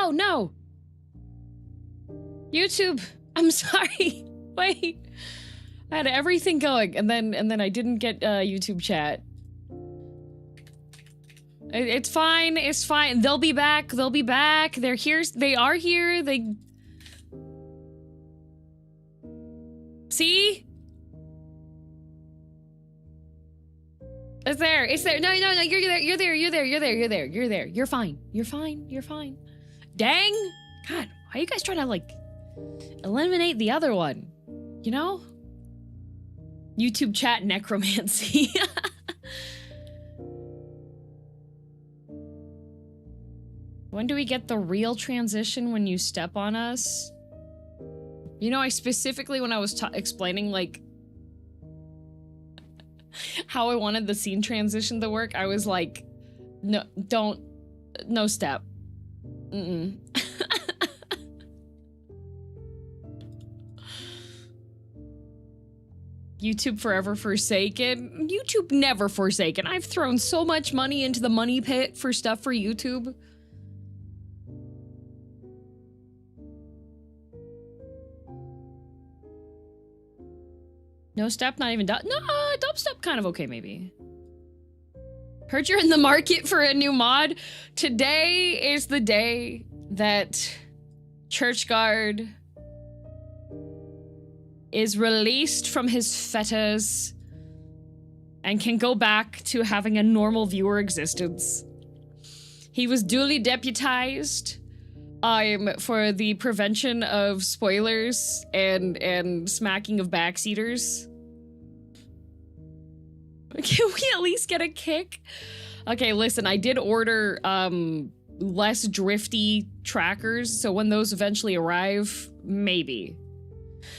Oh, no! YouTube, I'm sorry. Wait. I had everything going, and then I didn't get YouTube chat. It's fine, it's fine. They'll be back, they'll be back. They're here, they are here, they... See? It's there, it's there. No, you're there, you're there. You're fine, you're fine. Dang! God, why are you guys trying to, like, eliminate the other one? You know? YouTube chat necromancy. When do we get the real transition when you step on us? You know, I specifically, when I was explaining, like, how I wanted the scene transition to work, I was like, no, no step. Mm-mm. YouTube forever forsaken? YouTube never forsaken. I've thrown so much money into the money pit for stuff for YouTube. No step, not even dub. No, dubstep kind of okay, maybe. Heard you're in the market for a new mod. Today is the day that Churchguard is released from his fetters and can go back to having a normal viewer existence. He was duly deputized for the prevention of spoilers and smacking of backseaters. Can we at least get a kick? Okay, listen, I did order less drifty trackers, so when those eventually arrive, maybe.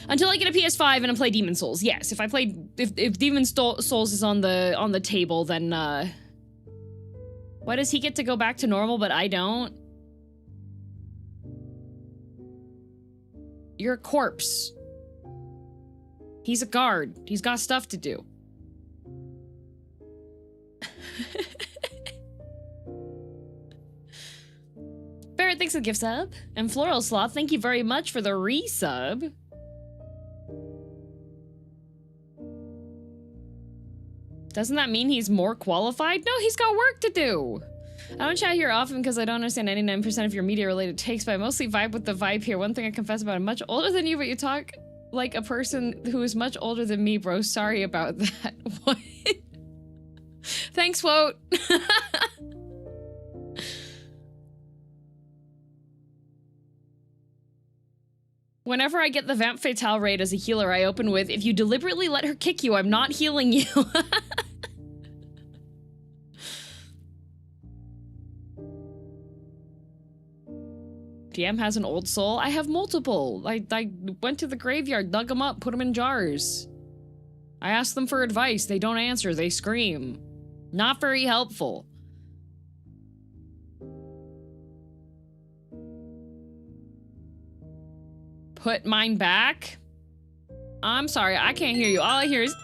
Until I get a PS5 and I play Demon Souls. Yes, if Demon Souls is on the table, then why does he get to go back to normal but I don't? You're a corpse. He's a guard. He's got stuff to do. Barrett, thanks for the gift sub. And Floral Sloth, thank you very much for the resub. Doesn't that mean he's more qualified? No, he's got work to do. I don't chat here often because I don't understand 99% of your media-related takes, but I mostly vibe with the vibe here. One thing I confess about, I'm much older than you, but you talk like a person who is much older than me, bro. Sorry about that. What? Thanks, Woat. Whenever I get the Vamp Fatale raid as a healer, I open with, if you deliberately let her kick you, I'm not healing you. DM has an old soul. I have multiple. I went to the graveyard, dug them up, put them in jars. I asked them for advice. They don't answer. They scream. Not very helpful. Put mine back? I'm sorry, I can't hear you. All I hear is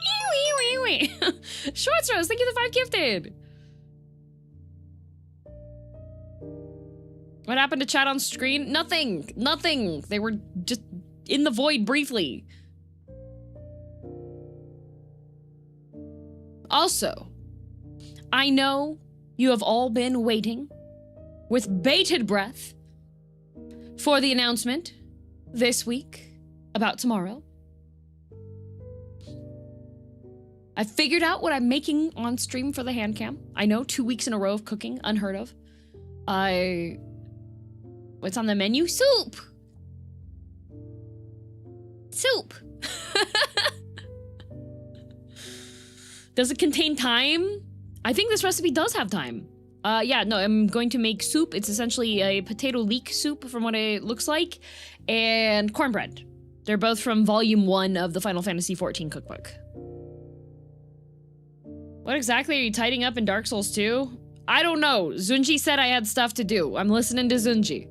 Shorts Rose, thank you for the 5 gifted. What happened to chat on screen? Nothing. Nothing. They were just in the void briefly. Also, I know you have all been waiting with bated breath for the announcement this week about tomorrow. I figured out what I'm making on stream for the hand cam. I know, 2 weeks in a row of cooking, unheard of. What's on the menu? Soup! Soup! Does it contain thyme? I think this recipe does have thyme. Yeah, no, I'm going to make soup. It's essentially a potato leek soup from what it looks like, and cornbread. They're both from volume 1 of the Final Fantasy XIV cookbook. What exactly are you tidying up in Dark Souls 2? I don't know. Zunji said I had stuff to do. I'm listening to Zunji.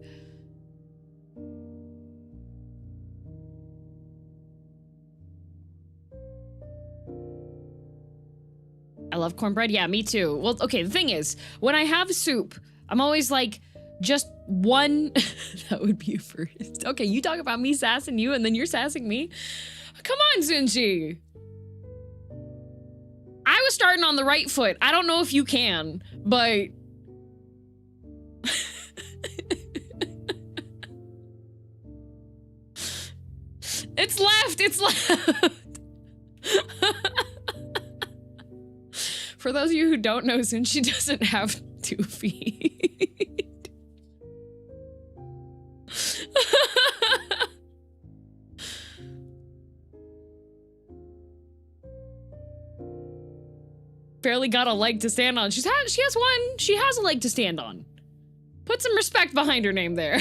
I love cornbread. Yeah, me too. Well, okay, the thing is, when I have soup, I'm always like, just one. That would be a first. Okay, you talk about me sassing you and then you're sassing me. Come on, Zunji. I was starting on the right foot. I don't know if you can, but... It's left! It's left! For those of you who don't know, Zunji doesn't have 2 feet. Barely got a leg to stand on. She has one. She has a leg to stand on. Put some respect behind her name there.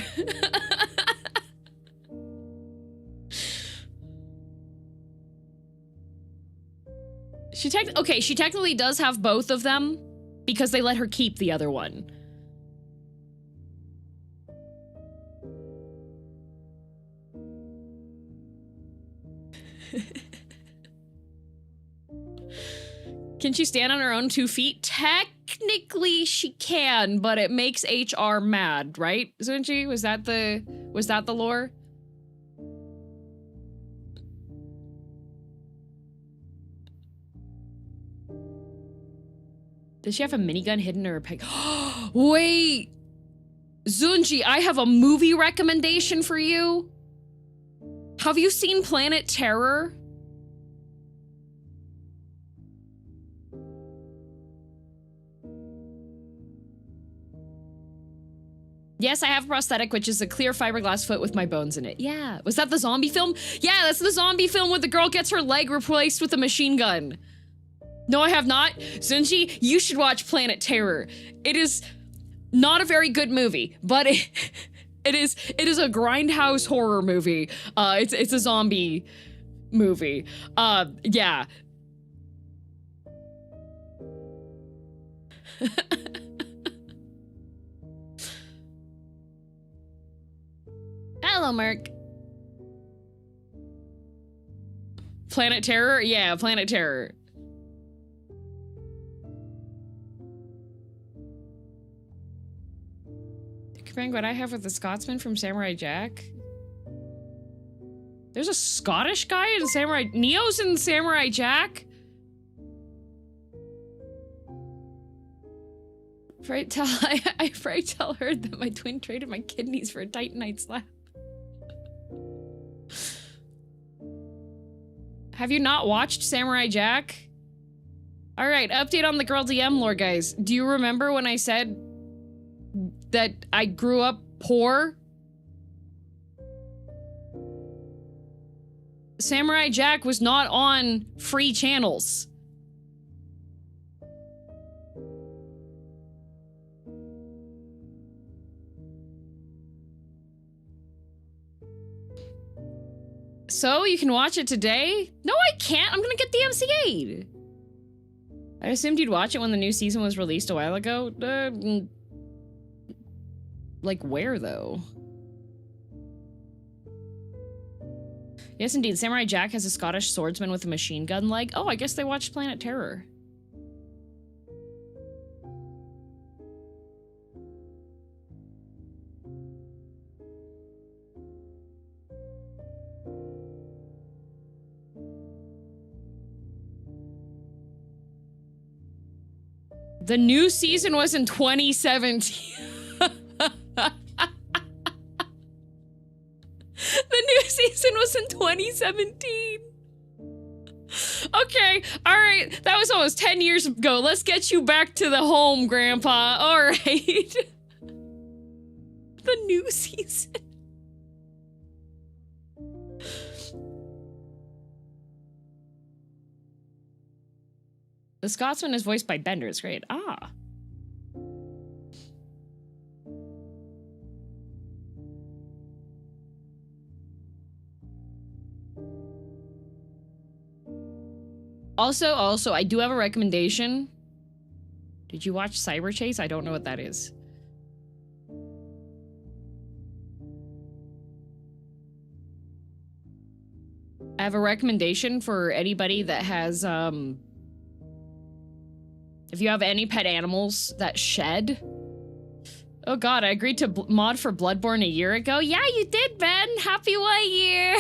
She technically does have both of them because they let her keep the other one. Can she stand on her own 2 feet? Technically she can, but it makes HR mad, right? Zunji, was that the lore? Does she have a minigun hidden in her peg? Wait! Zunji, I have a movie recommendation for you. Have you seen Planet Terror? Yes, I have a prosthetic, which is a clear fiberglass foot with my bones in it. Yeah. Was that the zombie film? Yeah, that's the zombie film where the girl gets her leg replaced with a machine gun. No, I have not. Zunji, you should watch Planet Terror. It is not a very good movie, but it is a grindhouse horror movie. It's a zombie movie. Yeah. Hello, Merc. Planet Terror? Yeah, Planet Terror. Comparing what I have with the Scotsman from Samurai Jack. There's a Scottish guy in Samurai... Neo's in Samurai Jack? I pray tell her that my twin traded my kidneys for a Titanite slab. Have you not watched Samurai Jack? Alright, update on the girl DM lore, guys. Do you remember when I said that I grew up poor? Samurai Jack was not on free channels. So, you can watch it today? No, I can't! I'm gonna get the MC8! I assumed you'd watch it when the new season was released a while ago. Like where, though? Yes, indeed. Samurai Jack has a Scottish swordsman with a machine gun leg. Oh, I guess they watched Planet Terror. The new season was in 2017. The new season was in 2017. Okay, alright. That was almost 10 years ago. Let's get you back to the home, Grandpa. Alright. The new season. The Scotsman is voiced by Bender. It's great. Ah. Also, I do have a recommendation. Did you watch Cyber Chase? I don't know what that is. I have a recommendation for anybody that has, if you have any pet animals that shed. Oh god, I agreed to mod for Bloodborne a year ago. Yeah, you did, Ben! Happy 1 year!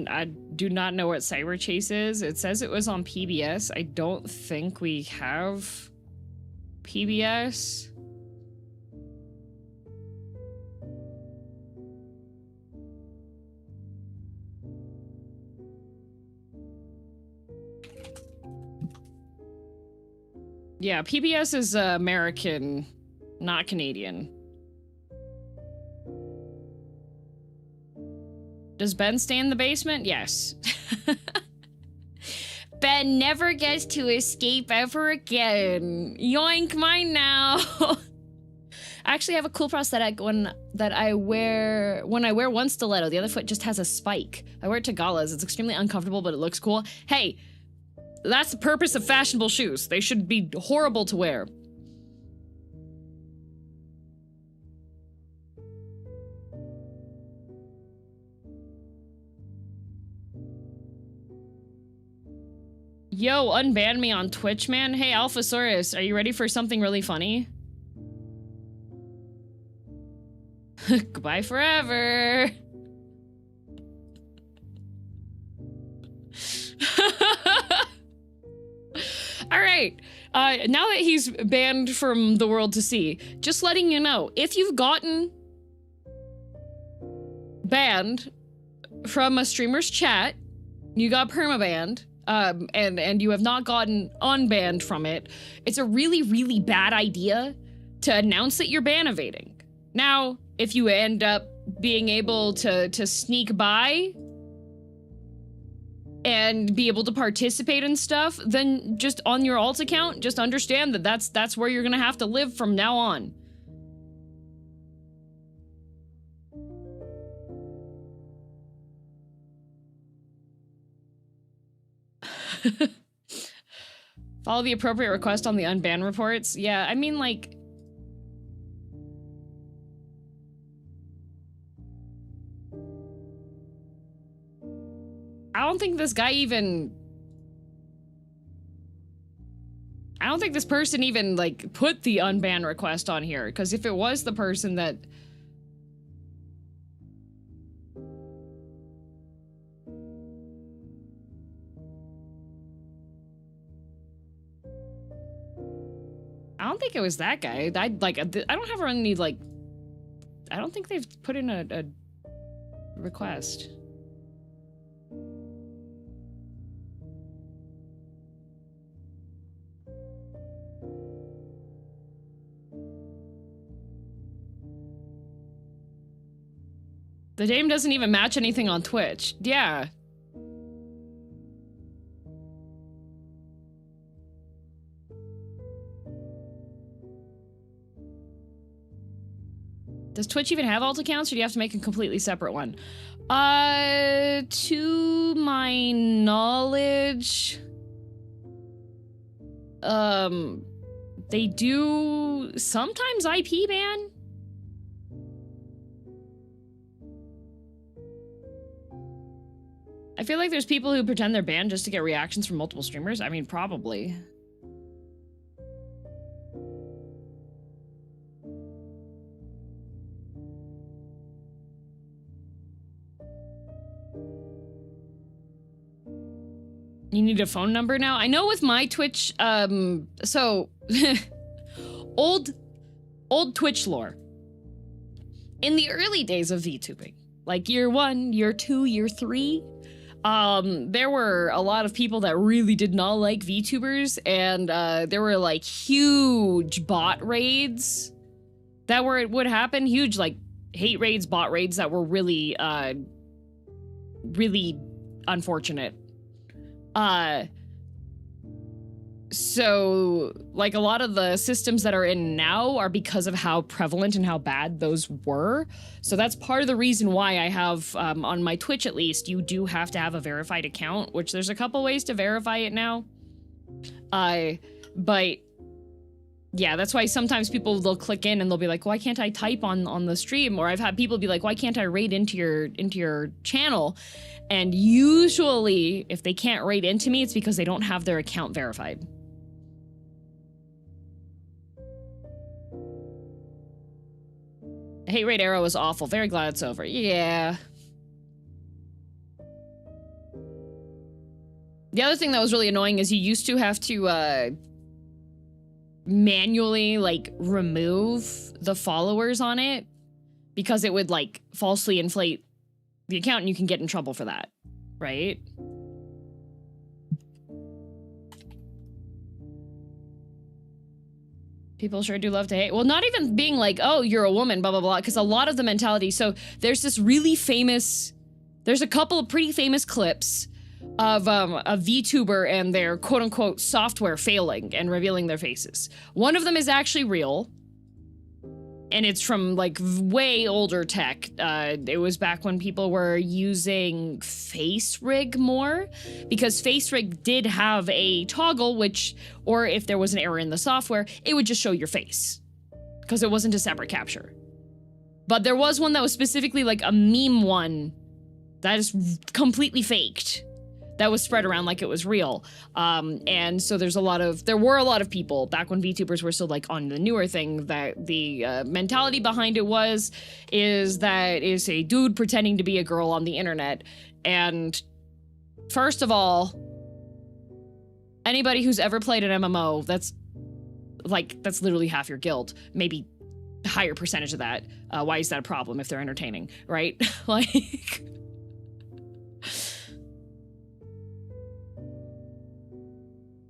I do not know what Cyber Chase is. It says it was on PBS. I don't think we have PBS. Yeah, PBS is American, not Canadian. Does Ben stay in the basement? Yes. Ben never gets to escape ever again. Yoink, mine now. I actually have a cool prosthetic that I wear when I wear one stiletto. The other foot just has a spike. I wear it to galas. It's extremely uncomfortable, but it looks cool. Hey, that's the purpose of fashionable shoes. They should be horrible to wear. Yo, unban me on Twitch, man. Hey, Alphasaurus, are you ready for something really funny? Goodbye forever. All right. Now that he's banned from the world to see, just letting you know, if you've gotten banned from a streamer's chat, you got permabanned, and you have not gotten unbanned from it, it's a really, really bad idea to announce that you're ban evading. Now, if you end up being able to sneak by and be able to participate in stuff, then just on your alt account, just understand that that's where you're gonna have to live from now on. Follow the appropriate request on the unban reports. Yeah, I mean, like, I don't think this guy even... I don't think this person even, like, put the unban request on here, because if it was the person that... I don't think it was that guy. I don't have any, like... I don't think they've put in a request. The name doesn't even match anything on Twitch. Yeah. Does Twitch even have alt accounts, or do you have to make a completely separate one? To my knowledge, they do sometimes IP ban. I feel like there's people who pretend they're banned just to get reactions from multiple streamers. I mean, probably. You need a phone number now? I know with my Twitch, so old Twitch lore. In the early days of VTubing, like year 1, year 2, year 3, there were a lot of people that really did not like VTubers, and there were like huge bot raids that would happen, huge like hate raids, bot raids that were really, really unfortunate. So like a lot of the systems that are in now are because of how prevalent and how bad those were. So that's part of the reason why I have, on my Twitch at least, you do have to have a verified account, which there's a couple ways to verify it now. But yeah, that's why sometimes people, they'll click in and they'll be like, why can't I type on the stream? Or I've had people be like, why can't I raid into your channel? And usually, if they can't raid into me, it's because they don't have their account verified. Hate raid arrow is awful. Very glad it's over. Yeah. The other thing that was really annoying is you used to have to, manually, like, remove the followers on it because it would, like, falsely inflate the account, and you can get in trouble for that, right? People sure do love to hate. Well, not even being like, oh, you're a woman, blah, blah, blah, because a lot of the mentality, so there's this really famous, there's a couple of pretty famous clips of a VTuber and their quote-unquote software failing and revealing their faces. One of them is actually real, and it's from, like, way older tech. It was back when people were using FaceRig more, because FaceRig did have a toggle which, or if there was an error in the software, it would just show your face, because it wasn't a separate capture. But there was one that was specifically, like, a meme one that is completely faked, that was spread around like it was real. And so there were a lot of people back when VTubers were still like on the newer thing that the mentality behind it is that is a dude pretending to be a girl on the internet. And first of all, anybody who's ever played an MMO, that's literally half your guild, maybe a higher percentage of that. Why is that a problem if they're entertaining, right? Like,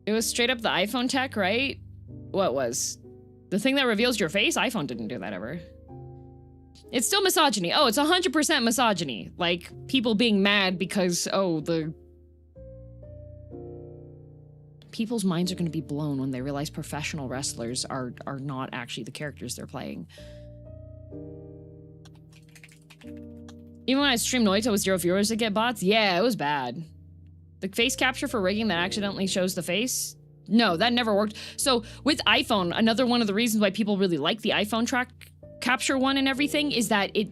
it was straight up the iPhone tech, right? What was? The thing that reveals your face? iPhone didn't do that ever. It's still misogyny. Oh, it's 100% misogyny. Like, people being mad because, oh, people's minds are going to be blown when they realize professional wrestlers are not actually the characters they're playing. Even when I stream Noita with 0 viewers to get bots, yeah, it was bad. The face capture for rigging that accidentally shows the face? No, that never worked. So with iPhone, another one of the reasons why people really like the iPhone track capture one and everything is that it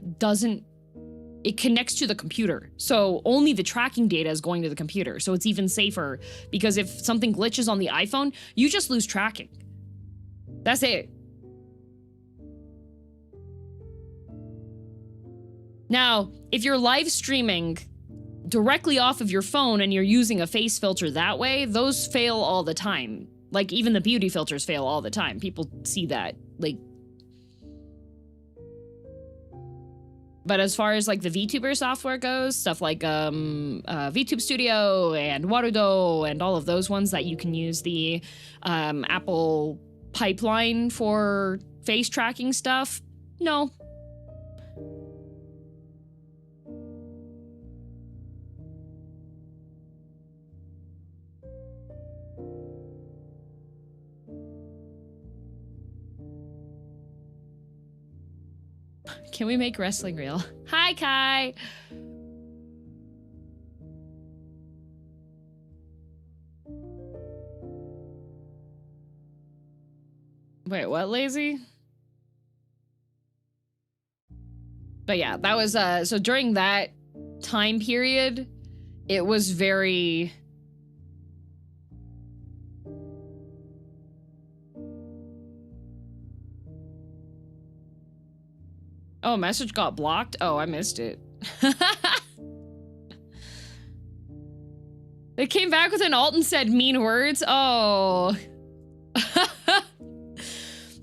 connects to the computer. So only the tracking data is going to the computer. So it's even safer because if something glitches on the iPhone, you just lose tracking. That's it. Now, if you're live streaming directly off of your phone and you're using a face filter that way, those fail all the time. Like, even the beauty filters fail all the time. People see that, like. But as far as like the VTuber software goes, stuff like VTube Studio and Warudo and all of those ones that you can use the Apple pipeline for face tracking stuff, no. Can we make wrestling real? Hi, Kai! Wait, what, lazy? But yeah, that was, so during that time period, it was very... Oh, message got blocked? Oh, I missed it. They came back with an alt and said mean words? Oh.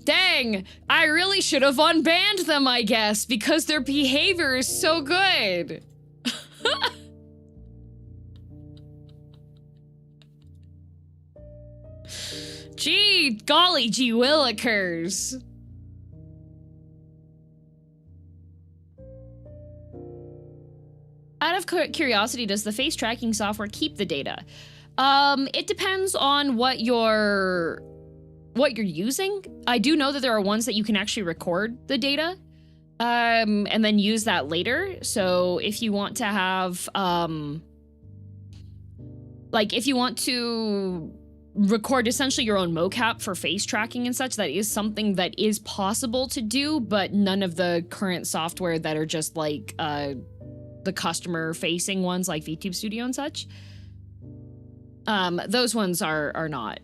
Dang, I really should have unbanned them, I guess, because their behavior is so good. Gee, golly gee willikers. Out of curiosity, does the face tracking software keep the data? It depends on what you're using. I do know that there are ones that you can actually record the data, and then use that later. So if you want to have, like if you want to record essentially your own mocap for face tracking and such, that is something that is possible to do, but none of the current software that are just like, the customer-facing ones like VTube Studio and such. Those ones are not.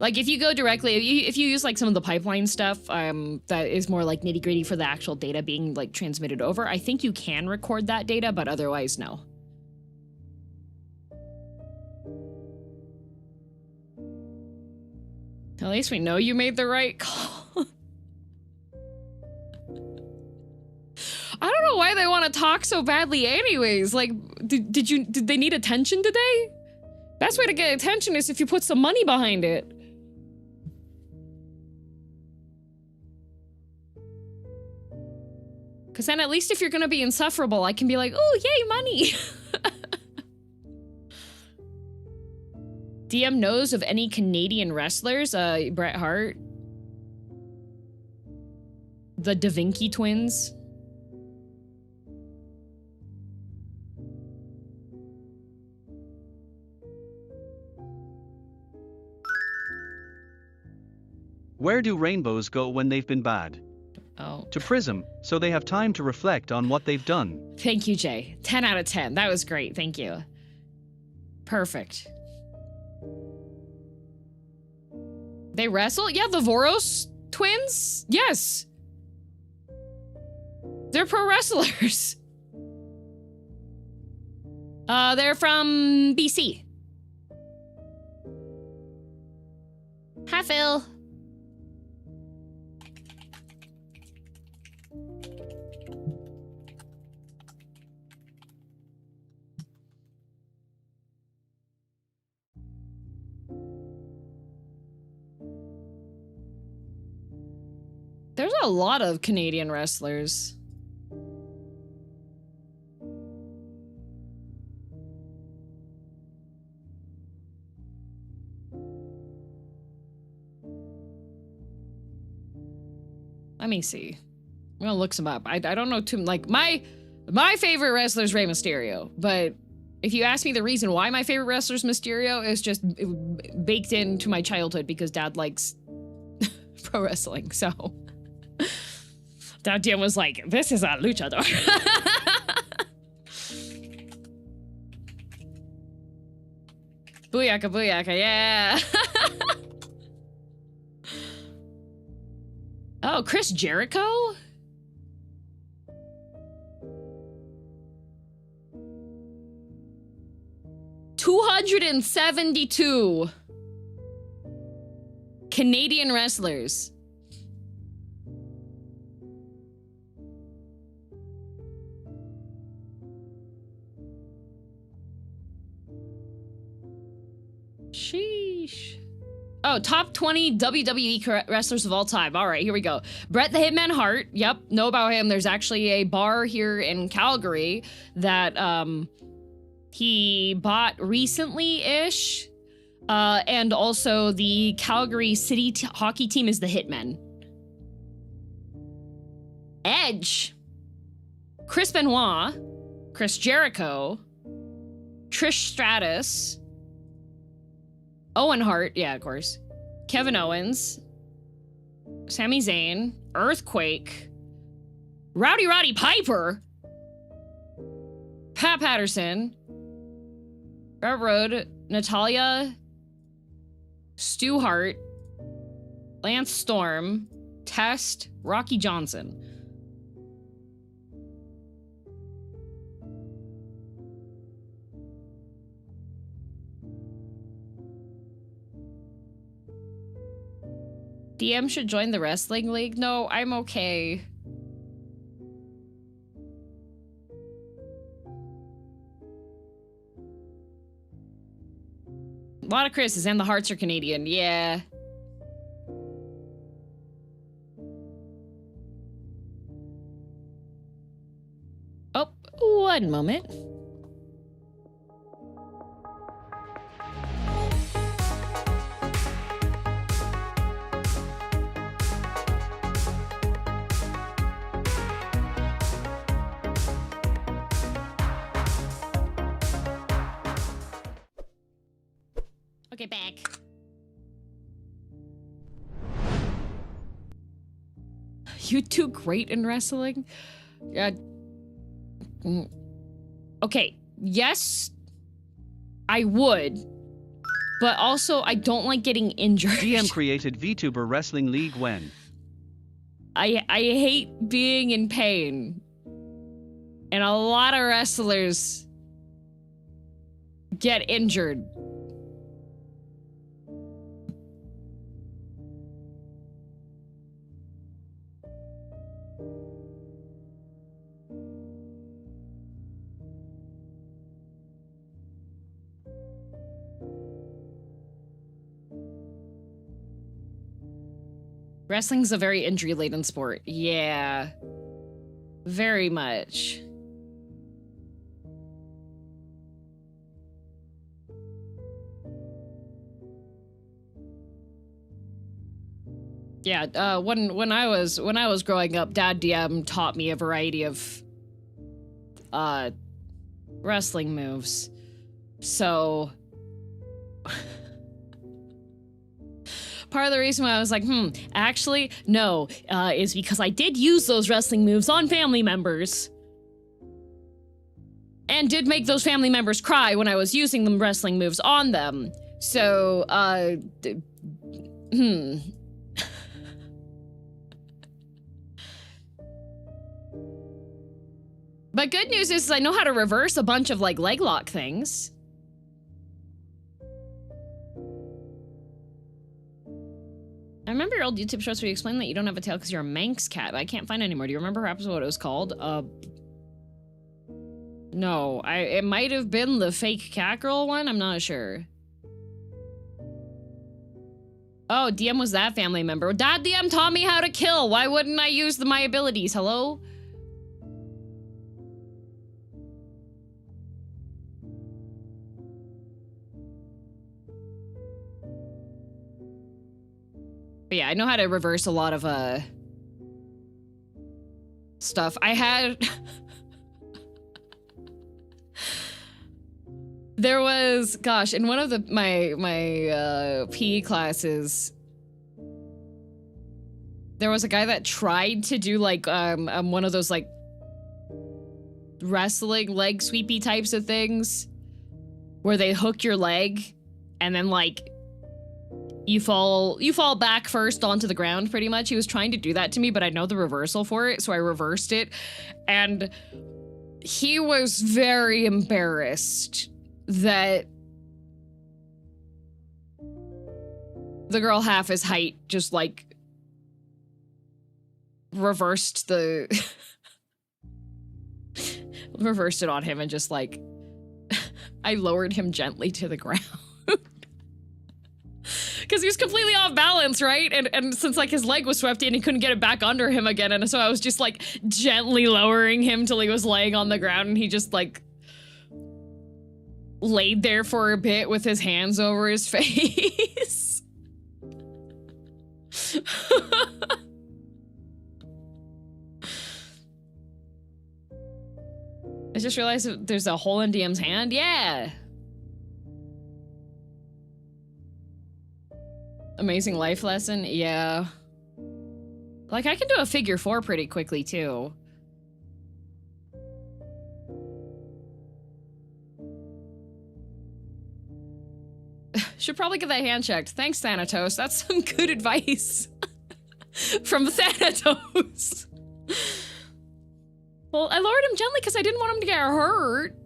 Like, if you go directly, if you use, like, some of the pipeline stuff, that is more, like, nitty-gritty for the actual data being, like, transmitted over, I think you can record that data, but otherwise, no. At least we know you made the right call. I don't know why they want to talk so badly anyways. Like, did they need attention today? Best way to get attention is if you put some money behind it. Because then at least if you're gonna be insufferable, I can be like, oh, yay, money. DM knows of any Canadian wrestlers? Bret Hart. The Da Vinci twins. Where do rainbows go when they've been bad? Oh. to Prism, so they have time to reflect on what they've done. Thank you, Jay. 10 out of 10. That was great. Thank you. Perfect. They wrestle? Yeah, the Voros twins? Yes. They're pro wrestlers. They're from BC. Hi, Phil. There's a lot of Canadian wrestlers. Let me see. I'm gonna look some up. I don't know too, like, my favorite wrestler is Rey Mysterio, but if you ask me the reason why my favorite wrestler is Mysterio, is just baked into my childhood because Dad likes pro wrestling, so. Dad was like, this is a luchador. Booyaka, booyaka, yeah. Oh, Chris Jericho? $272 Canadian wrestlers. Sheesh. Oh, top 20 WWE wrestlers of all time. All right, here we go. Bret the Hitman Hart. Yep, know about him. There's actually a bar here in Calgary that he bought recently-ish. And also the Calgary City hockey team is the Hitmen. Edge. Chris Benoit. Chris Jericho. Trish Stratus. Owen Hart, yeah, of course. Kevin Owens. Sami Zayn. Earthquake. Rowdy Roddy Piper. Pat Patterson. Brett Road. Natalia. Stu Hart. Lance Storm. Test. Rocky Johnson. DM should join the wrestling league? No, I'm okay. A lot of Chris's and the Hearts are Canadian, yeah. Oh, one moment. Okay, back. You do great in wrestling? Yeah. Okay, yes, I would, but also I don't like getting injured. GM created VTuber Wrestling League when? I hate being in pain. And a lot of wrestlers get injured. Wrestling's a very injury-laden sport. Yeah. Very much. Yeah, when I was growing up, Dad DM taught me a variety of wrestling moves. So part of the reason why I was like, actually, no, is because I did use those wrestling moves on family members. And did make those family members cry when I was using them wrestling moves on them. So, But good news is I know how to reverse a bunch of, like, leg lock things. I remember your old YouTube shorts where you explained that you don't have a tail because you're a Manx cat, but I can't find it anymore. Do you remember perhaps what it was called? No, it might have been the fake cat girl one, I'm not sure. Oh, DM was that family member. Dad DM taught me how to kill. Why wouldn't I use my abilities? Hello? But yeah, I know how to reverse a lot of stuff. I had there was, gosh, in one of my PE classes, there was a guy that tried to do like one of those like wrestling leg sweepy types of things where they hook your leg and then like you fall back first onto the ground pretty much. He was trying to do that to me, but I know the reversal for it, so I reversed it. And he was very embarrassed that the girl half his height just like reversed reversed it on him and just like I lowered him gently to the ground. Because he was completely off balance, right? And since like his leg was swept in, he couldn't get it back under him again. And so I was just like gently lowering him till he was laying on the ground, and he just like laid there for a bit with his hands over his face. I just realized that there's a hole in DM's hand. Yeah. Amazing life lesson, yeah. Like, I can do a figure 4 pretty quickly, too. Should probably get that hand checked. Thanks, Thanatos. That's some good advice. From Thanatos. Well, I lowered him gently because I didn't want him to get hurt.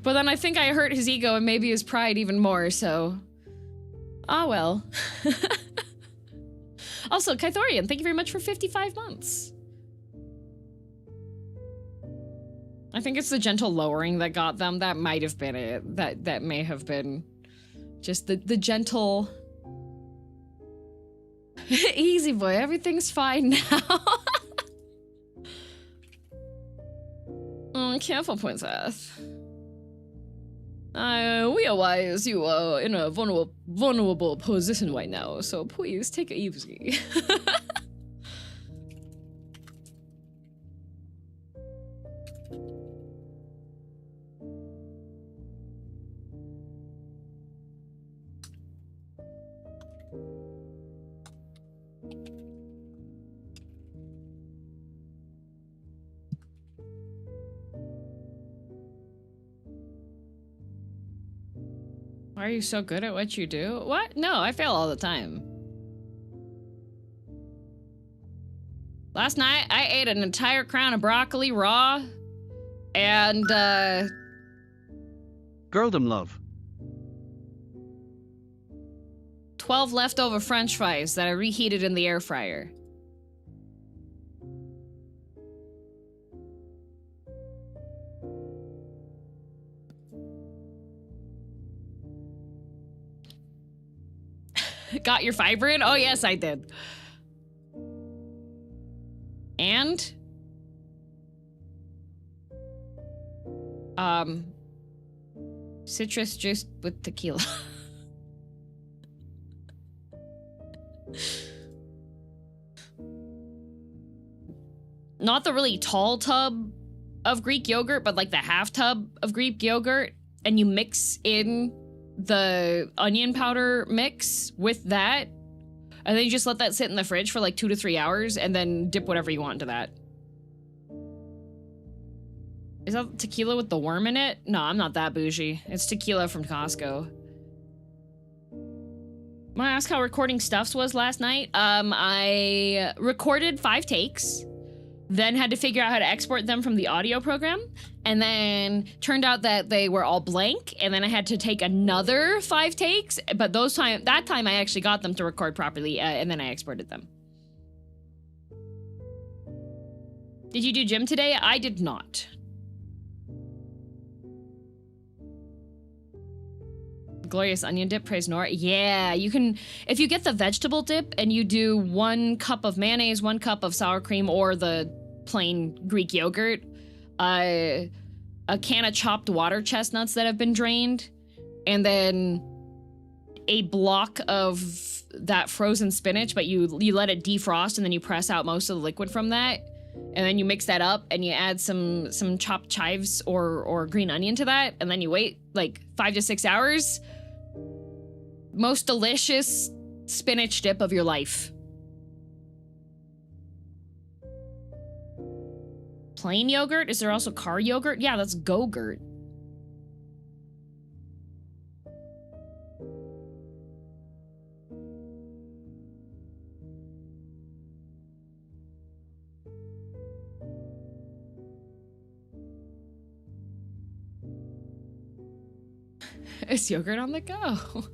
But then I think I hurt his ego and maybe his pride even more, so... Ah, well. Also, Kythorian, thank you very much for 55 months. I think it's the gentle lowering that got them. That might have been it. That may have been just the gentle... Easy boy, everything's fine now. Careful, princess. We realize you are in a vulnerable position right now, so please take it easy. Why are you so good at what you do? What? No, I fail all the time. Last night, I ate an entire crown of broccoli raw, and, Girldom love. 12 leftover french fries that I reheated in the air fryer. Got your fiber in? Oh, yes, I did. And? Citrus juice with tequila. Not the really tall tub of Greek yogurt, but like the half tub of Greek yogurt, and you mix in the onion powder mix with that, and then you just let that sit in the fridge for like 2 to 3 hours, and then dip whatever you want into that. Is that tequila with the worm in it? No, I'm not that bougie. It's tequila from Costco. Want to ask how recording stuffs was last night? I recorded 5 takes, then had to figure out how to export them from the audio program, and then turned out that they were all blank, and then I had to take another 5 takes, but that time I actually got them to record properly, and then I exported them. Did you do gym today? I did not. Glorious onion dip, praise Nora. Yeah, you can, if you get the vegetable dip and you do 1 cup of mayonnaise, 1 cup of sour cream, or the plain Greek yogurt, a can of chopped water chestnuts that have been drained, and then a block of that frozen spinach, but you let it defrost and then you press out most of the liquid from that, and then you mix that up and you add some chopped chives or green onion to that, and then you wait like 5 to 6 hours. Most delicious spinach dip of your life. Plain yogurt? Is there also car yogurt? Yeah, that's Go-gurt. Is yogurt on the go?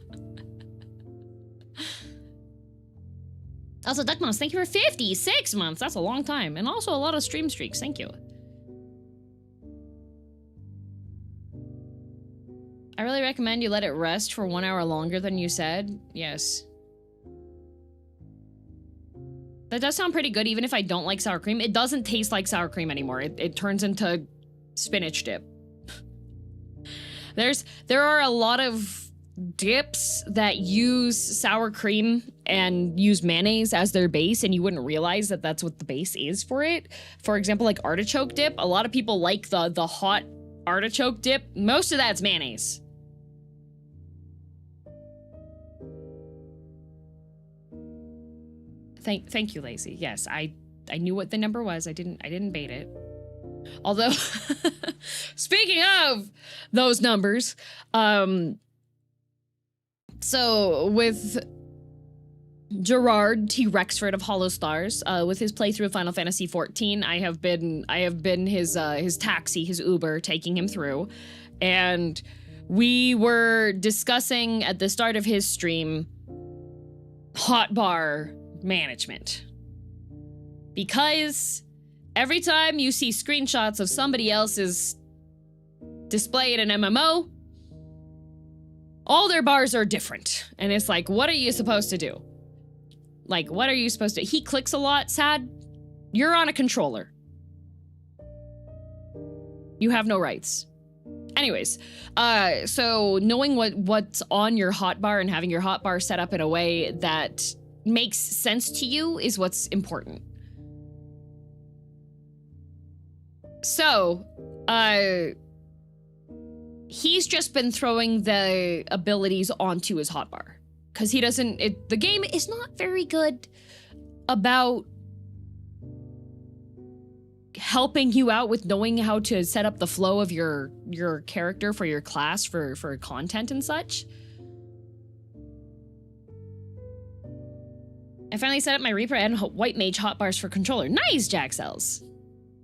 Also, Duckmouse, thank you for 56 months. That's a long time. And also a lot of stream streaks. Thank you. I really recommend you let it rest for 1 hour longer than you said. Yes. That does sound pretty good, even if I don't like sour cream. It doesn't taste like sour cream anymore. It turns into spinach dip. There are a lot of dips that use sour cream and use mayonnaise as their base, and you wouldn't realize that that's what the base is for it. For example, like artichoke dip. A lot of people like the hot artichoke dip. Most of that's mayonnaise. Thank you, Lazy. Yes, I knew what the number was. I didn't bait it. Although, speaking of those numbers, so with Gerard T. Rexford of Hollow Stars, with his playthrough of Final Fantasy XIV, I have been his taxi, his Uber, taking him through, and we were discussing at the start of his stream hotbar management, because every time you see screenshots of somebody else's display in an MMO, all their bars are different. And it's like, what are you supposed to do? Like, what are you supposed to... He clicks a lot, sad. You're on a controller. You have no rights. Anyways, so knowing what's on your hotbar and having your hotbar set up in a way that makes sense to you is what's important. So, he's just been throwing the abilities onto his hotbar. Because he doesn't, the game is not very good about helping you out with knowing how to set up the flow of your character for your class for content and such. I finally set up my Reaper and White Mage hotbars for controller. Nice, Jaxels!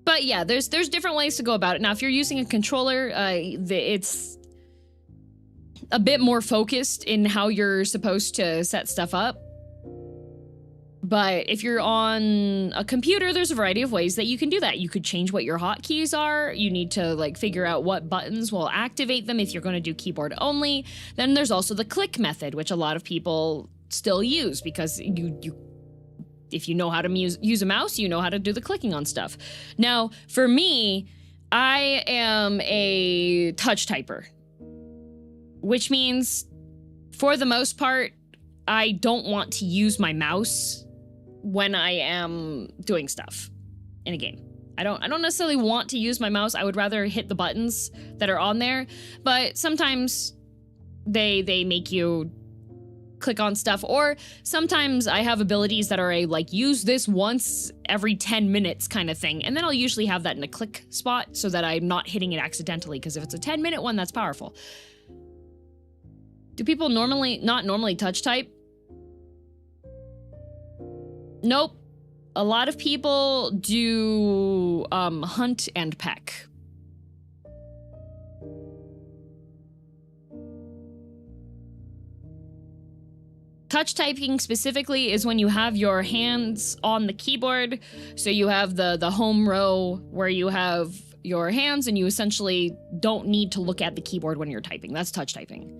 But yeah, there's different ways to go about it. Now, if you're using a controller, it's a bit more focused in how you're supposed to set stuff up. But if you're on a computer, there's a variety of ways that you can do that. You could change what your hotkeys are. You need to like figure out what buttons will activate them if you're going to do keyboard only. Then there's also the click method, which a lot of people still use because if you know how to use a mouse, you know how to do the clicking on stuff. Now, for me, I am a touch typer, which means for the most part, I don't want to use my mouse when I am doing stuff in a game. I don't necessarily want to use my mouse. I would rather hit the buttons that are on there, but sometimes They make you click on stuff, or sometimes I have abilities that are a like use this once every 10 minutes kind of thing, and then I'll usually have that in a click spot so that I'm not hitting it accidentally, because if it's a 10-minute one, that's powerful. Do people not normally touch type? Nope. A lot of people do hunt and peck. Touch typing specifically is when you have your hands on the keyboard. So you have the home row where you have your hands and you essentially don't need to look at the keyboard when you're typing. That's touch typing.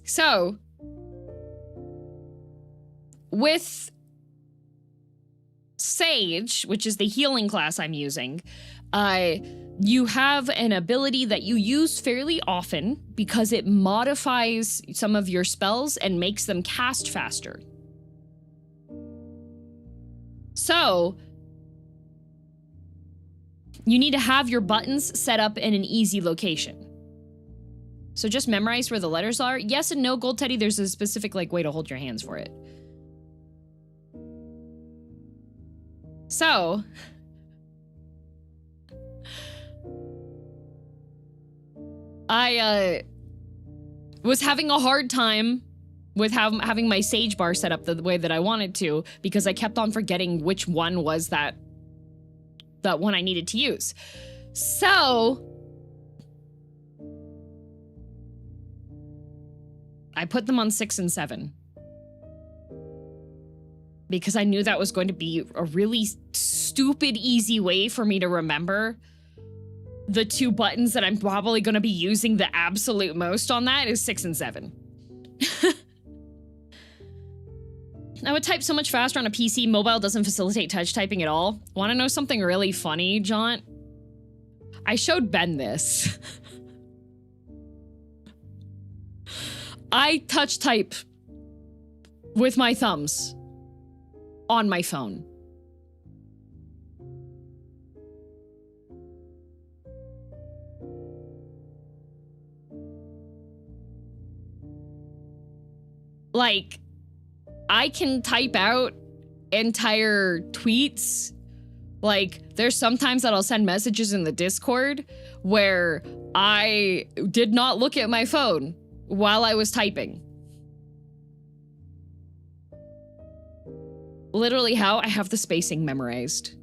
So, with Sage, which is the healing class I'm using, you have an ability that you use fairly often because it modifies some of your spells and makes them cast faster. So, you need to have your buttons set up in an easy location. So just memorize where the letters are. Yes and no, Gold Teddy, there's a specific like way to hold your hands for it. So, I was having a hard time with having my Sage bar set up the way that I wanted to, because I kept on forgetting which one was that one I needed to use. So I put them on 6 and 7 because I knew that was going to be a really stupid easy way for me to remember the 2 buttons that I'm probably going to be using the absolute most on that is 6 and 7. I would type so much faster on a PC. Mobile doesn't facilitate touch typing at all. Want to know something really funny, Jaunt? I showed Ben this. I touch type with my thumbs on my phone. Like, I can type out entire tweets. Like, there's sometimes that I'll send messages in the Discord where I did not look at my phone while I was typing. Literally how? I have the spacing memorized.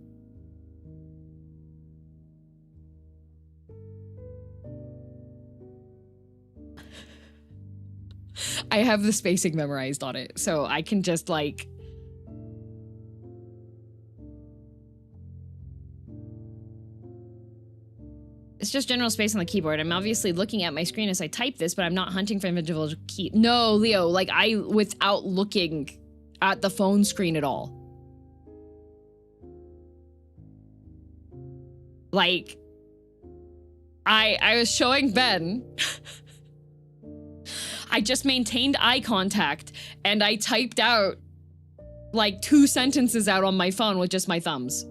I have the spacing memorized on it, so I can just like... It's just general space on the keyboard. I'm obviously looking at my screen as I type this, but I'm not hunting for individual key. No, Leo, like without looking at the phone screen at all. Like, I was showing Ben. I just maintained eye contact and I typed out like 2 sentences out on my phone with just my thumbs.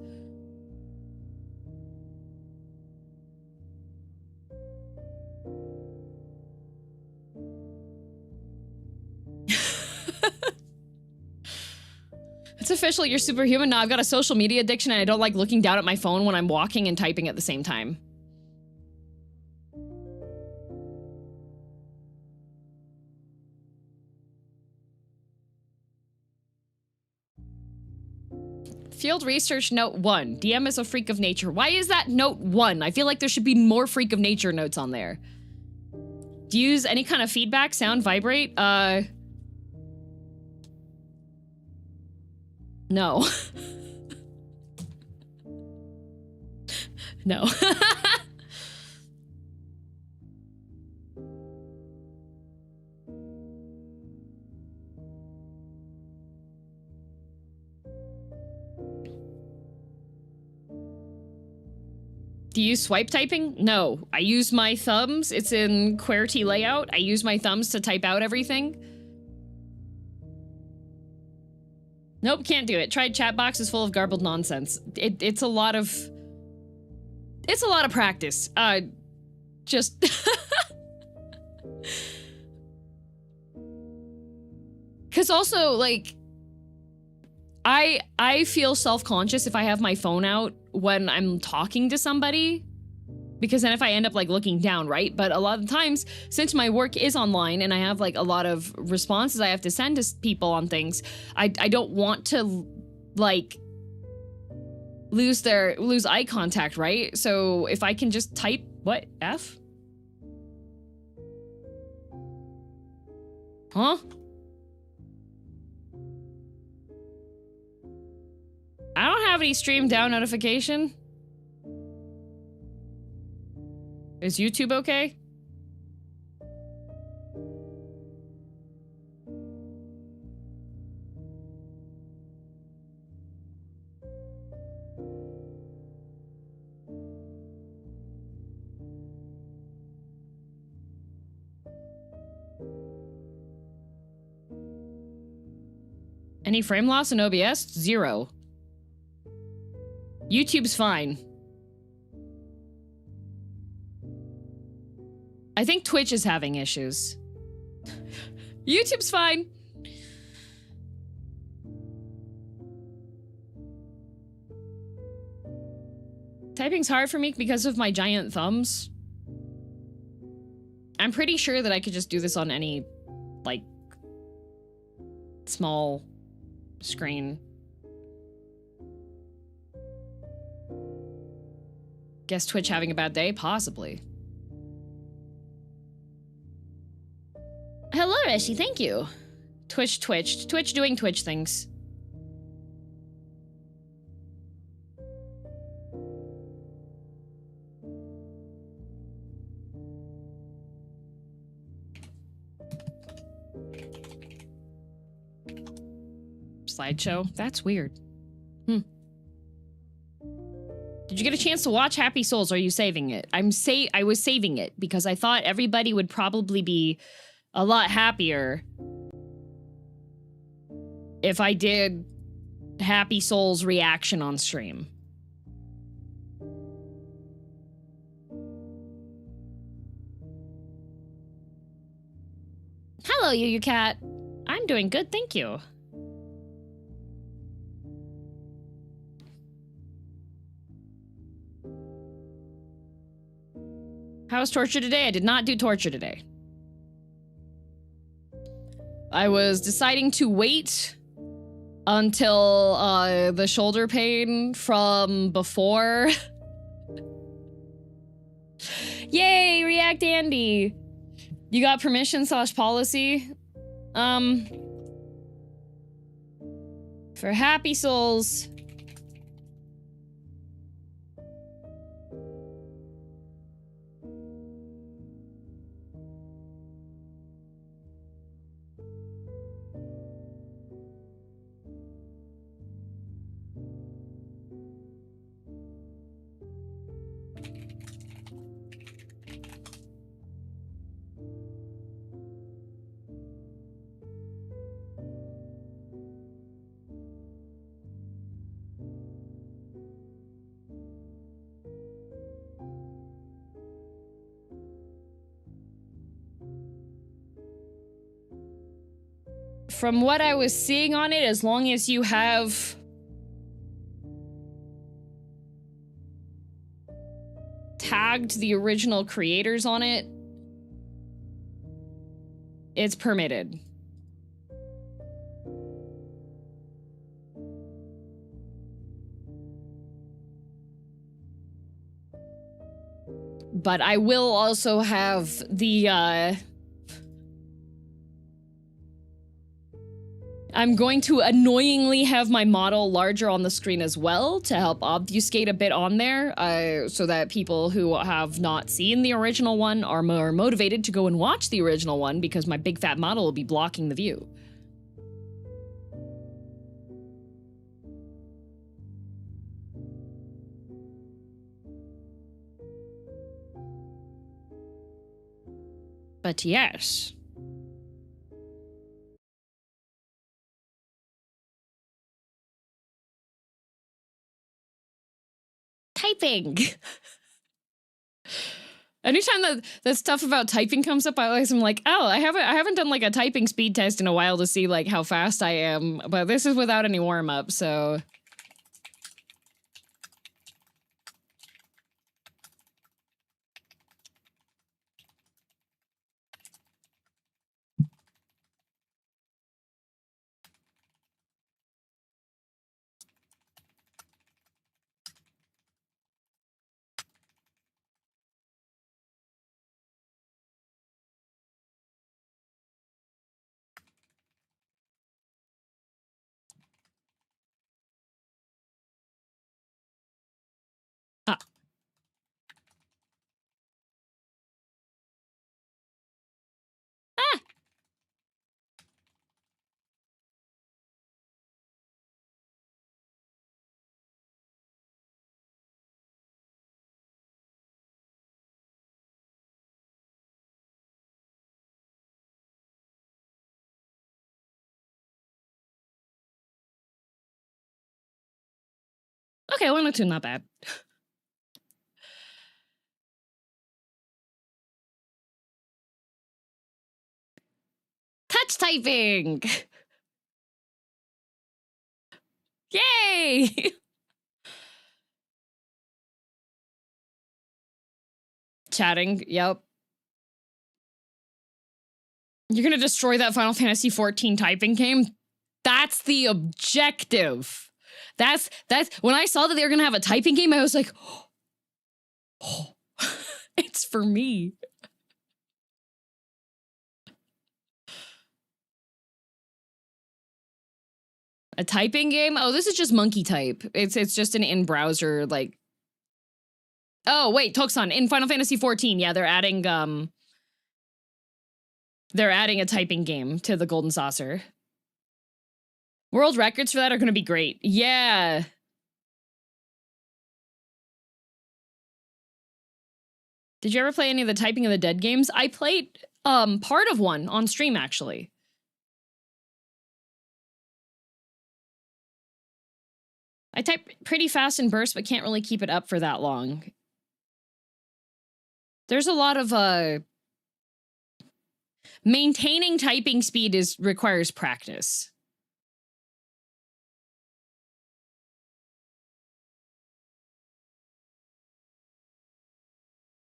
It's official, you're superhuman. No, I've got a social media addiction and I don't like looking down at my phone when I'm walking and typing at the same time. Field research note 1. DM is a freak of nature. Why is that note 1? I feel like there should be more freak of nature notes on there. Do you use any kind of feedback, sound, vibrate? No. No. Do you use swipe typing? No. I use my thumbs. It's in QWERTY layout. I use my thumbs to type out everything. Nope, can't do it. Tried chat box is full of garbled nonsense. It's a lot of practice. Just... Because also, like, I feel self-conscious if I have my phone out when I'm talking to somebody, because then if I end up like looking down, right? But a lot of times, since my work is online and I have like a lot of responses I have to send to people on things, I don't want to like lose eye contact, right? So if I can just type, what, F? Huh? I don't have any stream down notification. Is YouTube okay? Any frame loss in OBS? 0. YouTube's fine. I think Twitch is having issues. YouTube's fine. Typing's hard for me because of my giant thumbs. I'm pretty sure that I could just do this on any, like, small screen. Guess Twitch having a bad day? Possibly. Hello, Reshi, thank you. Twitch doing Twitch things. Slideshow? That's weird. Did you get a chance to watch Happy Souls? Or are you saving it? I was saving it because I thought everybody would probably be a lot happier if I did Happy Souls reaction on stream. Hello, you cat. I'm doing good, thank you. How was torture today? I did not do torture today. I was deciding to wait until the shoulder pain from before. Yay, React Andy. You got permission / policy? For Happy Souls. From what I was seeing on it, as long as you have tagged the original creators on it, it's permitted. But I will also have the, I'm going to annoyingly have my model larger on the screen as well to help obfuscate a bit on there, so that people who have not seen the original one are more motivated to go and watch the original one, because my big fat model will be blocking the view. But yes. Typing. Anytime that stuff about typing comes up, I always am like, oh, I haven't done like a typing speed test in a while to see like how fast I am, but this is without any warm up, so. Ah. Ah. Okay, 102, not bad. Touch typing! Yay! Chatting, yep. You're gonna destroy that Final Fantasy XIV typing game? That's the objective. That's when I saw that they were gonna have a typing game, I was like, oh, it's for me. A typing game? Oh, this is just monkey type. It's just an in-browser, like. Oh, wait, Tokusan, in Final Fantasy XIV, yeah, they're adding a typing game to the Golden Saucer. World records for that are gonna be great. Yeah. Did you ever play any of the Typing of the Dead games? I played part of one on stream, actually. I type pretty fast in bursts, but can't really keep it up for that long. There's a lot of maintaining typing speed requires practice.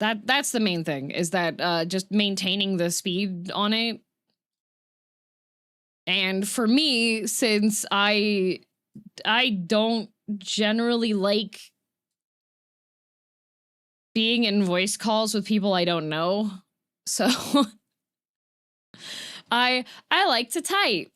That's the main thing, is that just maintaining the speed on it. And for me, since I don't generally like being in voice calls with people I don't know, so I like to type.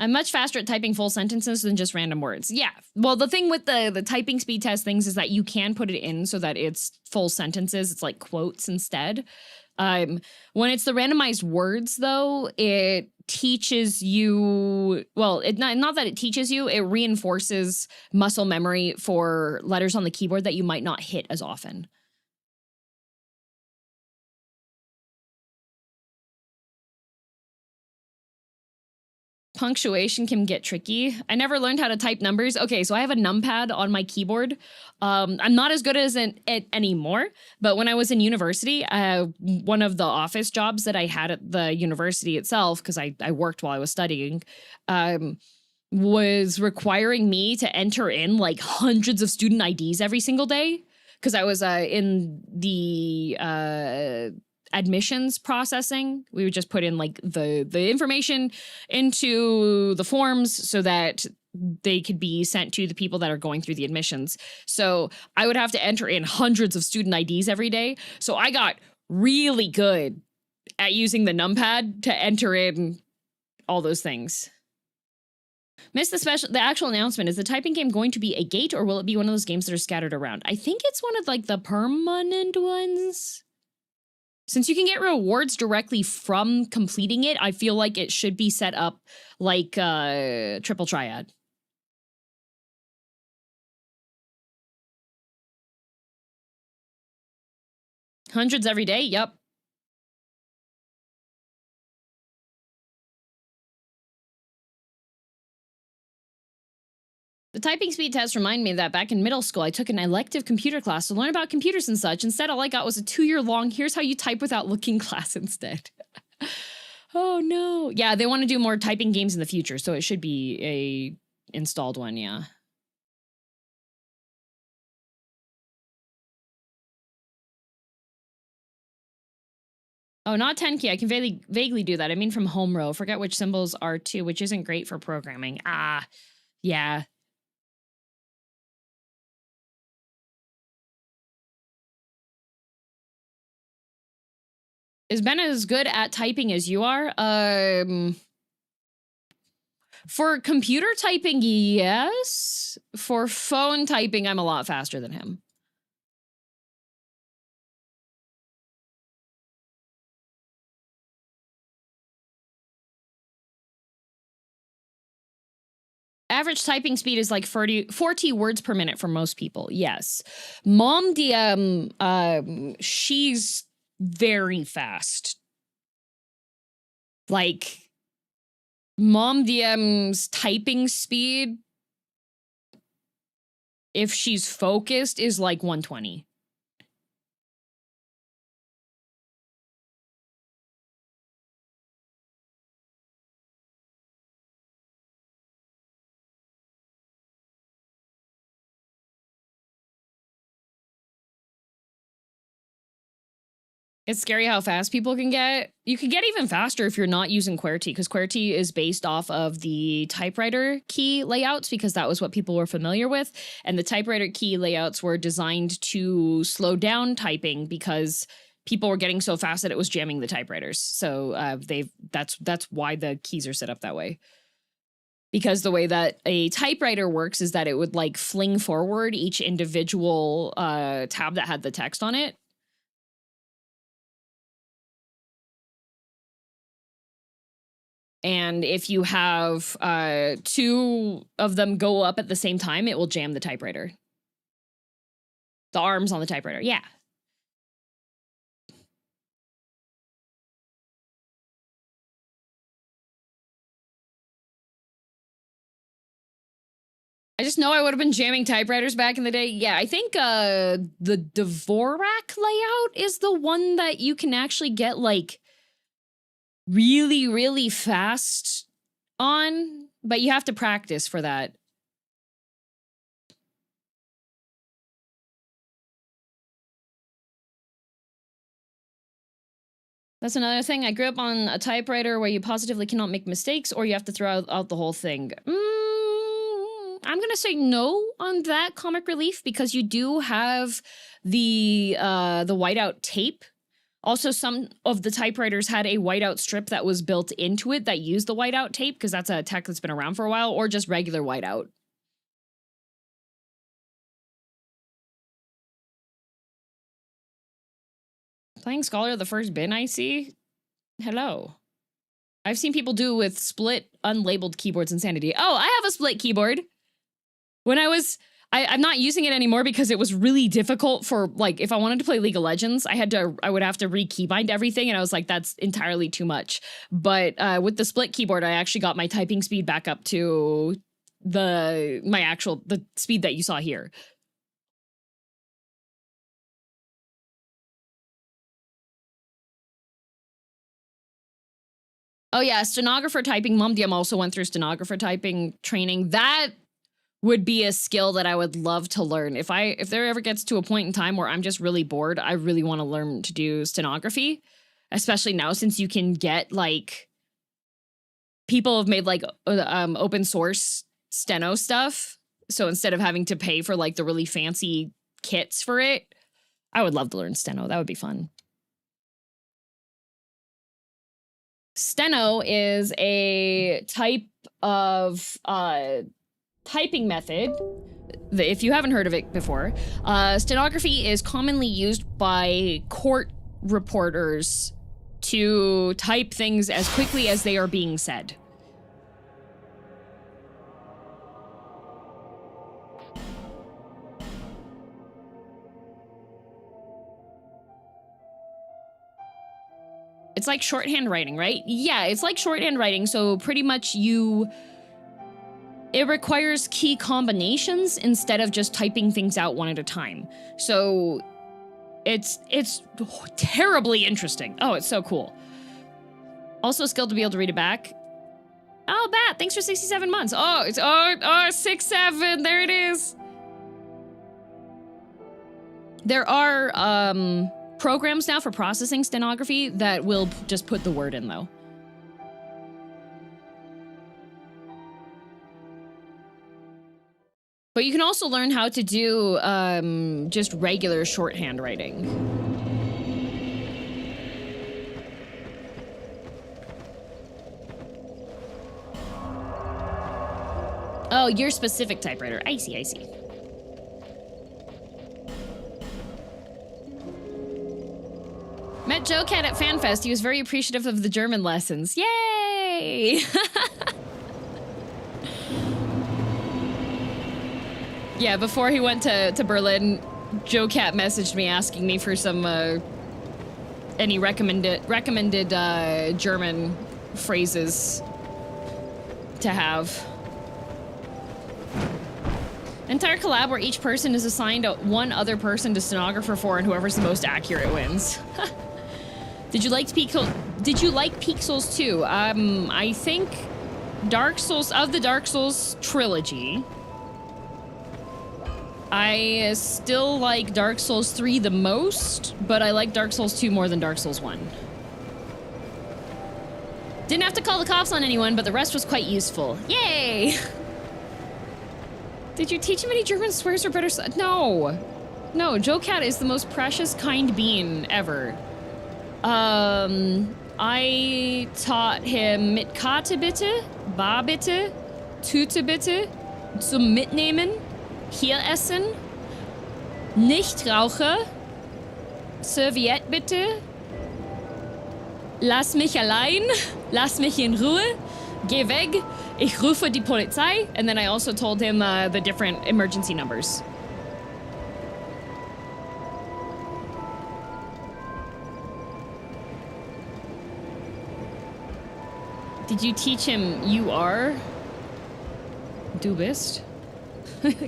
I'm much faster at typing full sentences than just random words. Yeah. Well, the thing with the typing speed test things is that you can put it in so that it's full sentences. It's like quotes instead. When it's the randomized words, though, it teaches you, well, not that it teaches you, it reinforces muscle memory for letters on the keyboard that you might not hit as often. Punctuation can get tricky. I never learned how to type numbers. Okay, so I have a numpad on my keyboard. I'm not as good as it anymore, but when I was in university, one of the office jobs that I had at the university itself, because I worked while I was studying, was requiring me to enter in like hundreds of student IDs every single day, because I was in the admissions processing. We would just put in like the information into the forms so that they could be sent to the people that are going through the admissions. So I would have to enter in hundreds of student IDs every day. So I got really good at using the numpad to enter in all those things. Missed the actual announcement. Is the typing game going to be a gate, or will it be one of those games that are scattered around? I think it's one of like the permanent ones. Since you can get rewards directly from completing it, I feel like it should be set up like Triple Triad. Hundreds every day? Yep. The typing speed test reminded me that back in middle school, I took an elective computer class to learn about computers and such. Instead, all I got was a 2-year-long, here's how you type without looking class instead. Oh, no. Yeah, they want to do more typing games in the future, so it should be a installed one, yeah. Oh, not 10 key. I can vaguely do that. I mean from home row. Forget which symbols are too, which isn't great for programming. Ah, yeah. Is Ben as good at typing as you are? For computer typing, yes. For phone typing, I'm a lot faster than him. Average typing speed is like 40 words per minute for most people. Yes. Mom DM, she's very fast. Like, Mom DM's typing speed, if she's focused, is like 120. It's scary how fast people can get. You can get even faster if you're not using QWERTY, because QWERTY is based off of the typewriter key layouts, because that was what people were familiar with. And the typewriter key layouts were designed to slow down typing because people were getting so fast that it was jamming the typewriters. So that's why the keys are set up that way. Because the way that a typewriter works is that it would like fling forward each individual tab that had the text on it. And if you have 2 of them go up at the same time, it will jam the typewriter. The arms on the typewriter, yeah. I just know I would have been jamming typewriters back in the day. Yeah, I think the Dvorak layout is the one that you can actually get like really, really fast on, but you have to practice for that. That's another thing. I grew up on a typewriter where you positively cannot make mistakes or you have to throw out the whole thing. I'm gonna say no on that, Comic Relief, because you do have the whiteout tape. Also, some of the typewriters had a whiteout strip that was built into it that used the whiteout tape, because that's a tech that's been around for a while, or just regular whiteout. Playing Scholar, the first bin I see? Hello. I've seen people do with split unlabeled keyboards Insanity. Oh, I have a split keyboard. When I'm not using it anymore because it was really difficult for, like, if I wanted to play League of Legends, I would have to re-keybind everything, and I was like, that's entirely too much. But with the split keyboard, I actually got my typing speed back up to the speed that you saw here. Oh yeah, stenographer typing. Mom DM also went through stenographer typing training. That would be a skill that I would love to learn. If there ever gets to a point in time where I'm just really bored, I really want to learn to do stenography, especially now since you can get, like, people have made like open source steno stuff. So instead of having to pay for like the really fancy kits for it, I would love to learn steno. That would be fun. Steno is a type of typing method. If you haven't heard of it before, stenography is commonly used by court reporters to type things as quickly as they are being said. It's like shorthand writing, right? Yeah, it's like shorthand writing. So pretty much you it requires key combinations instead of just typing things out one at a time. So it's terribly interesting. Oh, it's so cool. Also a skill to be able to read it back. Oh, Bat, thanks for 67 months. Oh, it's 6-7. There it is. There are programs now for processing stenography that will just put the word in, though. But you can also learn how to do just regular shorthand writing. Oh, your specific typewriter. I see, I see. Met Joe Cat at FanFest. He was very appreciative of the German lessons. Yay! Yeah, before he went to Berlin, Joe Cat messaged me asking me for some any recommended German phrases to have. Entire collab where each person is assigned one other person to stenographer for, and whoever's the most accurate wins. Did you like Peak Souls 2? I think Dark Souls, of the Dark Souls trilogy, I still like Dark Souls 3 the most, but I like Dark Souls 2 more than Dark Souls 1. Didn't have to call the cops on anyone, but the rest was quite useful. Yay! Did you teach him any German swears or better? No. No, Joe Cat is the most precious, kind being ever. I taught him mit Karte bitte, bar bitte, Tüte bitte, zum Mitnehmen, hier essen, nicht rauche, Serviette bitte, lass mich allein, lass mich in Ruhe, geh weg, ich rufe die Polizei. And then I also told him the different emergency numbers. Did you teach him you are? Du bist?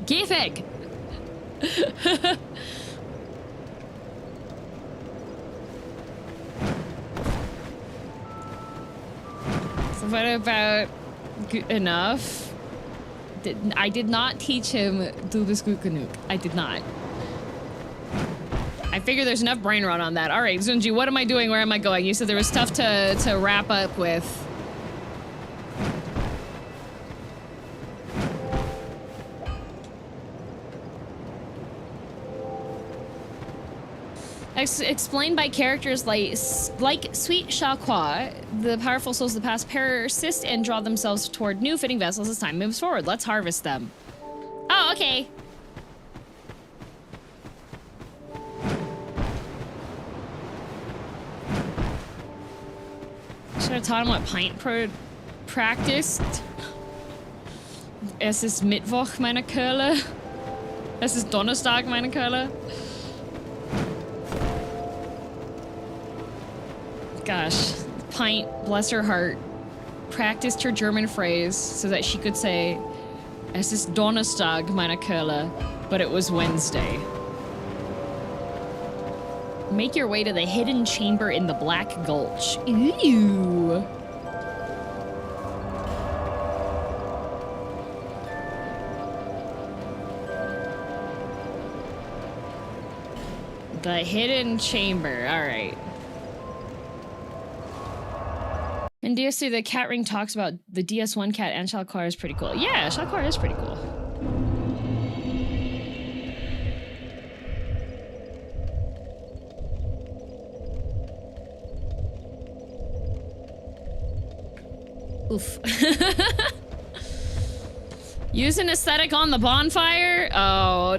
Geh weg! So what about good enough? I did not teach him du bist gut genug. I did not. I figure there's enough brain rot on that. All right, Zunji, what am I doing? Where am I going? You said there was stuff to wrap up with. Explained by characters like Sweet Shaqua, the powerful souls of the past persist and draw themselves toward new fitting vessels as time moves forward. Let's harvest them. Oh, okay. Should have taught him what pint practiced. Es ist Mittwoch, meine Kerle. Es ist Donnerstag, meine Kerle. Gosh, Pint, bless her heart, practiced her German phrase so that she could say, es ist Donnerstag, meine Kerle, but it was Wednesday. Make your way to the hidden chamber in the Black Gulch. Ooh. The hidden chamber, all right. In DS3, the cat ring talks about the DS1 cat, and Shalkar is pretty cool. Yeah, Shalkar is pretty cool. Oof. Use an aesthetic on the bonfire? Oh,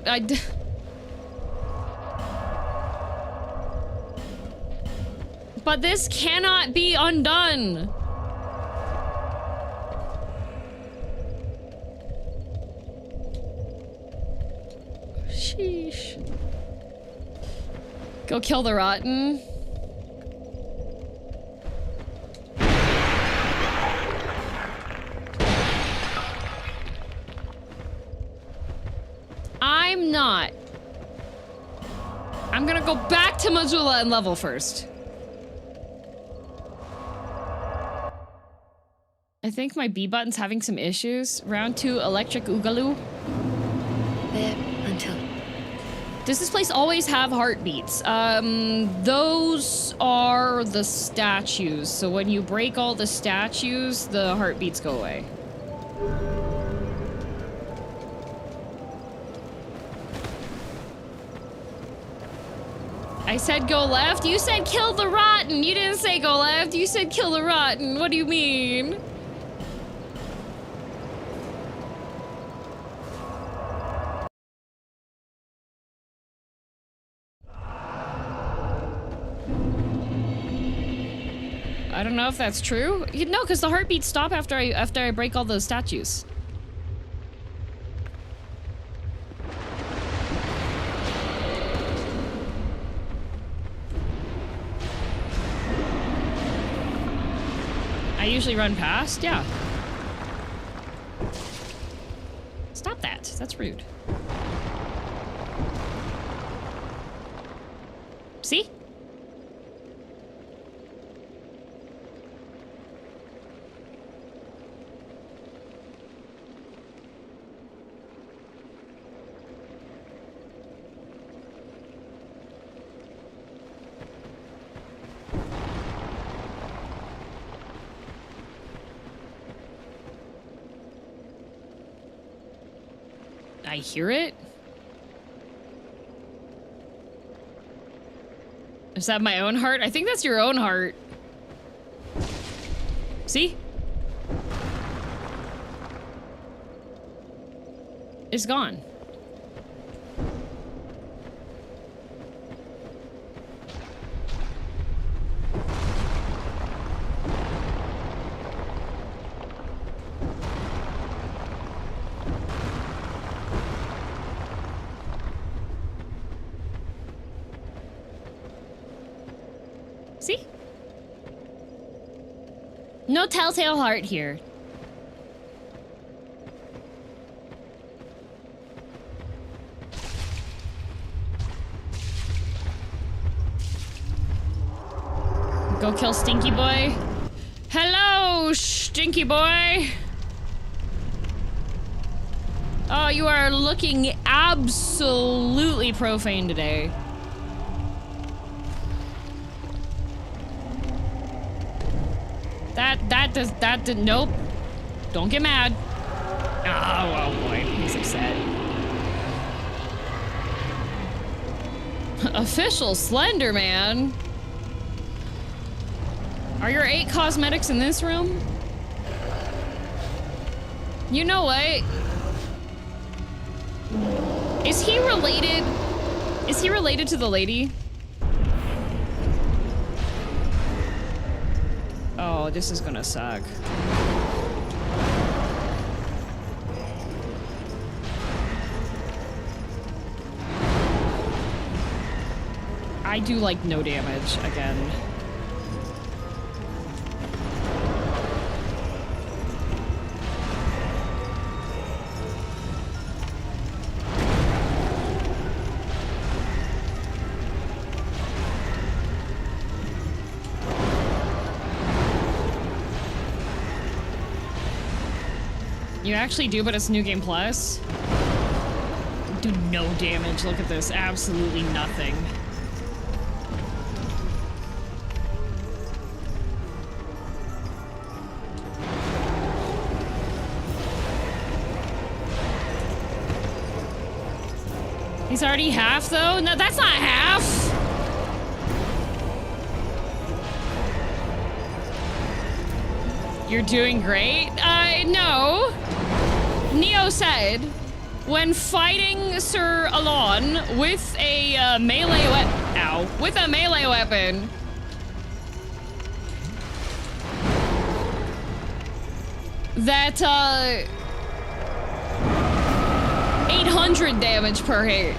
But this cannot be undone. Sheesh. Go kill the rotten. gonna go back to Missoula and level first. I think my B button's having some issues. Round 2, electric oogaloo. There until... Does this place always have heartbeats? Those are the statues. So when you break all the statues, the heartbeats go away. I said go left. You said kill the rotten. You didn't say go left. You said kill the rotten. What do you mean? I don't know if that's true. No, because the heartbeats stop after I break all those statues. I usually run past, yeah. Stop that. That's rude. See? I hear it. Is that my own heart? I think that's your own heart. See? It's gone. See? No telltale heart here. Go kill Stinky Boy. Hello, Stinky Boy. Oh, you are looking absolutely profane today. Nope. Don't get mad. Oh boy, he's upset. Official Slender Man. Are your 8 cosmetics in this room? You know what? Is he related? Is he related to the lady? Oh, this is gonna suck. I do like no damage again. You actually do, but it's New Game Plus. Do no damage. Look at this. Absolutely nothing. He's already half, though? No, that's not half! You're doing great? No. Neo said, when fighting Sir Alon with a melee weapon, that 800 damage per hit.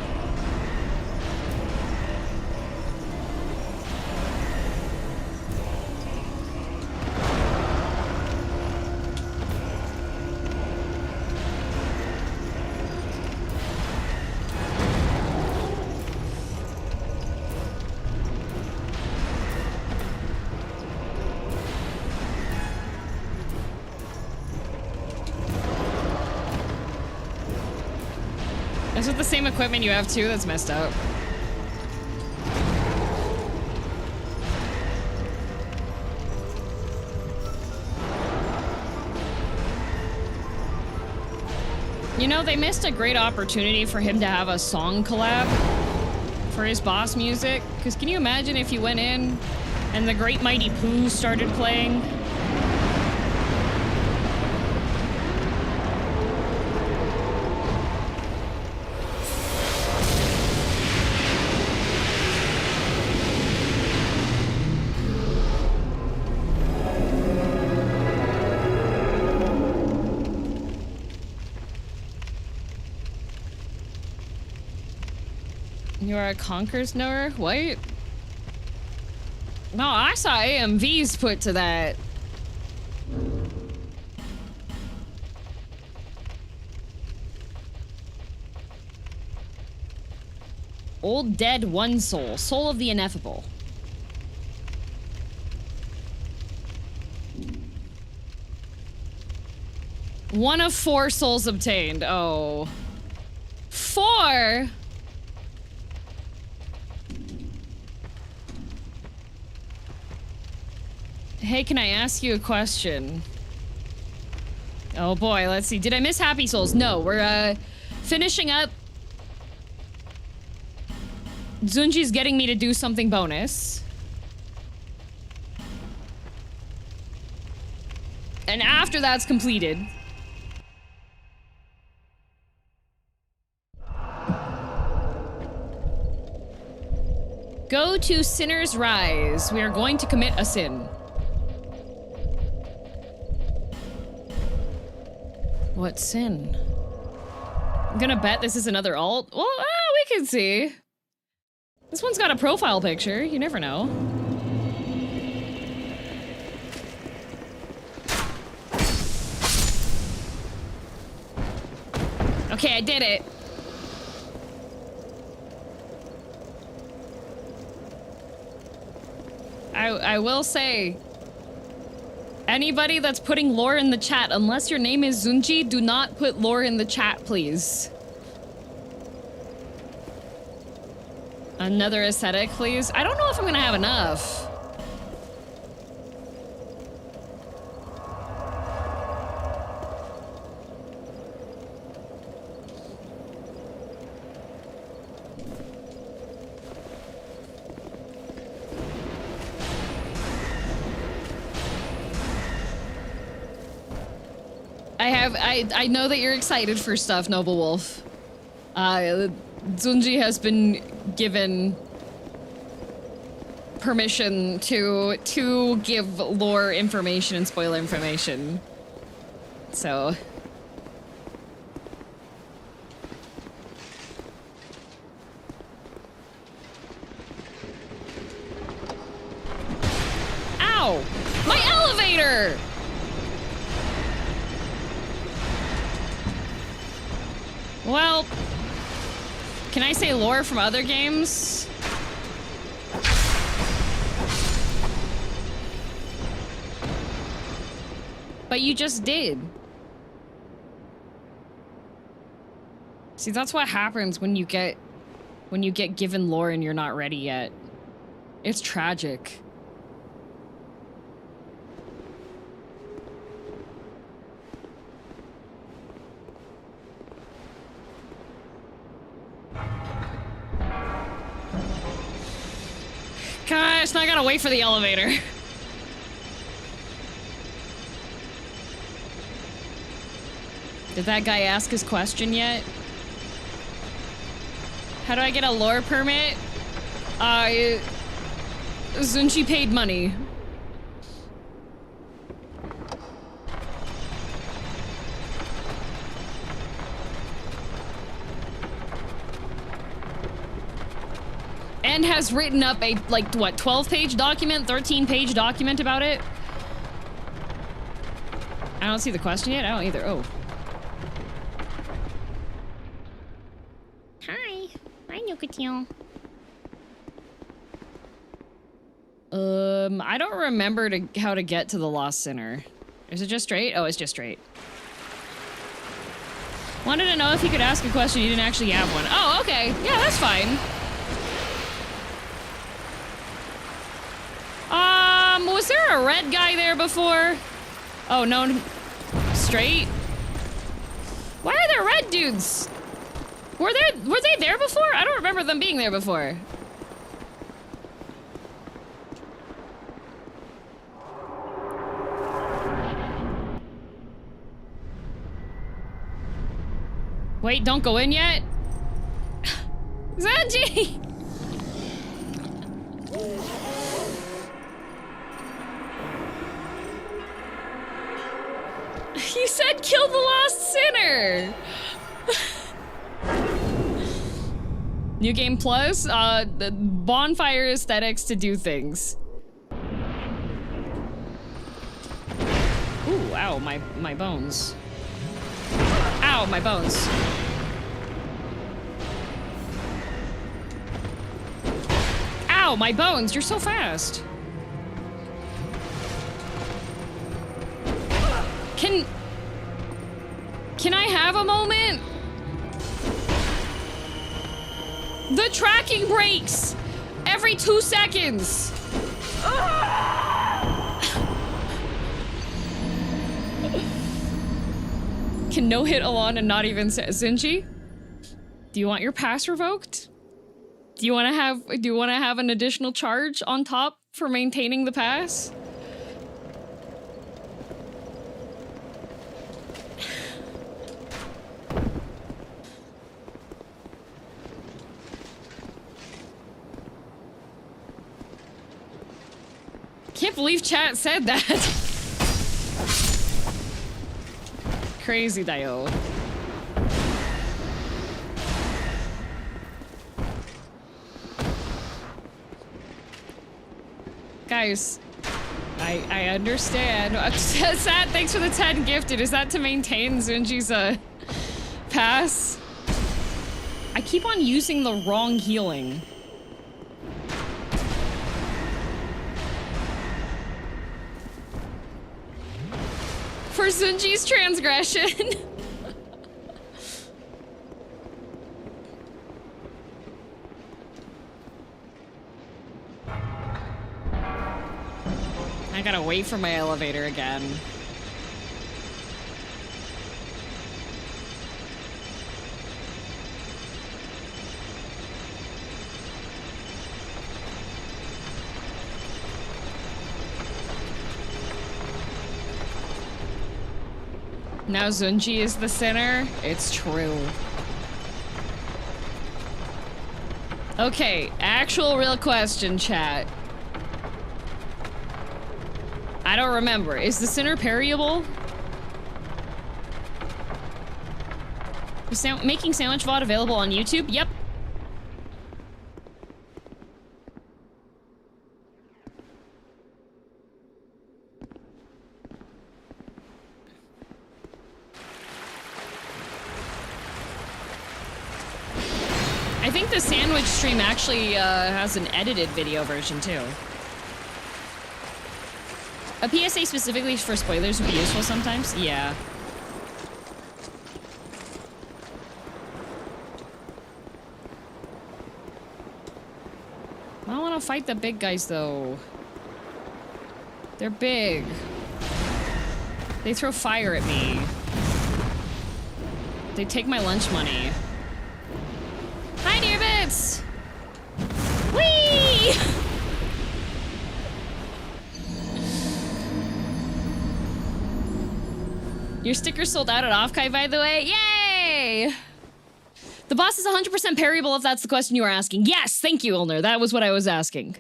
Is it the same equipment you have too? That's messed up. You know, they missed a great opportunity for him to have a song collab for his boss music. Because can you imagine if you went in and the Great Mighty Pooh started playing? You are a Conquer's knower? What? No, I saw AMVs put to that. Old Dead One Soul. Soul of the Ineffable. One of 4 souls obtained. Oh. 4? Hey, can I ask you a question? Oh boy, let's see. Did I miss Happy Souls? No, we're finishing up. Zunji's getting me to do something bonus. And after that's completed, go to Sinner's Rise. We are going to commit a sin. What sin? I'm gonna bet this is another alt. Well, we can see. This one's got a profile picture. You never know. Okay, I did it. I will say, anybody that's putting lore in the chat, unless your name is Zunji, do not put lore in the chat, please. Another aesthetic, please. I don't know if I'm gonna have enough. I know that you're excited for stuff, Noble Wolf. Zunji has been given permission to give lore information and spoiler information. So ow! My elevator! Well, can I say lore from other games? But you just did. See, that's what happens when you get given lore and you're not ready yet. It's tragic. Gosh, now I gotta wait for the elevator. Did that guy ask his question yet? How do I get a lore permit? Zunji paid money. And has written up a, like, what, 12-page document, 13-page document about it? I don't see the question yet. I don't either. Oh. Hi. Hi, Nukatil. I don't remember how to get to the Lost Sinner. Is it just straight? Oh, it's just straight. Wanted to know if you could ask a question. You didn't actually have one. Oh, okay. Yeah, that's fine. Was there a red guy there before? Oh, no. Straight? Why are there red dudes? Were they there before? I don't remember them being there before. Wait, don't go in yet? Zanji! You said kill the last sinner! New game plus, the bonfire aesthetics to do things. Ooh, ow, my bones. Ow, my bones. Ow, my bones, you're so fast. Can I have a moment? The tracking breaks every 2 seconds. Can no hit Alon and not even Zinji? Do you want your pass revoked? Do you want to have an additional charge on top for maintaining the pass? Can't believe chat said that. Crazy Dio. Guys, I understand. Sad, thanks for the 10 gifted. Is that to maintain Zunji's pass? I keep on using the wrong healing. For Zunji's transgression. I gotta wait for my elevator again. Now Zunji is the sinner? It's true. Okay, actual real question, chat. I don't remember. Is the sinner parryable? Is making sandwich VOD available on YouTube? Yep. I think the sandwich stream actually has an edited video version too. A PSA specifically for spoilers would be useful sometimes. Yeah. I don't want to fight the big guys though. They're big. They throw fire at me. They take my lunch money. Hi, dear bits! Whee! Your sticker sold out at Offkai, by the way. Yay! The boss is 100% parryable if that's the question you were asking. Yes, thank you, Ulner. That was what I was asking.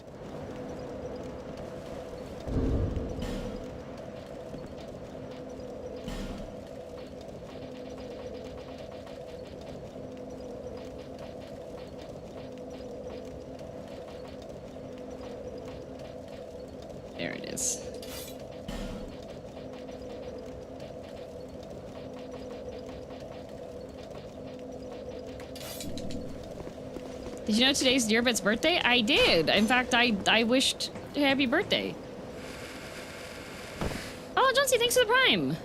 There it is. Did you know today's Dearbit's birthday? I did. In fact, I wished happy birthday. Oh, John C, thanks for the prime.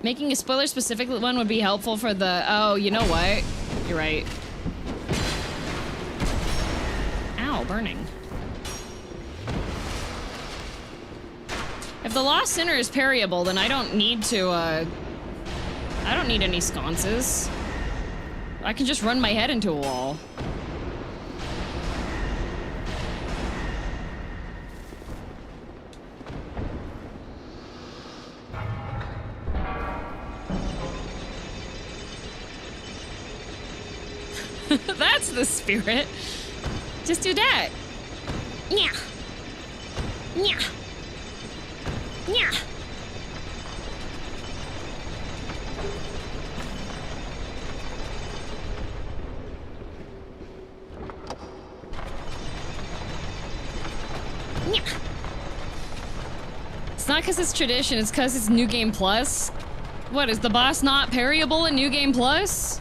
Making a spoiler-specific one would be helpful for the... Oh, you know what? You're right. Ow, burning. If the Lost Sinner is parryable, then I don't need to, I don't need any sconces. I can just run my head into a wall. That's the spirit. Just do that. Yeah. Yeah. Yeah. Yeah. It's not because it's tradition, it's because it's New Game Plus. What, is the boss not parryable in New Game Plus?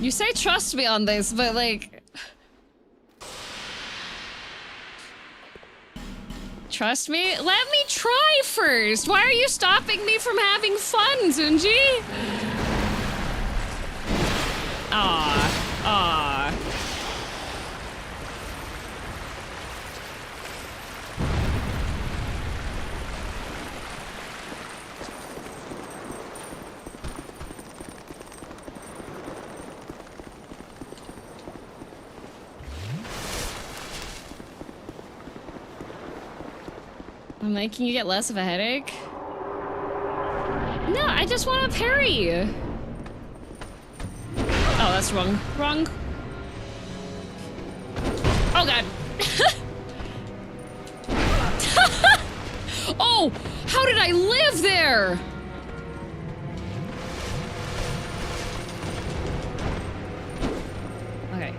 You say trust me on this, but like... Trust me? Let me try first! Why are you stopping me from having fun, Zunji? Aw. Aw. I'm like, can you get less of a headache? No, I just want to parry. Oh, that's wrong. Wrong. Oh, God. Oh, how did I live there? Okay.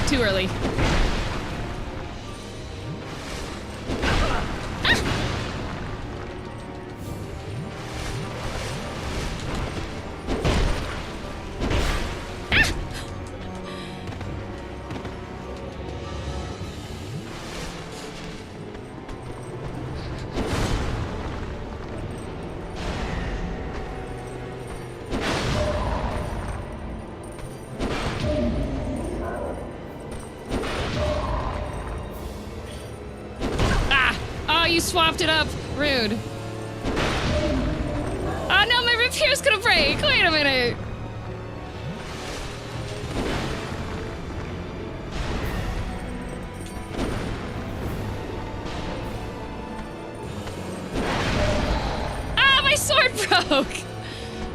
Too early. Swapped it up. Rude. Oh no, my rapier gonna break. Wait a minute. Ah, my sword broke.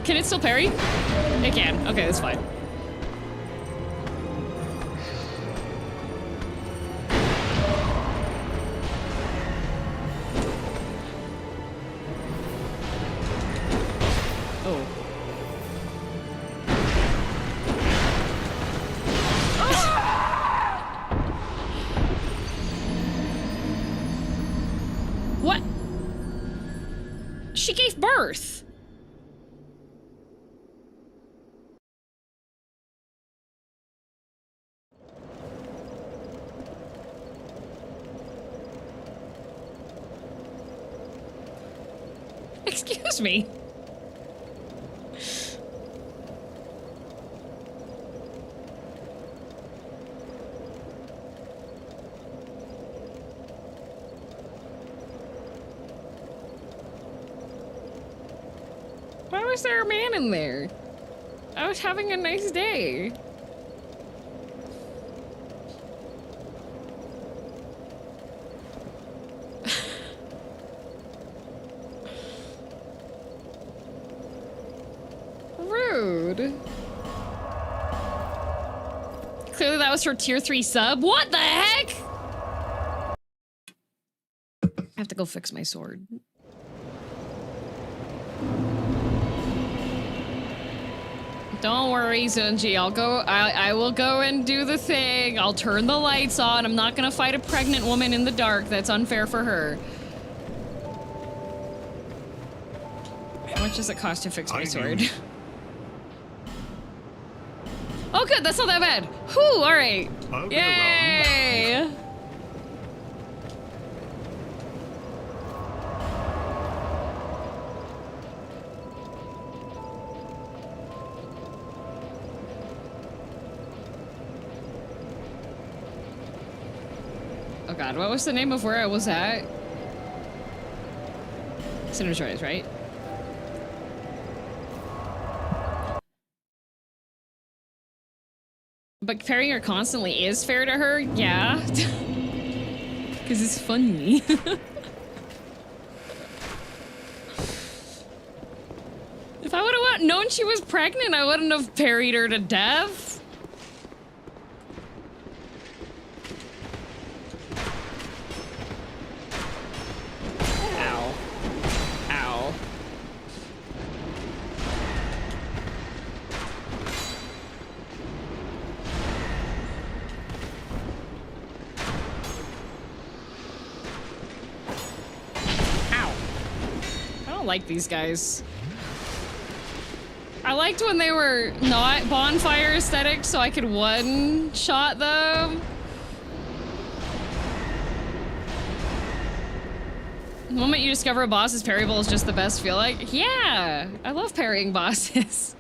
Can it still parry? It can. Okay, that's fine. Birth. Excuse me. is there a man in there? I was having a nice day. Rude. Clearly that was her tier 3 sub. What the heck? I have to go fix my sword. Don't worry, Zunji. I will go and do the thing. I'll turn the lights on. I'm not gonna fight a pregnant woman in the dark. That's unfair for her. How much does it cost to fix my sword? Oh good, that's not that bad. Whew, alright. Yay! Oh god, what was the name of where I was at? Cinder Shores, right? But parrying her constantly is fair to her? Yeah. Because it's funny. If I would have known she was pregnant, I wouldn't have parried her to death. Ow. Ow. I don't like these guys. I liked when they were not bonfire aesthetic so I could one-shot them. The moment you discover a boss's parryable is just the best feel like. Yeah, I love parrying bosses.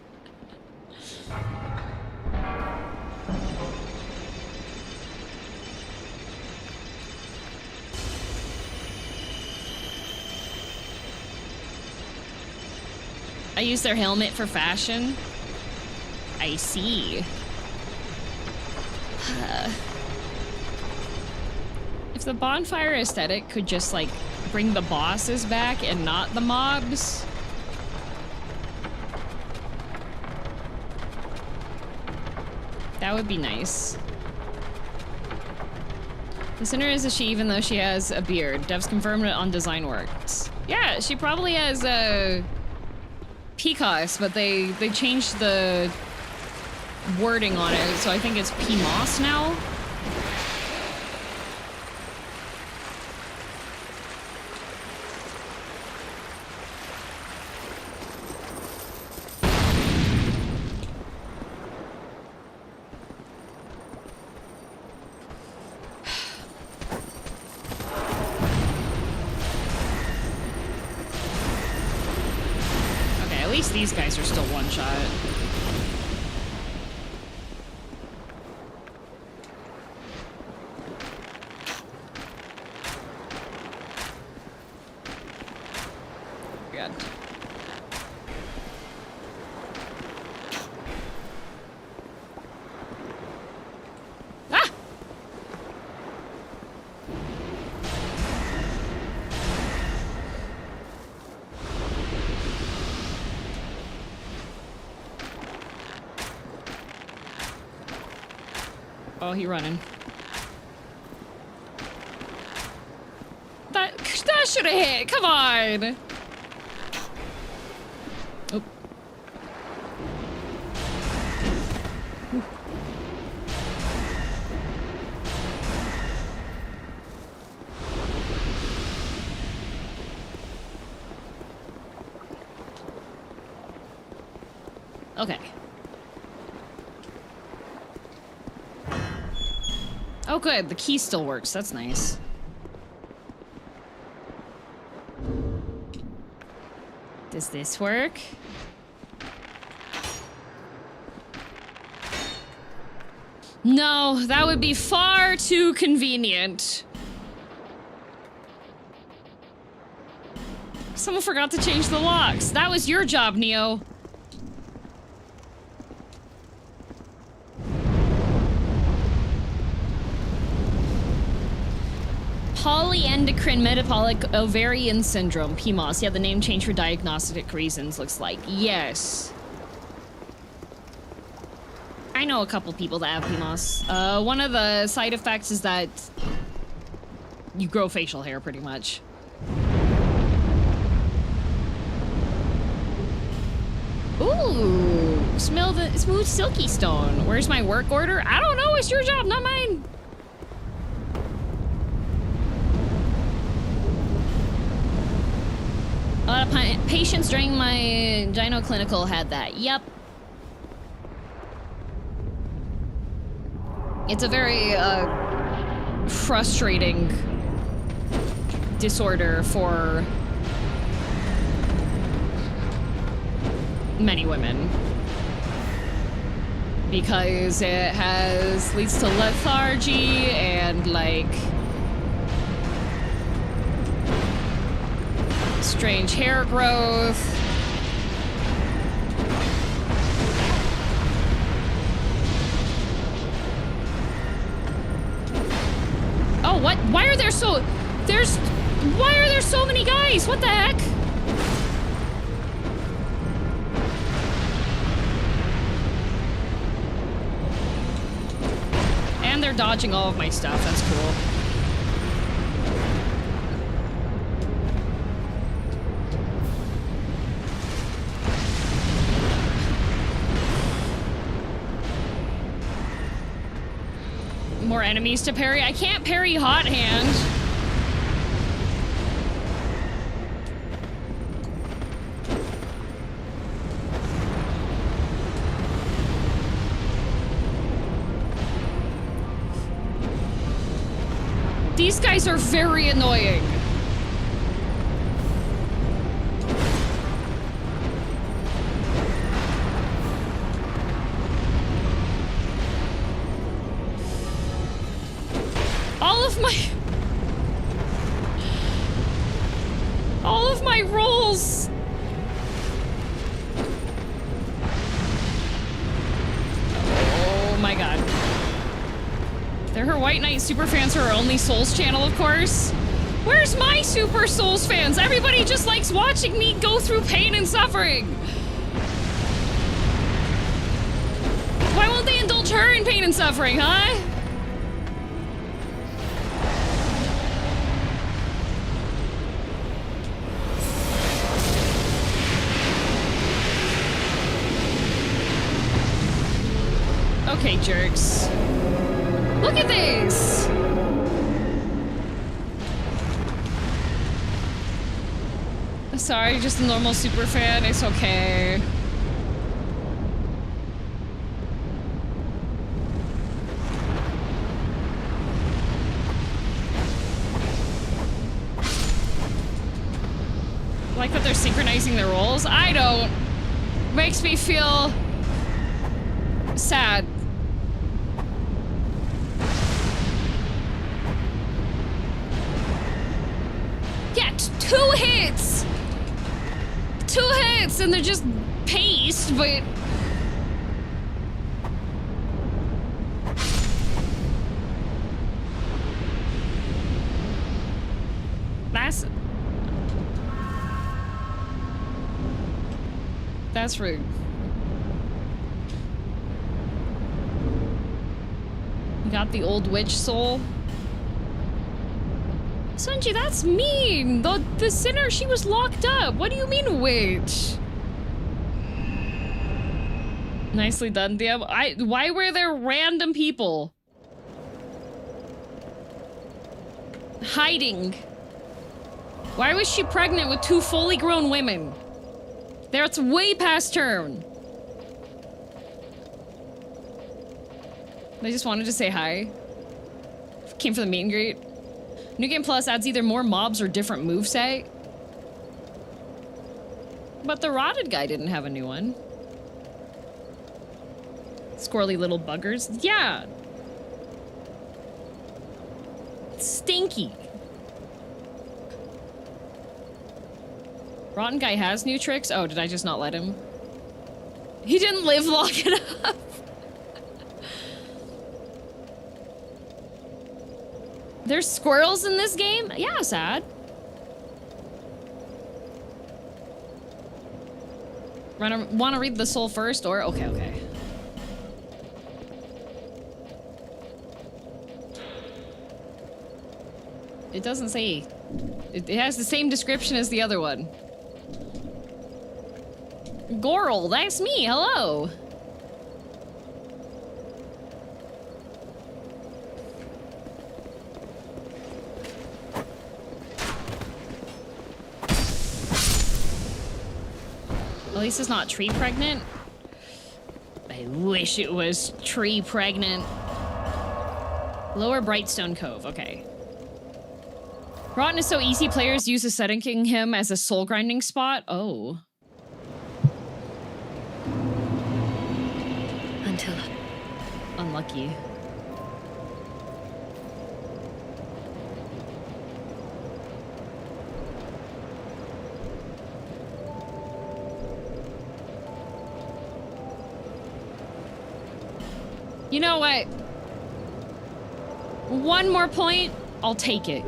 I use their helmet for fashion. I see. If the bonfire aesthetic could just like bring the bosses back and not the mobs. That would be nice. The sinner is a she even though she has a beard. Devs confirmed it on Design Works. Yeah, she probably has a PCOS, but they changed the wording on it, so I think it's PMOS now. These guys are still one shot. God. Ah! Oh, he running. That should have hit. Come on. Oh. Okay. Oh good, the key still works. That's nice. Does this work? No, that would be far too convenient. Someone forgot to change the locks. That was your job, Neo. Polyendocrine metabolic ovarian syndrome, PMOS. Yeah, the name changed for diagnostic reasons, looks like. Yes. I know a couple people that have PMOS. One of the side effects is that you grow facial hair, pretty much. Ooh, smell the smooth silky stone. Where's my work order? I don't know, it's your job, not mine. A lot of patients during my gynoclinical had that. Yep. It's a very, frustrating disorder for many women. Because it leads to lethargy and, like, strange hair growth. Oh, what? Why are there so many guys? What the heck? And they're dodging all of my stuff. That's cool. More enemies to parry. I can't parry hot hand. These guys are very annoying. All of my rolls. Oh my god. They're her White Knight super fans for her Only Souls channel, of course. Where's my Super Souls fans? Everybody just likes watching me go through pain and suffering. Why won't they indulge her in pain and suffering, huh? Okay, jerks. Look at this! Sorry, just a normal super fan. It's okay. Like that they're synchronizing their roles? I don't. Makes me feel sad. Yeah, two hits! 2 hits and they're just paced, but... That's rude. Got the old witch soul. Sunji, that's mean! The sinner, she was locked up. What do you mean, witch? Nicely done, DM. Why were there random people hiding? Why was she pregnant with 2 fully grown women? That's way past term. I just wanted to say hi. Came for the meet and greet. New Game Plus adds either more mobs or different moveset. But the rotted guy didn't have a new one. Squirrely little buggers. Yeah. Stinky. Rotten guy has new tricks? Oh, did I just not let him? He didn't live long enough. There's squirrels in this game? Yeah, sad. Want to read the soul first, or okay, okay. It doesn't say. It has the same description as the other one. Gorl, that's me. Hello. At least it's not tree pregnant. I wish it was tree pregnant. Lower Brightstone Cove, okay. Rotten is so easy, players use setting him as a soul grinding spot. Oh. Until... Unlucky. You know what? One more point, I'll take it.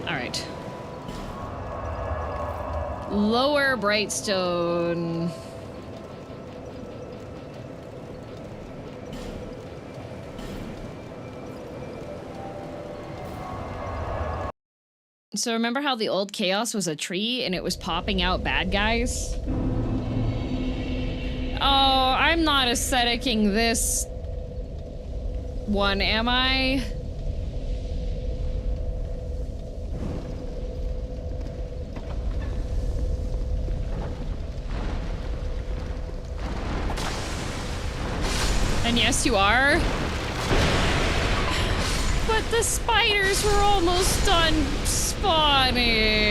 All right. Lower Brightstone. So remember how the old Chaos was a tree and it was popping out bad guys? Oh, I'm not aestheticing this one, am I? And yes, you are. But the spiders were almost done spawning.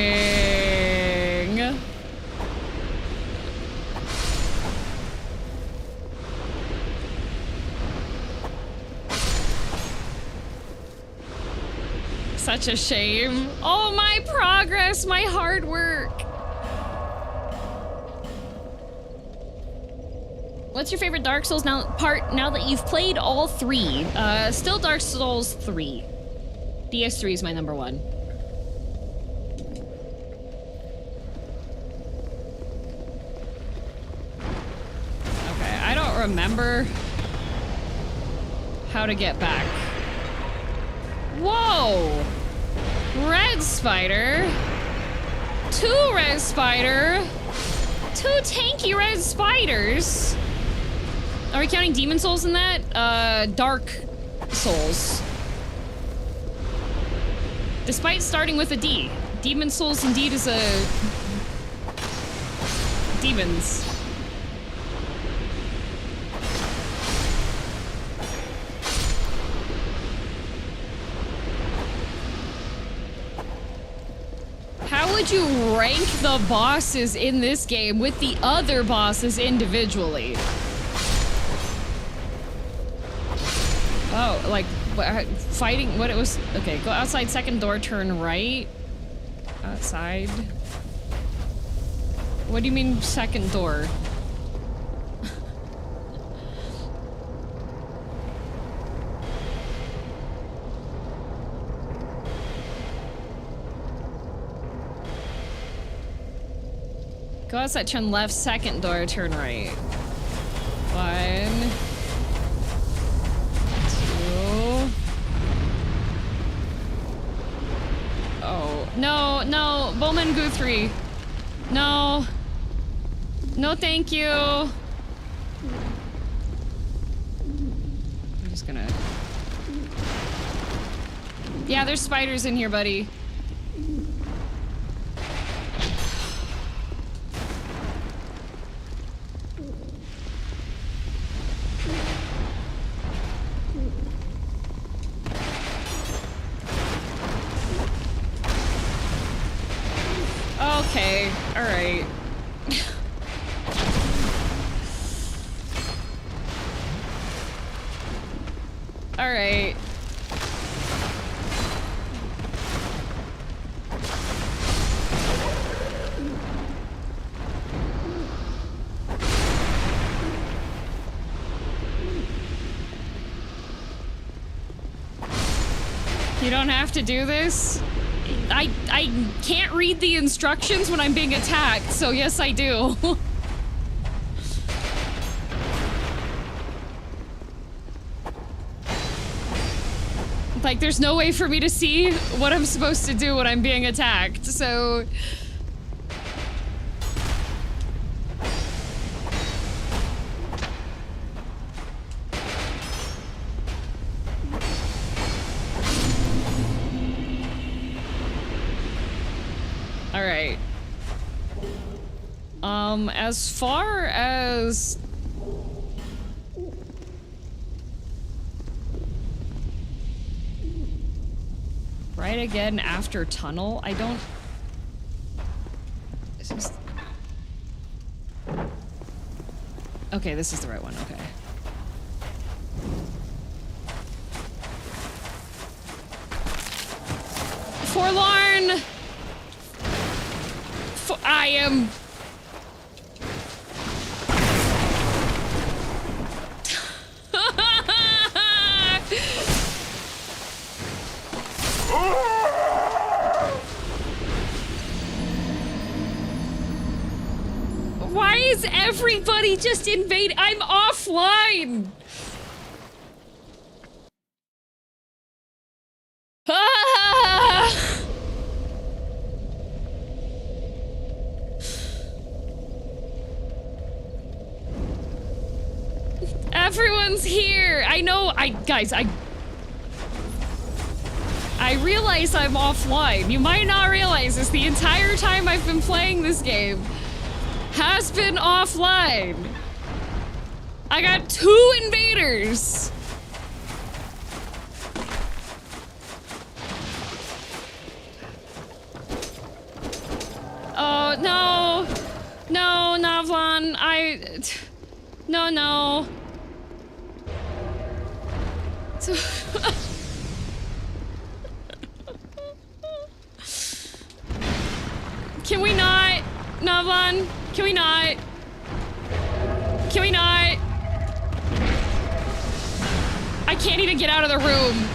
Such a shame. Oh, my progress, my hard work. What's your favorite Dark Souls now that you've played all three? Still Dark Souls 3. DS3 is my number one. Okay, I don't remember how to get back. Whoa! Red spider. 2 red spider. 2 tanky red spiders. Are we counting demon souls in that? Dark souls. Despite starting with a D, demon souls indeed is a... demons. How would you rank the bosses in this game with the other bosses individually? Oh, like, fighting, what it was, okay, go outside, second door, turn right. Outside. What do you mean, second door? Go outside, turn left, second door, turn right. 1, 2. Oh, no, no, Bowman Guthrie. No. No, thank you. I'm just gonna... Yeah, there's spiders in here, buddy. Okay, alright. Alright. You don't have to do this. I can't read the instructions when I'm being attacked, so yes, I do. Like, there's no way for me to see what I'm supposed to do when I'm being attacked, so... Alright. As far as... Right again after tunnel, I don't... This is... Okay, this is the right one, okay. Forlorn! I am... Why is everybody just invading? I'm offline! Ah! Everyone's here! I know, guys, I realize I'm offline. You might not realize this. The entire time I've been playing this game has been offline. I got 2 invaders. Oh, no. No, Navlan, No. So Can we not? Navlan? Can we not? Can we not? I can't even get out of the room.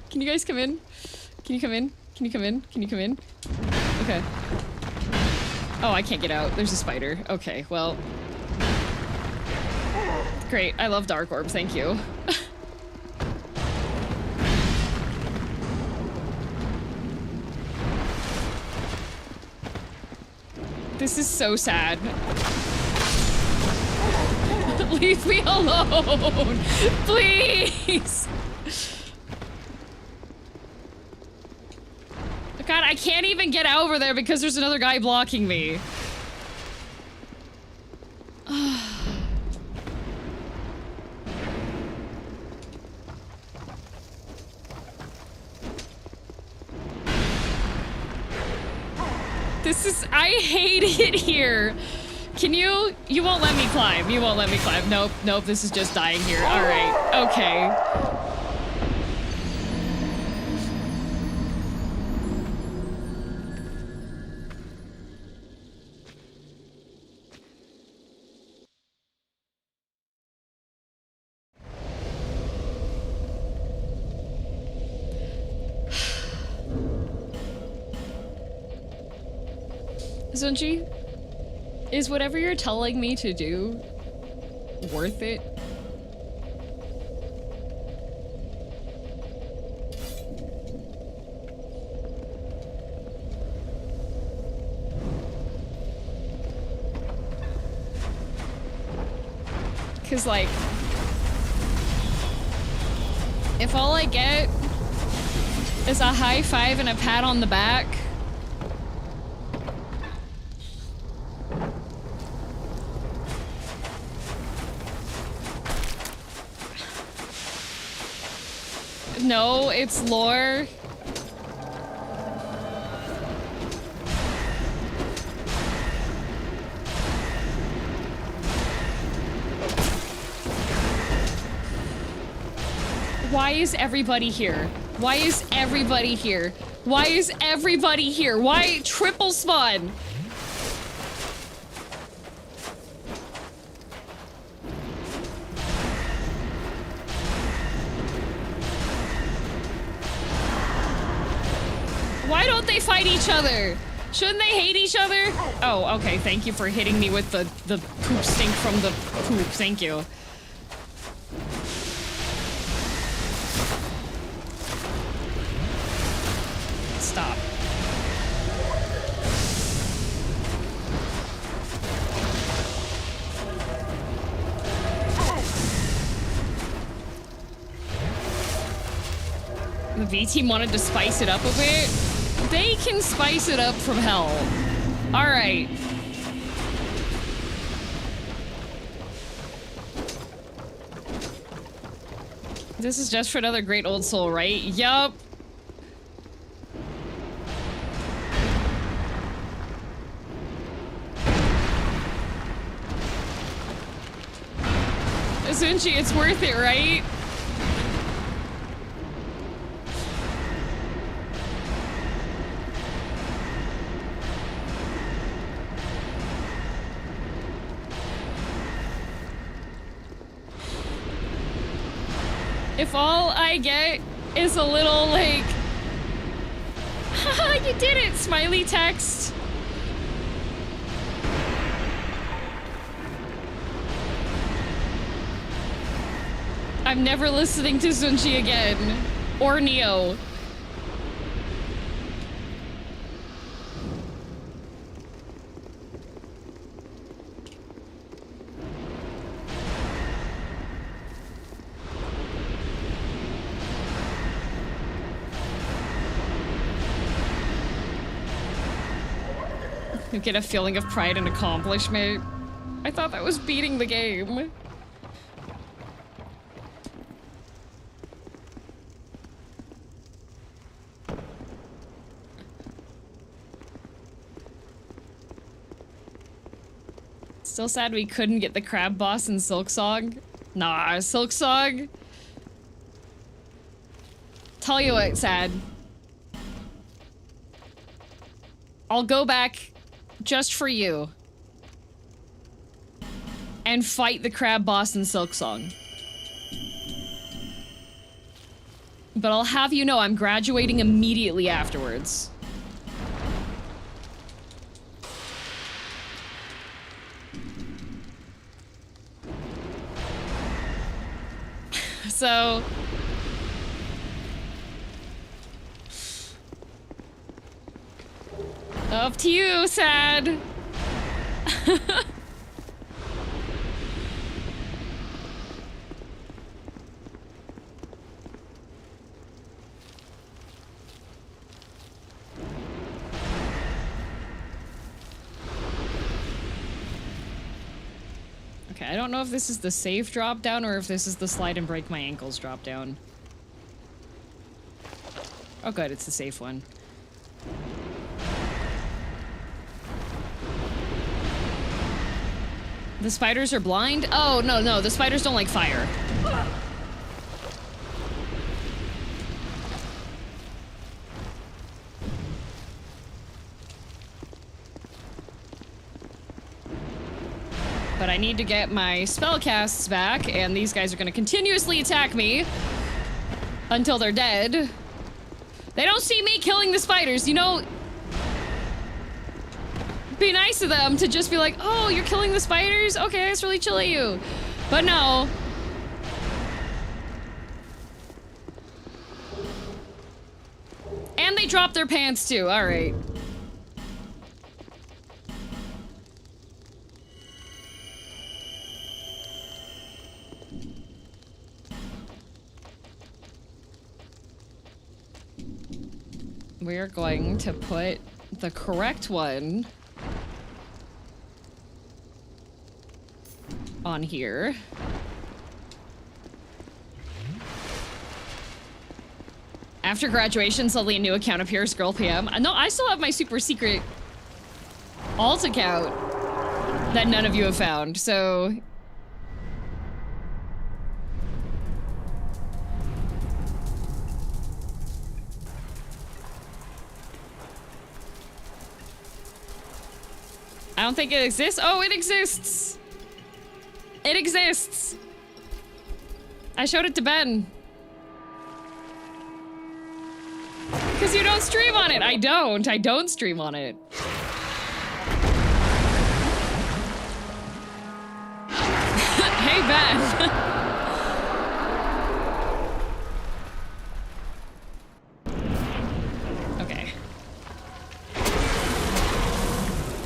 Can you guys come in? Can you come in? Can you come in? Can you come in? Okay. Oh, I can't get out. There's a spider. Okay, well. Great. I love dark orbs. Thank you. This is so sad. Leave me alone! Please! God, I can't even get over there because there's another guy blocking me. This is- I hate it here. Can you won't let me climb. You won't let me climb. Nope, nope, this is just dying here. Alright, okay. Zunchi, is whatever you're telling me to do worth it? Cause like, if all I get is a high five and a pat on the back, no, it's lore. Why is everybody here? Why is everybody here? Why is everybody here? Why triple spawn? Why don't they fight each other? Shouldn't they hate each other? Oh, okay. Thank you for hitting me with the poop stink from the poop. Thank you. Stop. The V team wanted to spice it up a bit. They can spice it up from hell. All right. This is just for another great old soul, right? Yup. Zunchi, it's worth it, right? If all I get is a little, like, haha, you did it, smiley text. I'm never listening to Zunchi again. Or Neo. You get a feeling of pride and accomplishment. I thought that was beating the game. Still sad we couldn't get the crab boss in Silksong. Nah, Silksong. Tell you what, sad. I'll go back just for you and fight the crab boss in Silksong. But I'll have you know I'm graduating immediately afterwards. So up to you, sad. Okay, I don't know if this is the safe drop down or if this is the slide and break my ankles drop down. Oh good, it's the safe one. The spiders are blind? Oh, no, no, the spiders don't like fire. But I need to get my spell casts back, and these guys are gonna continuously attack me until they're dead. They don't see me killing the spiders, you know? Be nice to them to just be like, oh, you're killing the spiders? Okay, that's really chill of you. But no. And they drop their pants too, alright. We're going to put the correct one on here. After graduation, suddenly a new account appears, Girl PM. No, I still have my super secret alt account that none of you have found, so... I don't think it exists. Oh, it exists! It exists! I showed it to Ben. Because Because you don't stream on it. I don't stream on it. Hey, Ben. Okay.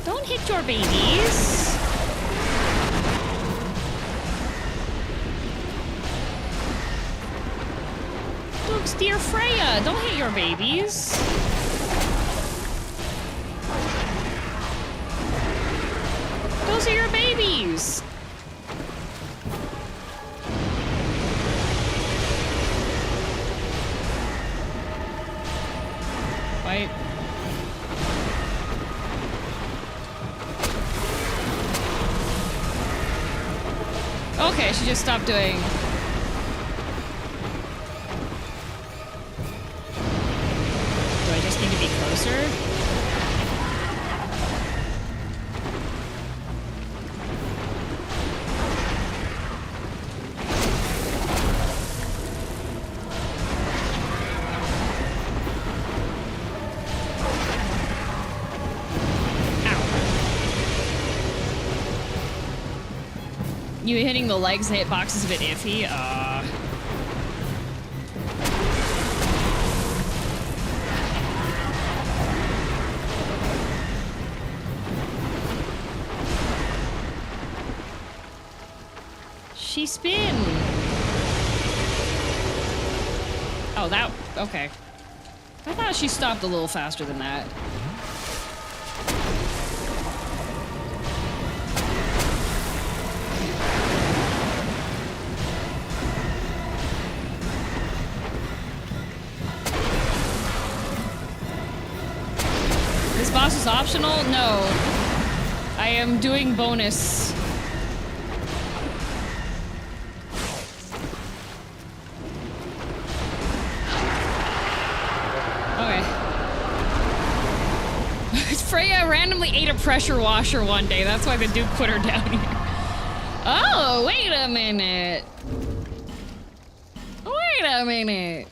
Don't hit your babies. Looks, dear Freya, don't hit your babies. Those are your babies. Wait. Okay, she just stopped doing. Do I just need to be closer? You hitting the legs hitbox is a bit iffy. She spin. Oh, that, okay. I thought she stopped a little faster than that. This boss is optional? No. I am doing bonus. Freya randomly ate a pressure washer one day. That's why the Duke put her down here. Oh, wait a minute. Wait a minute.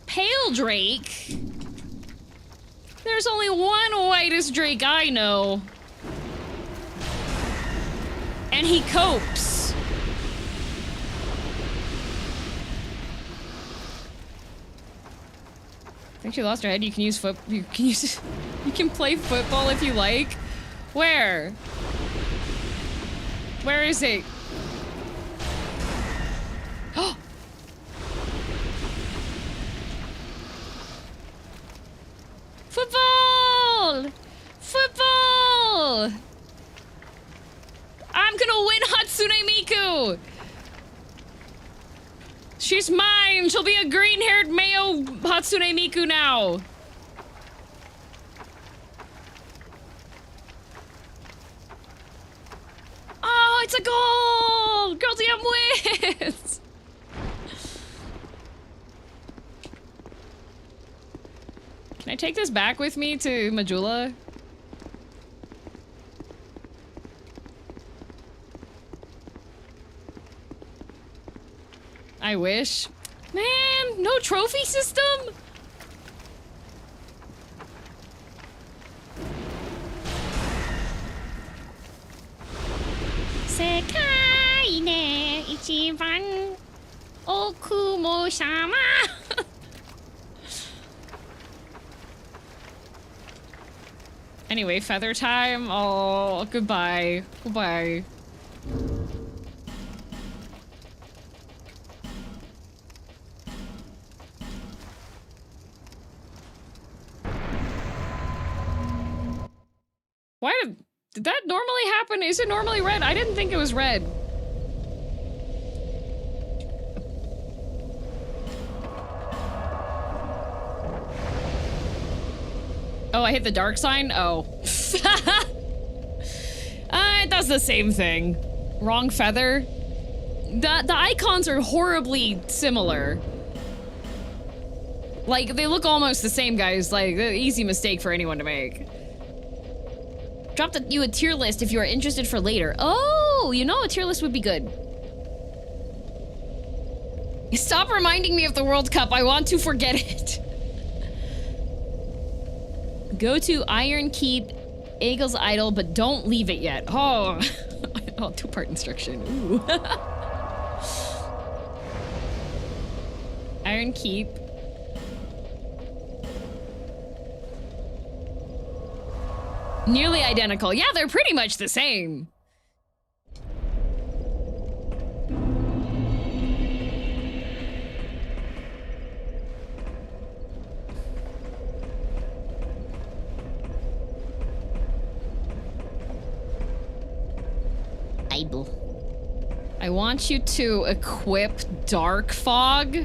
Pale Drake? There's only one whitest Drake I know. And he copes. I think she lost her head. You can use you can play football if you like. Where? Where is it? Oh! Football! Football! I'm gonna win Hatsune Miku! She's mine! She'll be a green-haired Mayo Hatsune Miku now! Oh, it's a goal! girldm wins! Can I take this back with me to Majula? I wish. Man, no trophy system? Sekai ne ichiban okumo-sama. Anyway, feather time. Oh, goodbye. Goodbye. Why did that normally happen? Is it normally red? I didn't think it was red. Oh, I hit the dark sign? Oh. It does the same thing. Wrong feather. The icons are horribly similar. Like, they look almost the same, guys. Like, easy mistake for anyone to make. Drop you a tier list if you are interested for later. Oh, you know, a tier list would be good. Stop reminding me of the World Cup. I want to forget it. Go to Iron Keep, Eagle's Idol, but don't leave it yet. Oh, oh, two-part instruction. Ooh. Iron Keep. Nearly identical. Yeah, they're pretty much the same. I want you to equip Dark Fog.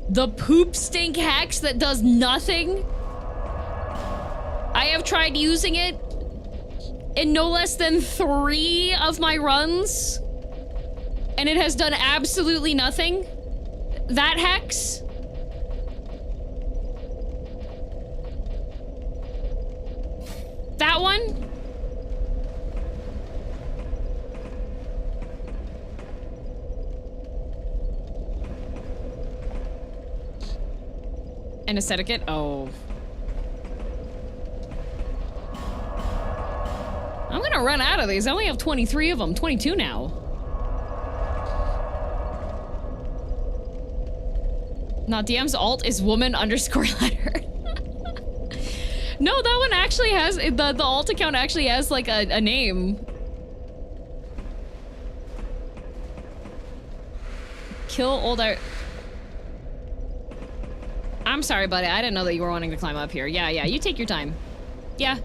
The poop stink hex that does nothing. I have tried using it in no less than 3 of my runs, and it has done absolutely nothing. That hex. That one. Anesthetic? Oh. I'm gonna run out of these. I only have 23 of them. 22 now. Not DM's alt is woman underscore letter. No, that one actually has, the alt account actually has like a name. Kill old art. I'm sorry, buddy. I didn't know that you were wanting to climb up here. Yeah, you take your time. Yeah.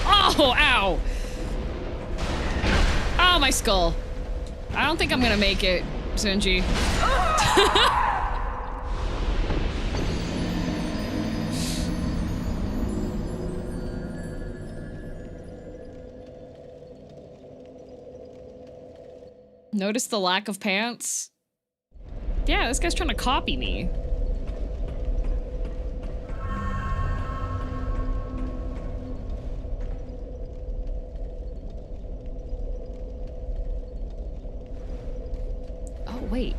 Oh, ow. Oh, my skull. I don't think I'm gonna make it, Sunji. Notice the lack of pants? Yeah, this guy's trying to copy me. Oh, wait.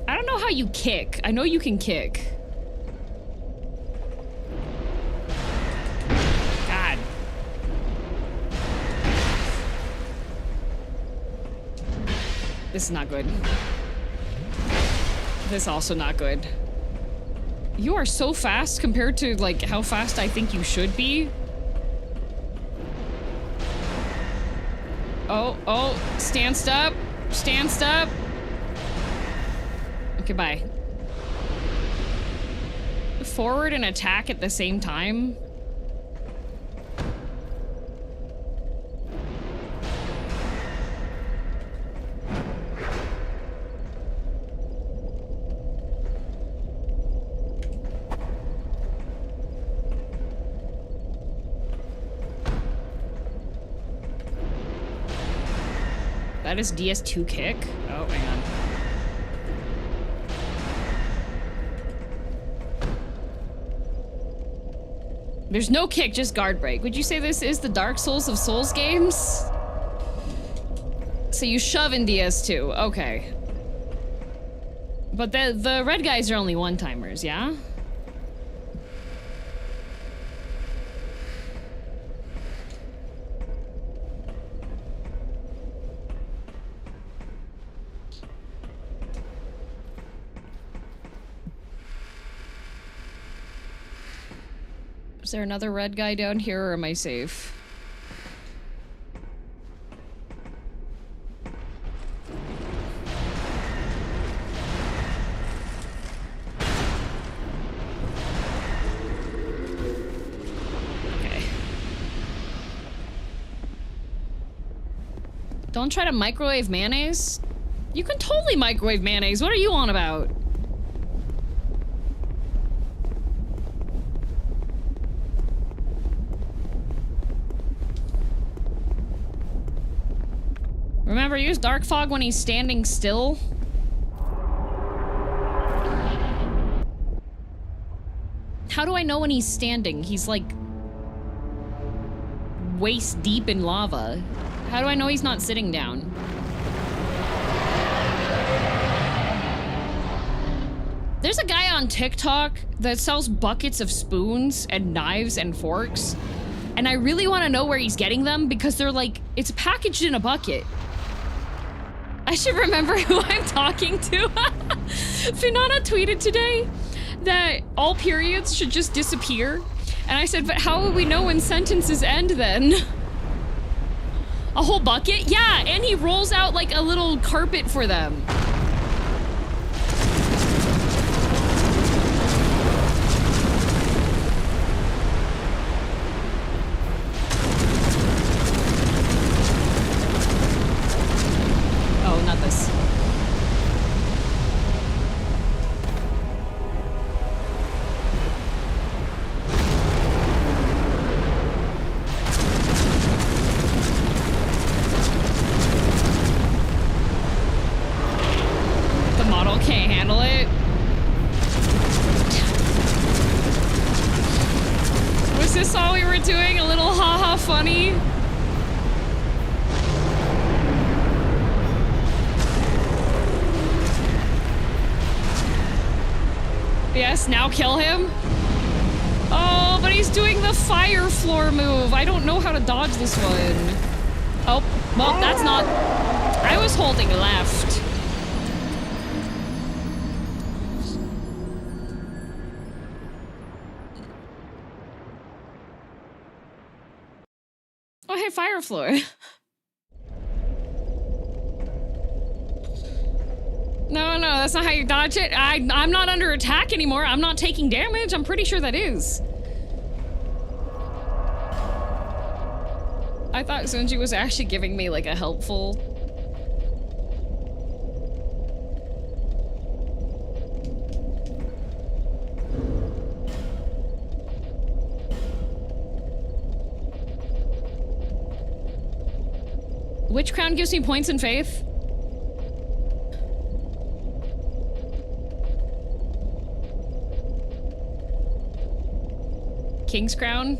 I don't know how you kick. I know you can kick. This is not good. This is also not good. You are so fast compared to, like, how fast I think you should be. Oh, stand up. Stand up. Okay, bye. Forward and attack at the same time. That is DS2 kick? Oh, hang on. There's no kick, just guard break. Would you say this is the Dark Souls of Souls games? So you shove in DS2, okay. But the red guys are only one-timers, yeah? Is there another red guy down here, or am I safe? Okay. Don't try to microwave mayonnaise. You can totally microwave mayonnaise. What are you on about? Remember, use Dark Fog when he's standing still. how do I know when he's standing? He's like waist deep in lava. How do I know he's not sitting down? There's a guy on TikTok that sells buckets of spoons and knives and forks, and I really want to know where he's getting them because they're like, it's packaged in a bucket. I should remember who I'm talking to. Finana tweeted today that all periods should just disappear. And I said, but how will we know when sentences end then? A whole bucket? Yeah, and he rolls out like a little carpet for them. Oh, not this. The model can't handle it. Was this all we were doing? A little haha funny? Yes, now kill him. Oh, but he's doing the fire floor move. I don't know how to dodge this one. Oh, well, that's not... I was holding left. Oh, hey, fire floor. No, that's not how you dodge it. I'm not under attack anymore. I'm not taking damage. I'm pretty sure that is. I thought Zunji was actually giving me like a helpful... Which crown gives me points in faith? King's crown?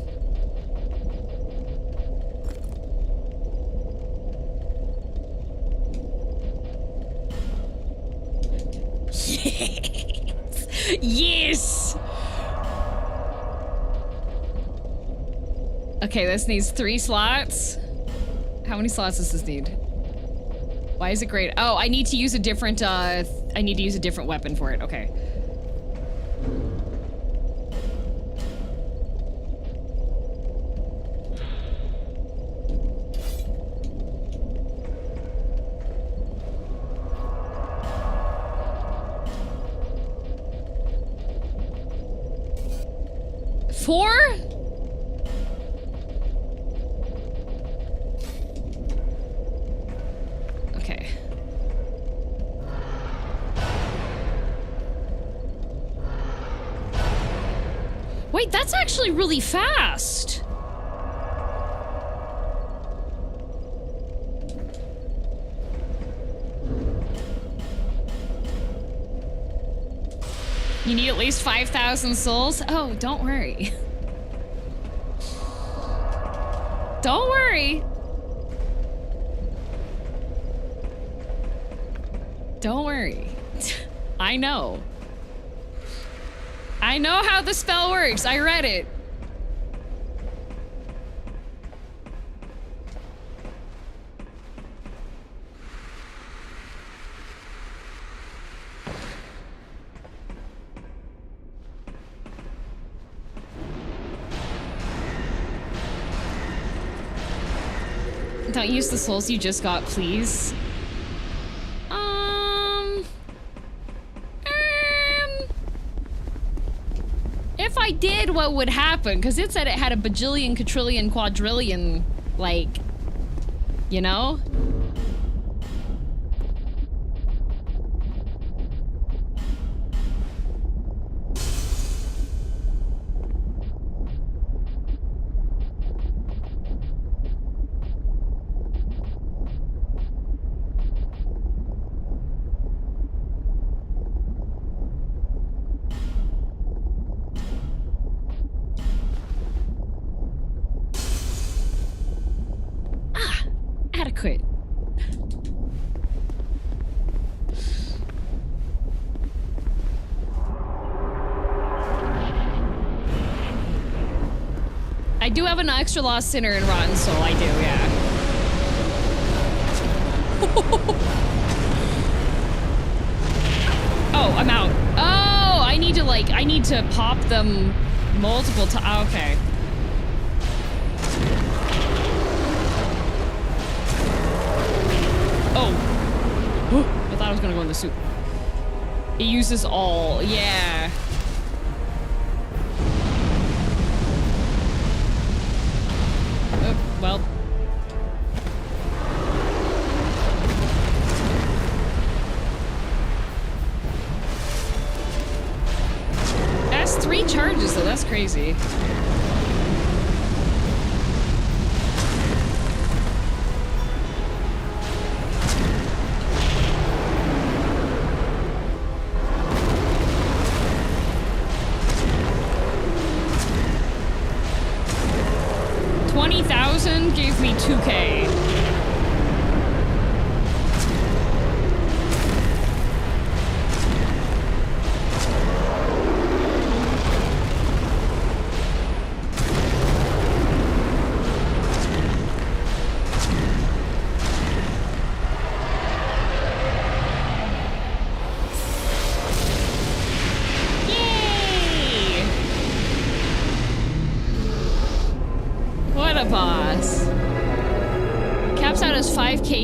Yes! Yes! Okay, this needs 3 slots. How many slots does this need? Why is it great? Oh, I need to use a different, I need to use a different weapon for it. Okay. Four? Okay. Wait, that's actually really fast. You need at least 5,000 souls? Oh, don't worry. Don't worry. Don't worry. I know. I know how the spell works. I read it. Don't use the souls you just got, please. If I did, what would happen? Because it said it had a bajillion, quadrillion, quadrillion, like, you know? adequate. I do have an extra lost sinner in Rotten Soul, I do, yeah. Oh, I'm out. Oh, I need to pop them multiple times. Okay. Oh. I thought I was gonna go in the soup. It uses all, yeah. Oh, well. That's 3 charges, though. That's crazy. $20,000 gave me 2K.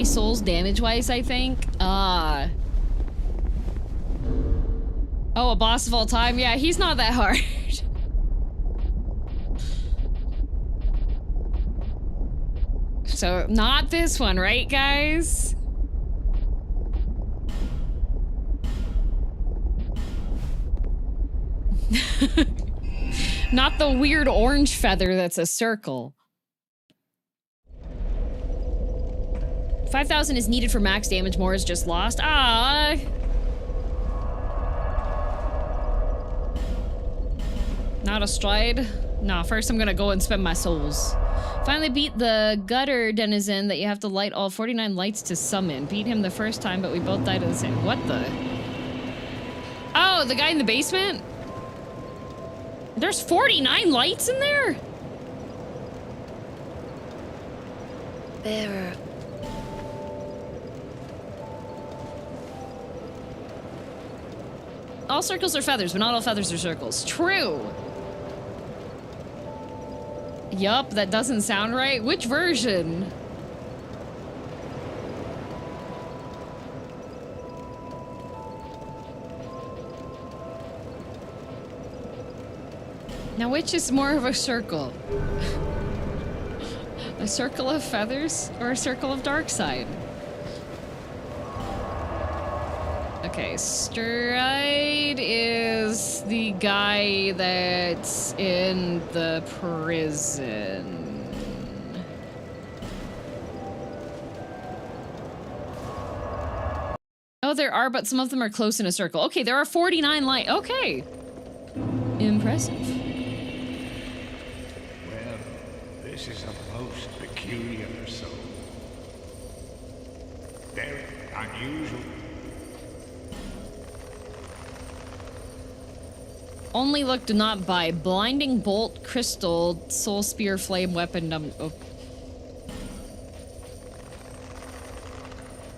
Souls damage-wise, I think. Oh, a boss of all time? Yeah, he's not that hard. So, not this one, right, guys? Not the weird orange feather that's a circle. 5,000 is needed for max damage. More is just lost. Ah. Not a stride. No, first I'm gonna go and spend my souls. Finally beat the gutter denizen that you have to light all 49 lights to summon. Beat him the first time, but we both died at the same. What the? Oh, the guy in the basement? There's 49 lights in there? There are... All circles are feathers, but not all feathers are circles. True. Yup, that doesn't sound right. Which version? Now, which is more of a circle? A circle of feathers or a circle of dark side? Okay, Stride is the guy that's in the prison. Oh, there are, but some of them are close in a circle. Okay, there are 49 light. Okay. Impressive. Well, this is a most peculiar soul. Very unusual. Only look, do not buy. Blinding bolt, crystal, soul spear, flame weapon.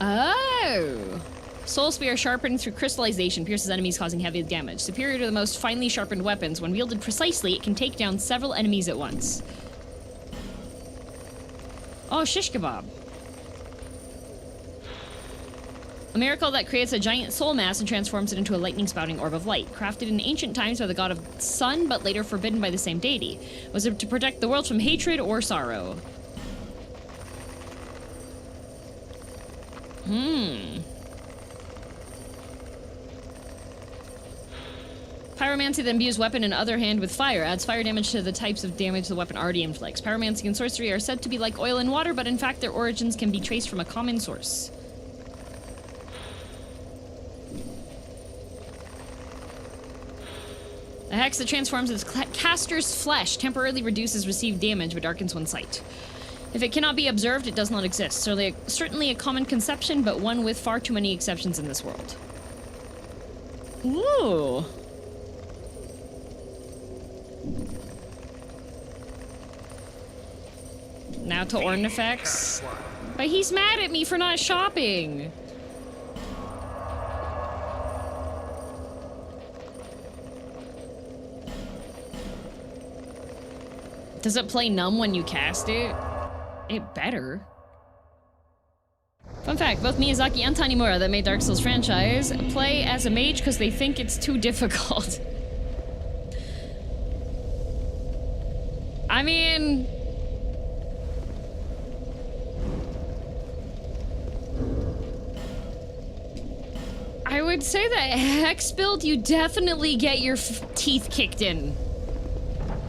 Oh. Soul spear sharpened through crystallization, pierces enemies, causing heavy damage. Superior to the most finely sharpened weapons. When wielded precisely, it can take down several enemies at once. Oh, shish kebab. A miracle that creates a giant soul mass and transforms it into a lightning spouting orb of light. Crafted in ancient times by the god of sun, but later forbidden by the same deity. Was it to protect the world from hatred or sorrow? Pyromancy that imbues weapon and other hand with fire. Adds fire damage to the types of damage the weapon already inflicts. Pyromancy and sorcery are said to be like oil and water, but in fact their origins can be traced from a common source. A hex that transforms its caster's flesh temporarily reduces received damage but darkens one's sight. If it cannot be observed, it does not exist. Certainly a common conception, but one with far too many exceptions in this world. Ooh. Now to Ornifex. But he's mad at me for not shopping. Does it play numb when you cast it? It better. Fun fact, both Miyazaki and Tanimura that made Dark Souls franchise play as a mage because they think it's too difficult. I mean... I would say that Hex build, you definitely get your teeth kicked in.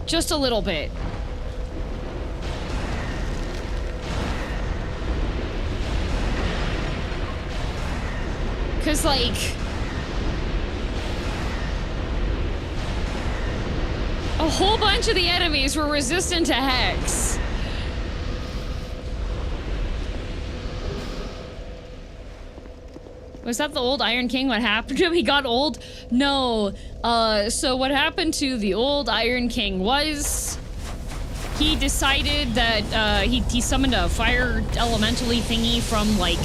Just a little bit. Cause like... a whole bunch of the enemies were resistant to Hex. Was that the old Iron King? What happened to him? He got old? No. So what happened to the old Iron King was... he decided that, he summoned a fire elementally thingy from, like...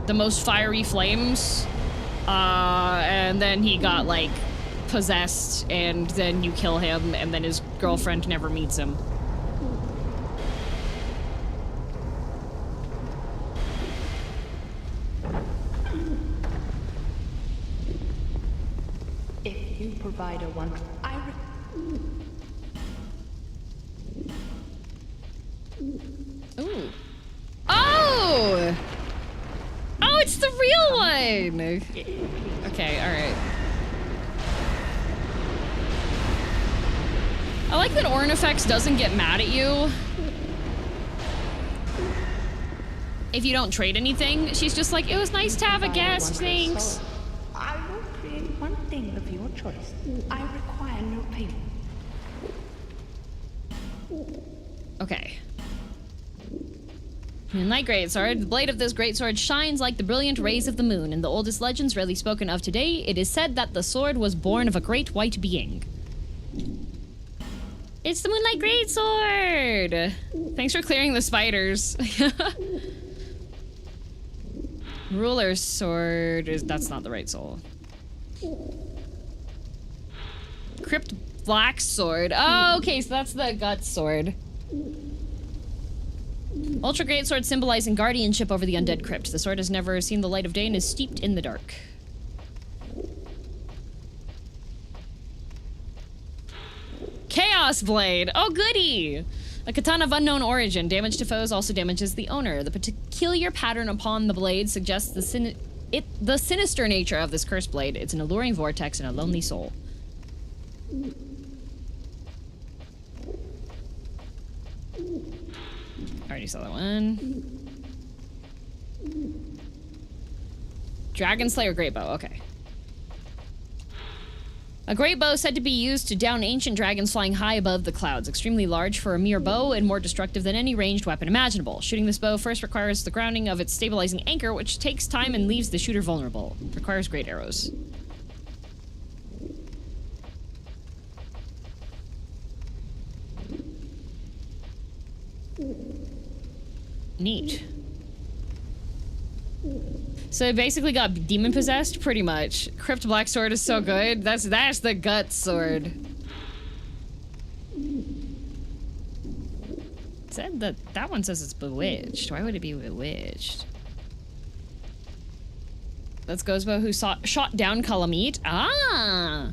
the most fiery flames. And then he got, like, possessed, and then you kill him, and then his girlfriend never meets him. If you provide a one, Ooh. Oh! Oh, it's the real one! Okay, alright. I like that Ornifex doesn't get mad at you if you don't trade anything. She's just like, it was nice to have a guest, thanks. I will create one thing of your choice. I require no payment. Okay. Moonlight Greatsword. The blade of this greatsword shines like the brilliant rays of the moon. In the oldest legends rarely spoken of today, it is said that the sword was born of a great white being. It's the Moonlight Greatsword! Thanks for clearing the spiders. Ruler's sword is... that's not the right soul. Crypt Black Sword. Oh, okay, so that's the Gut Sword. Ultra Great Sword symbolizing guardianship over the undead crypt. The sword has never seen the light of day and is steeped in the dark. Chaos Blade! Oh, goody! A katana of unknown origin. Damage to foes also damages the owner. The peculiar pattern upon the blade suggests the sinister nature of this cursed blade. It's an alluring vortex and a lonely soul. Already saw that one. Dragon Slayer Great Bow, okay. A great bow said to be used to down ancient dragons flying high above the clouds. Extremely large for a mere bow and more destructive than any ranged weapon imaginable. Shooting this bow first requires the grounding of its stabilizing anchor, which takes time and leaves the shooter vulnerable. Requires great arrows. Neat. So it basically got demon possessed, pretty much. Crypt Black Sword is so good. That's the Gut Sword. It said that one says it's bewitched. Why would it be bewitched? That's Gozbo who shot down Kalamit. Ah!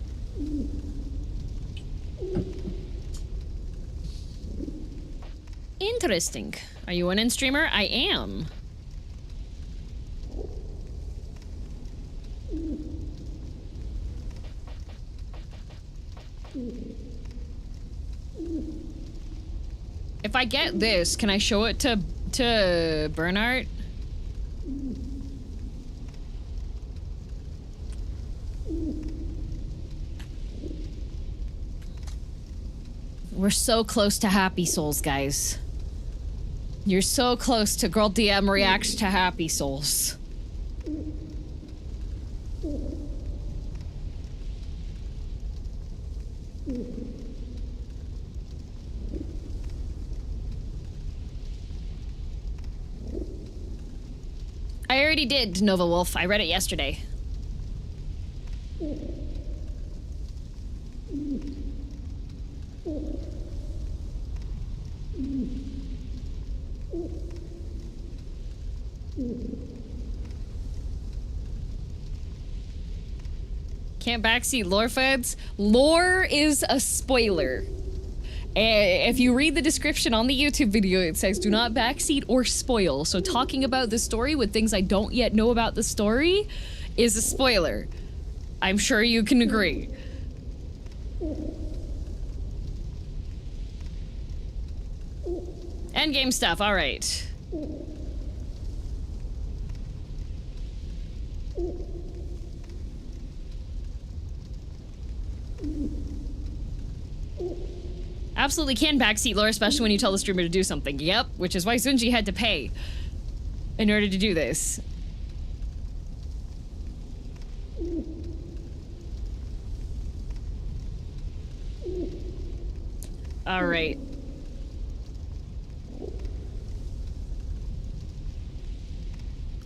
Interesting. Are you an in-streamer? I am. If I get this, can I show it to Bernard? We're so close to Happy Souls, guys. You're so close to Girl DM reacts to Happy Souls. I already did, Nova Wolf. I read it yesterday. Can't backseat lore feds? Lore is a spoiler. If you read the description on the YouTube video, it says do not backseat or spoil. So talking about the story with things I don't yet know about the story is a spoiler. I'm sure you can agree. Endgame stuff, alright. Absolutely can backseat lore, especially when you tell the streamer to do something. Yep, which is why Zunji had to pay in order to do this. Alright.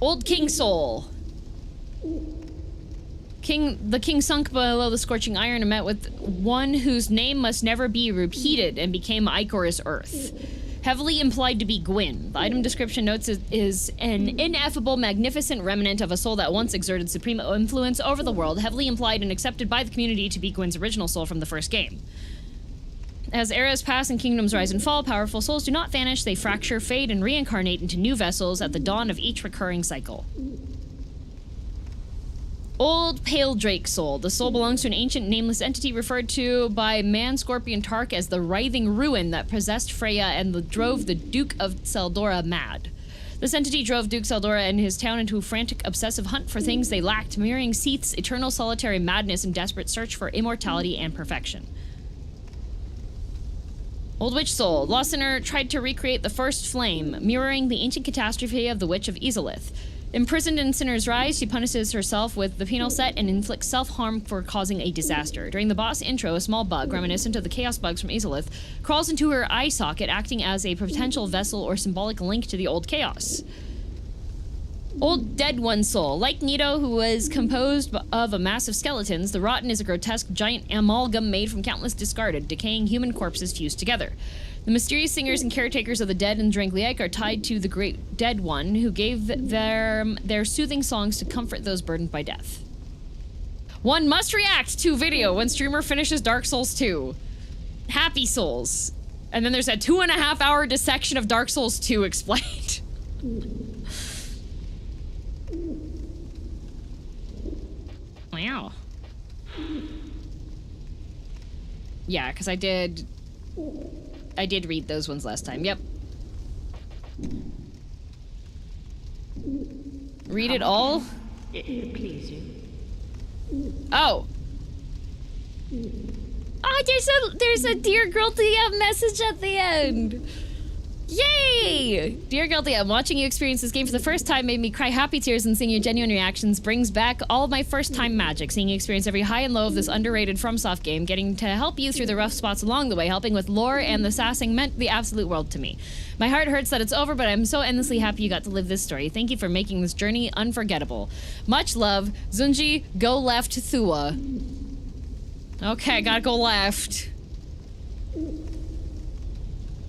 Old King Soul. The king sunk below the scorching iron and met with one whose name must never be repeated and became Icor's Earth. Heavily implied to be Gwyn. The item description notes it is an ineffable, magnificent remnant of a soul that once exerted supreme influence over the world, heavily implied and accepted by the community to be Gwyn's original soul from the first game. As eras pass and kingdoms rise and fall, powerful souls do not vanish, they fracture, fade, and reincarnate into new vessels at the dawn of each recurring cycle. Old Pale Drake Soul. The soul belongs to an ancient nameless entity referred to by Man-Scorpion Tark as the writhing ruin that possessed Freya and drove the Duke of Seldora mad. This entity drove Duke Seldora and his town into a frantic, obsessive hunt for things they lacked, mirroring Seath's eternal solitary madness and desperate search for immortality and perfection. Old Witch Soul. Lost Sinner tried to recreate the first flame, mirroring the ancient catastrophe of the Witch of Izalith. Imprisoned in Sinner's Rise, she punishes herself with the penal set and inflicts self-harm for causing a disaster. During the boss intro, a small bug, reminiscent of the chaos bugs from Izalith, crawls into her eye socket, acting as a potential vessel or symbolic link to the old chaos. Old Dead One Soul. Like Nito, who was composed of a mass of skeletons, the Rotten is a grotesque giant amalgam made from countless discarded, decaying human corpses fused together. The mysterious singers and caretakers of the dead in Drangleic are tied to the great Dead One, who gave their soothing songs to comfort those burdened by death. One must react to video when streamer finishes Dark Souls 2. Happy Souls. And then there's a 2.5-hour dissection of Dark Souls 2 explained. Wow. Yeah, because I did read those ones last time. Yep. Read it all? If it please you. Oh. Oh, there's a Dear Girl DM message at the end. Yay! Dear Guilty, I'm watching you experience this game for the first time made me cry happy tears, and seeing your genuine reactions brings back all of my first time magic. Seeing you experience every high and low of this underrated FromSoft game, getting to help you through the rough spots along the way, helping with lore and the sassing meant the absolute world to me. My heart hurts that it's over, but I'm so endlessly happy you got to live this story. Thank you for making this journey unforgettable. Much love, Zunji, go left, Thua. Okay, gotta go left.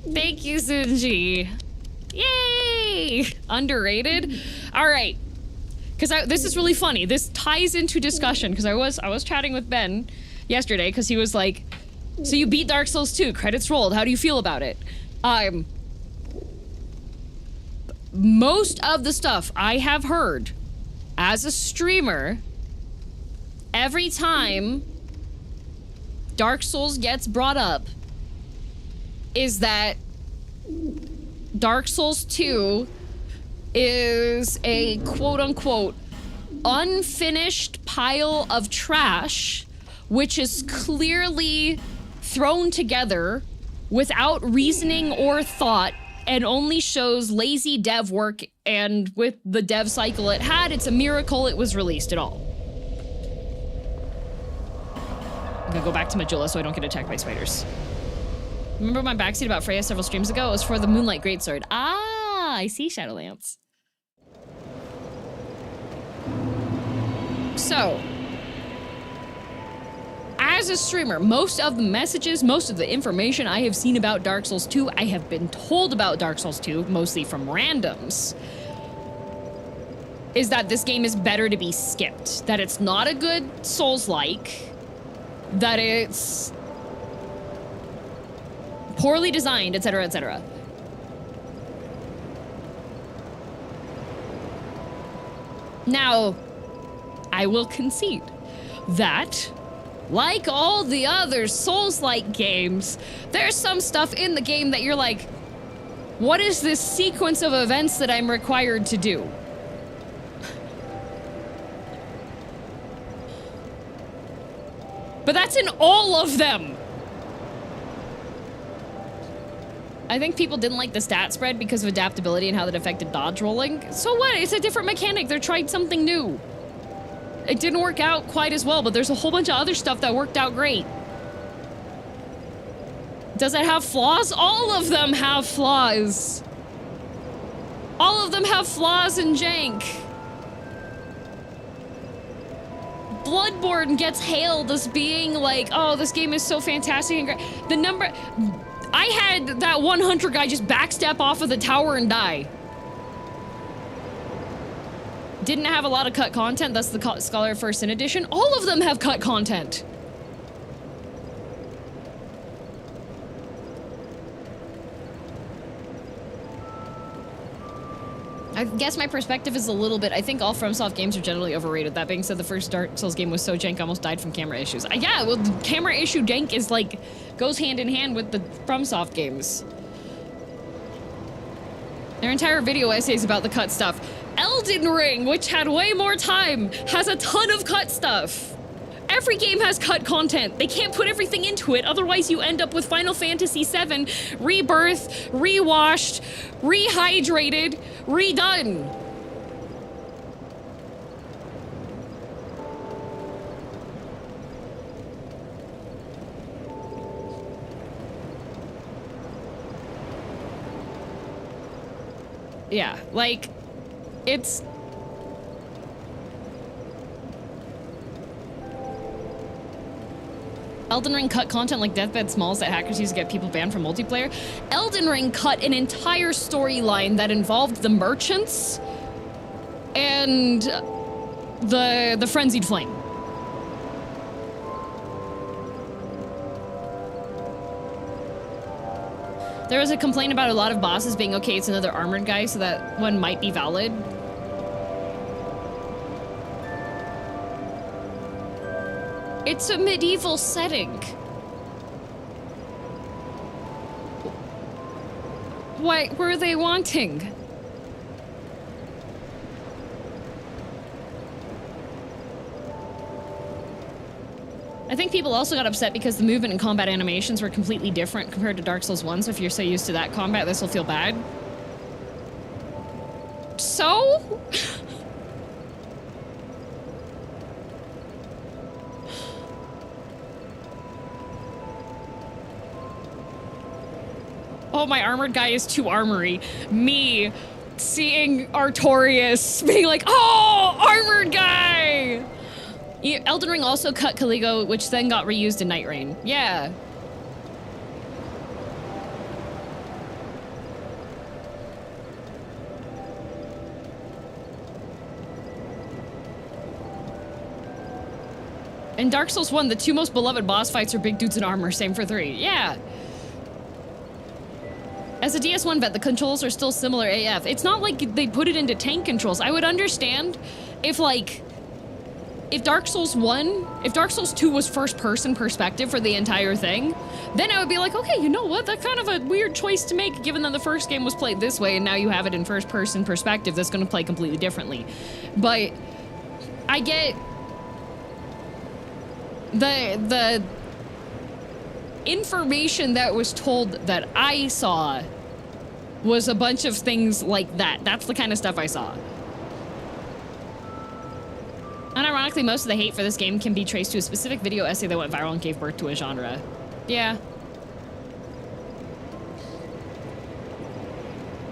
Thank you, Zunji. Yay! Underrated? All right. Because this is really funny. This ties into discussion, because I was chatting with Ben yesterday, because he was like, so you beat Dark Souls 2, credits rolled, how do you feel about it? Most of the stuff I have heard as a streamer, every time Dark Souls gets brought up, is that Dark Souls 2 is a quote-unquote unfinished pile of trash, which is clearly thrown together without reasoning or thought and only shows lazy dev work, and with the dev cycle it had, it's a miracle it was released at all. I'm gonna go back to Majula so I don't get attacked by spiders. Remember my backseat about Freya several streams ago? It was for the Moonlight Greatsword. Ah, I see, Shadowlance. So, as a streamer, most of the messages, most of the information I have seen about Dark Souls 2, I have been told about Dark Souls 2, mostly from randoms, is that this game is better to be skipped. That it's not a good Souls-like, that it's poorly designed, etc., etc. Now, I will concede that, like all the other Souls-like games, there's some stuff in the game that you're like, what is this sequence of events that I'm required to do? But that's in all of them! I think people didn't like the stat spread because of adaptability and how that affected dodge rolling. So what? It's a different mechanic. They tried something new. It didn't work out quite as well, but there's a whole bunch of other stuff that worked out great. Does it have flaws? All of them have flaws. All of them have flaws and jank. Bloodborne gets hailed as being like, oh, this game is so fantastic and great. The number... I had that one hunter guy just backstep off of the tower and die. Didn't have a lot of cut content, that's the Scholar First Sin Edition. All of them have cut content. I guess my perspective is a little bit, I think all FromSoft games are generally overrated. That being said, the first Dark Souls game was so jank, I almost died from camera issues. Yeah, well, the camera issue jank is like, goes hand in hand with the FromSoft games. Their entire video essays about the cut stuff. Elden Ring, which had way more time, has a ton of cut stuff. Every game has cut content. They can't put everything into it, otherwise you end up with Final Fantasy VII Rebirth, rewashed, rehydrated, redone. Yeah, like, it's... Elden Ring cut content like Deathbed Smalls that hackers use to get people banned from multiplayer. Elden Ring cut an entire storyline that involved the merchants and the Frenzied Flame. There was a complaint about a lot of bosses being, okay, it's another armored guy, so that one might be valid. It's a medieval setting. What were they wanting? I think people also got upset because the movement and combat animations were completely different compared to Dark Souls 1, so if you're so used to that combat, this will feel bad. So? Oh, my armored guy is too armory. Me seeing Artorias being like, oh, armored guy! Elden Ring also cut Caligo, which then got reused in Night Rain. Yeah. In Dark Souls 1, the two most beloved boss fights are big dudes in armor, same for 3. Yeah. As a DS1 vet, the controls are still similar AF. It's not like they put it into tank controls. I would understand if, like, if Dark Souls 2 was first-person perspective for the entire thing, then I would be like, okay, you know what? That's kind of a weird choice to make, given that the first game was played this way, and now you have it in first-person perspective that's going to play completely differently. But I get information that was told that I saw was a bunch of things like that. That's the kind of stuff I saw. Unironically, most of the hate for this game can be traced to a specific video essay that went viral and gave birth to a genre. Yeah.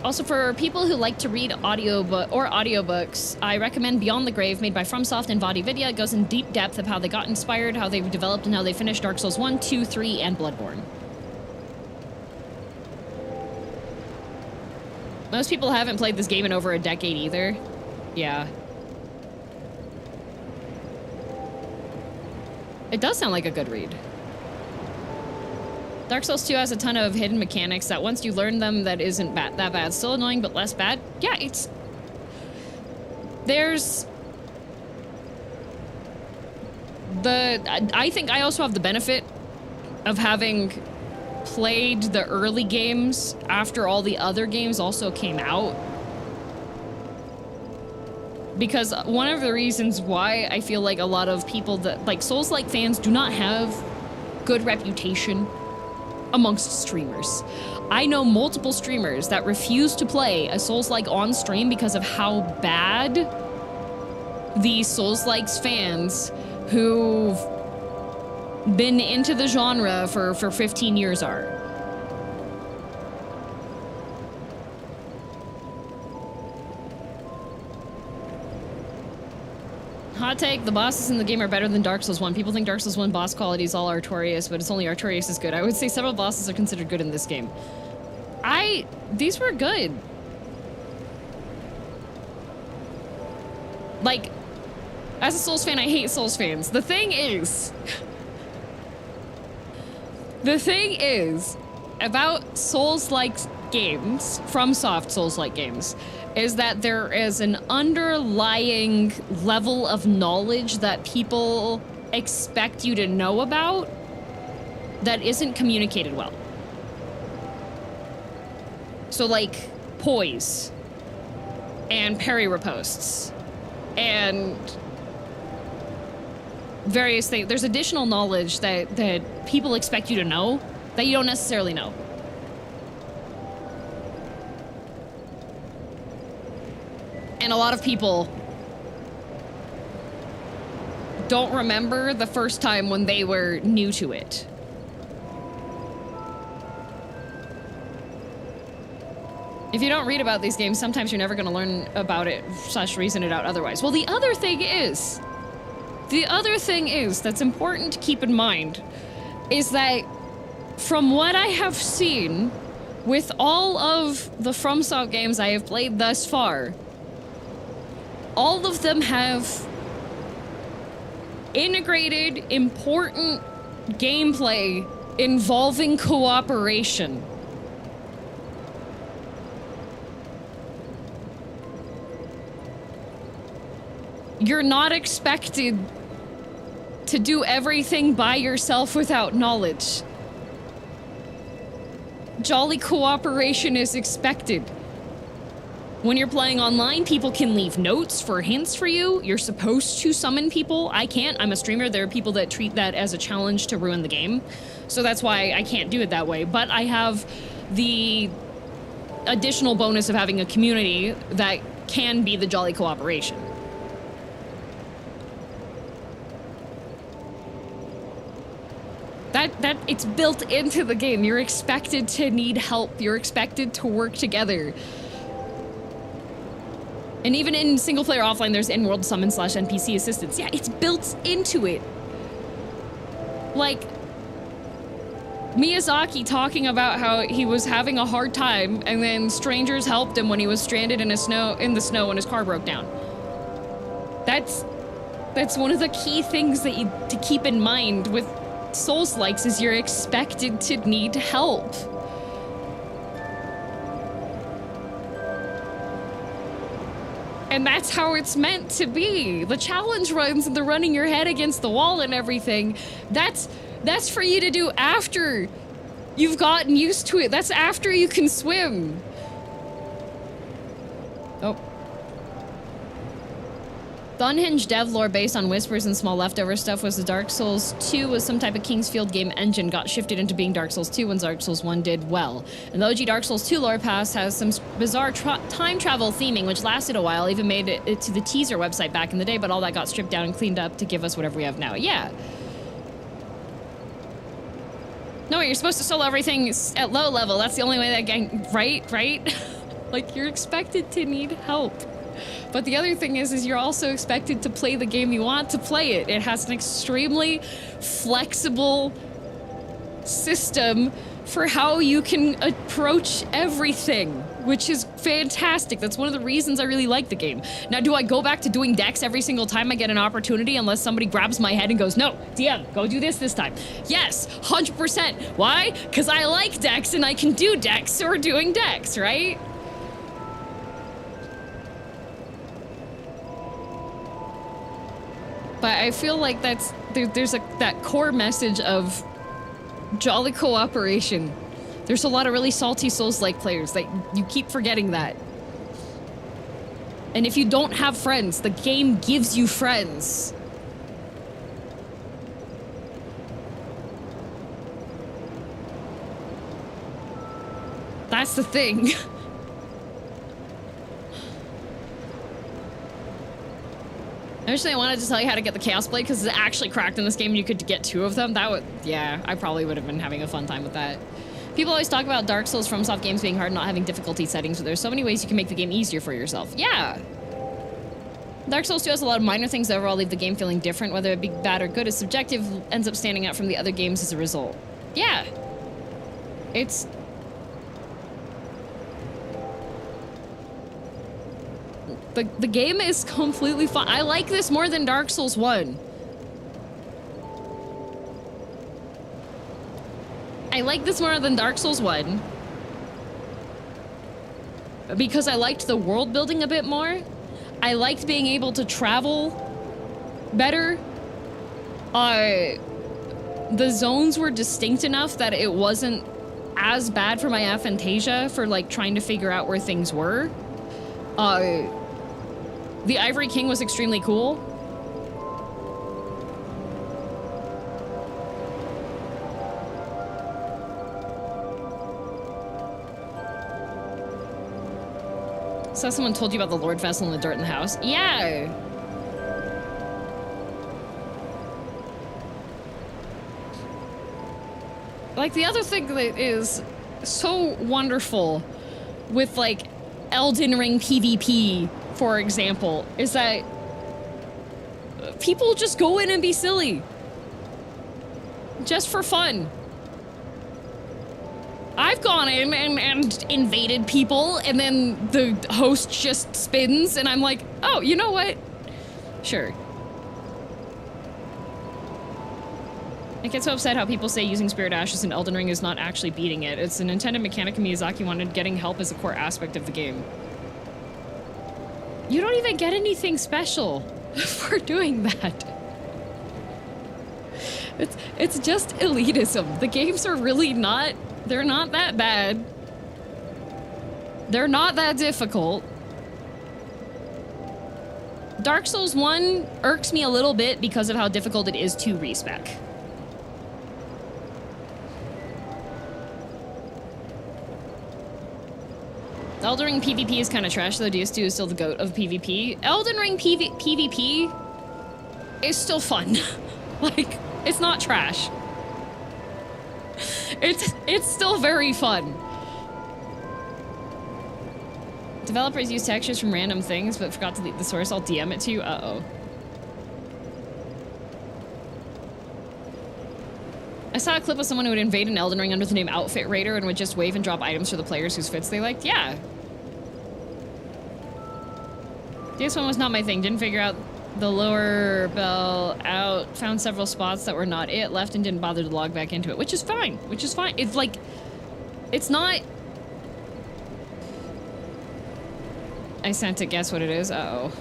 Also, for people who like to read audiobooks, I recommend Beyond the Grave, made by FromSoft and VaatiVidya. It goes in deep depth of how they got inspired, how they developed, and how they finished Dark Souls 1, 2, 3, and Bloodborne. Most people haven't played this game in over a decade either. Yeah. It does sound like a good read. Dark Souls 2 has a ton of hidden mechanics that once you learn them, that isn't that bad. Still annoying, but less bad. Yeah, it's... There's... I think I also have the benefit of having played the early games after all the other games also came out. Because one of the reasons why I feel like a lot of people that, like, Souls-like fans do not have good reputation amongst streamers. I know multiple streamers that refuse to play a Souls-like on stream because of how bad the Souls-likes fans who've been into the genre for 15 years are. Hot take, the bosses in the game are better than Dark Souls 1. People think Dark Souls 1 boss quality is all Artorias, but it's only Artorias is good. I would say several bosses are considered good in this game. These were good. Like, as a Souls fan, I hate Souls fans. The thing is about Souls-like games, FromSoft Souls-like games, is that there is an underlying level of knowledge that people expect you to know about that isn't communicated well. So, like, poise and parry riposts and various things. There's additional knowledge that people expect you to know that you don't necessarily know. And a lot of people don't remember the first time when they were new to it. If you don't read about these games, sometimes you're never going to learn about it / reason it out otherwise. Well, the other thing is that's important to keep in mind is that from what I have seen with all of the FromSoft games I have played thus far, all of them have integrated important gameplay involving cooperation. You're not expected to do everything by yourself without knowledge. Jolly cooperation is expected. When you're playing online, people can leave notes for hints for you. You're supposed to summon people. I can't. I'm a streamer. There are people that treat that as a challenge to ruin the game. So that's why I can't do it that way. But I have the additional bonus of having a community that can be the jolly cooperation. That it's built into the game. You're expected to need help. You're expected to work together. And even in single player offline, there's in-world summon / NPC assistance. Yeah, it's built into it. Like, Miyazaki talking about how he was having a hard time and then strangers helped him when he was stranded in the snow when his car broke down. That's one of the key things that to keep in mind with Souls-likes is you're expected to need help. And that's how it's meant to be. The challenge runs and the running your head against the wall and everything, that's for you to do after you've gotten used to it. That's after you can swim. Oh. The unhinged dev lore based on whispers and small leftover stuff was the Dark Souls 2 was some type of Kingsfield game engine got shifted into being Dark Souls 2 when Dark Souls 1 did well. And the OG Dark Souls 2 lore pass has some bizarre time travel theming, which lasted a while, even made it to the teaser website back in the day, but all that got stripped down and cleaned up to give us whatever we have now. Yeah. No, you're supposed to solo everything at low level. That's the only way that gang, right? Like, you're expected to need help. But the other thing is you're also expected to play the game you want to play it. It has an extremely flexible system for how you can approach everything, which is fantastic. That's one of the reasons I really like the game. Now, do I go back to doing decks every single time I get an opportunity unless somebody grabs my head and goes, no, DM, go do this time? Yes, 100%. Why? Because I like decks and I can do decks, so we're doing decks, right? But I feel like there's that core message of jolly cooperation. There's a lot of really salty Souls-like players that you keep forgetting that. And if you don't have friends, the game gives you friends. That's the thing. Initially, I wanted to tell you how to get the Chaos Blade because it's actually cracked in this game and you could get 2 of them. That would, yeah, I probably would have been having a fun time with that. People always talk about Dark Souls FromSoft games being hard, not having difficulty settings, but there's so many ways you can make the game easier for yourself. Yeah. Dark Souls 2 has a lot of minor things that overall leave the game feeling different. Whether it be bad or good is subjective, ends up standing out from the other games as a result. Yeah. It's... The game is completely fun. I like this more than Dark Souls 1. I like this more than Dark Souls 1. Because I liked the world building a bit more. I liked being able to travel better. The zones were distinct enough that it wasn't as bad for my aphantasia for like trying to figure out where things were. The Ivory King was extremely cool. So someone told you about the Lord Vessel and the dirt in the house? Yeah! Like, the other thing that is so wonderful with, like, Elden Ring PvP, for example, is that people just go in and be silly. Just for fun. I've gone in and invaded people, and then the host just spins, and I'm like, oh, you know what? Sure. I get so upset how people say using Spirit Ashes in Elden Ring is not actually beating it. It's an intended mechanic Miyazaki wanted, getting help as a core aspect of the game. You don't even get anything special for doing that. It's just elitism. The games are really not, they're not that bad. They're not that difficult. Dark Souls 1 irks me a little bit because of how difficult it is to respec. Elden Ring PvP is kind of trash, though DS2 is still the GOAT of PvP. Elden Ring PvP is still fun. Like, it's not trash. It's still very fun. Developers use textures from random things, but forgot to delete the source. I'll DM it to you. Uh-oh. I saw a clip of someone who would invade an Elden Ring under the name Outfit Raider and would just wave and drop items for the players whose fits they liked. Yeah. This one was not my thing. Didn't figure out the lower bell out. Found several spots that were not it. Left and didn't bother to log back into it, which is fine. Which is fine. It's like, it's not... I sent it. Guess what it is? Uh-oh.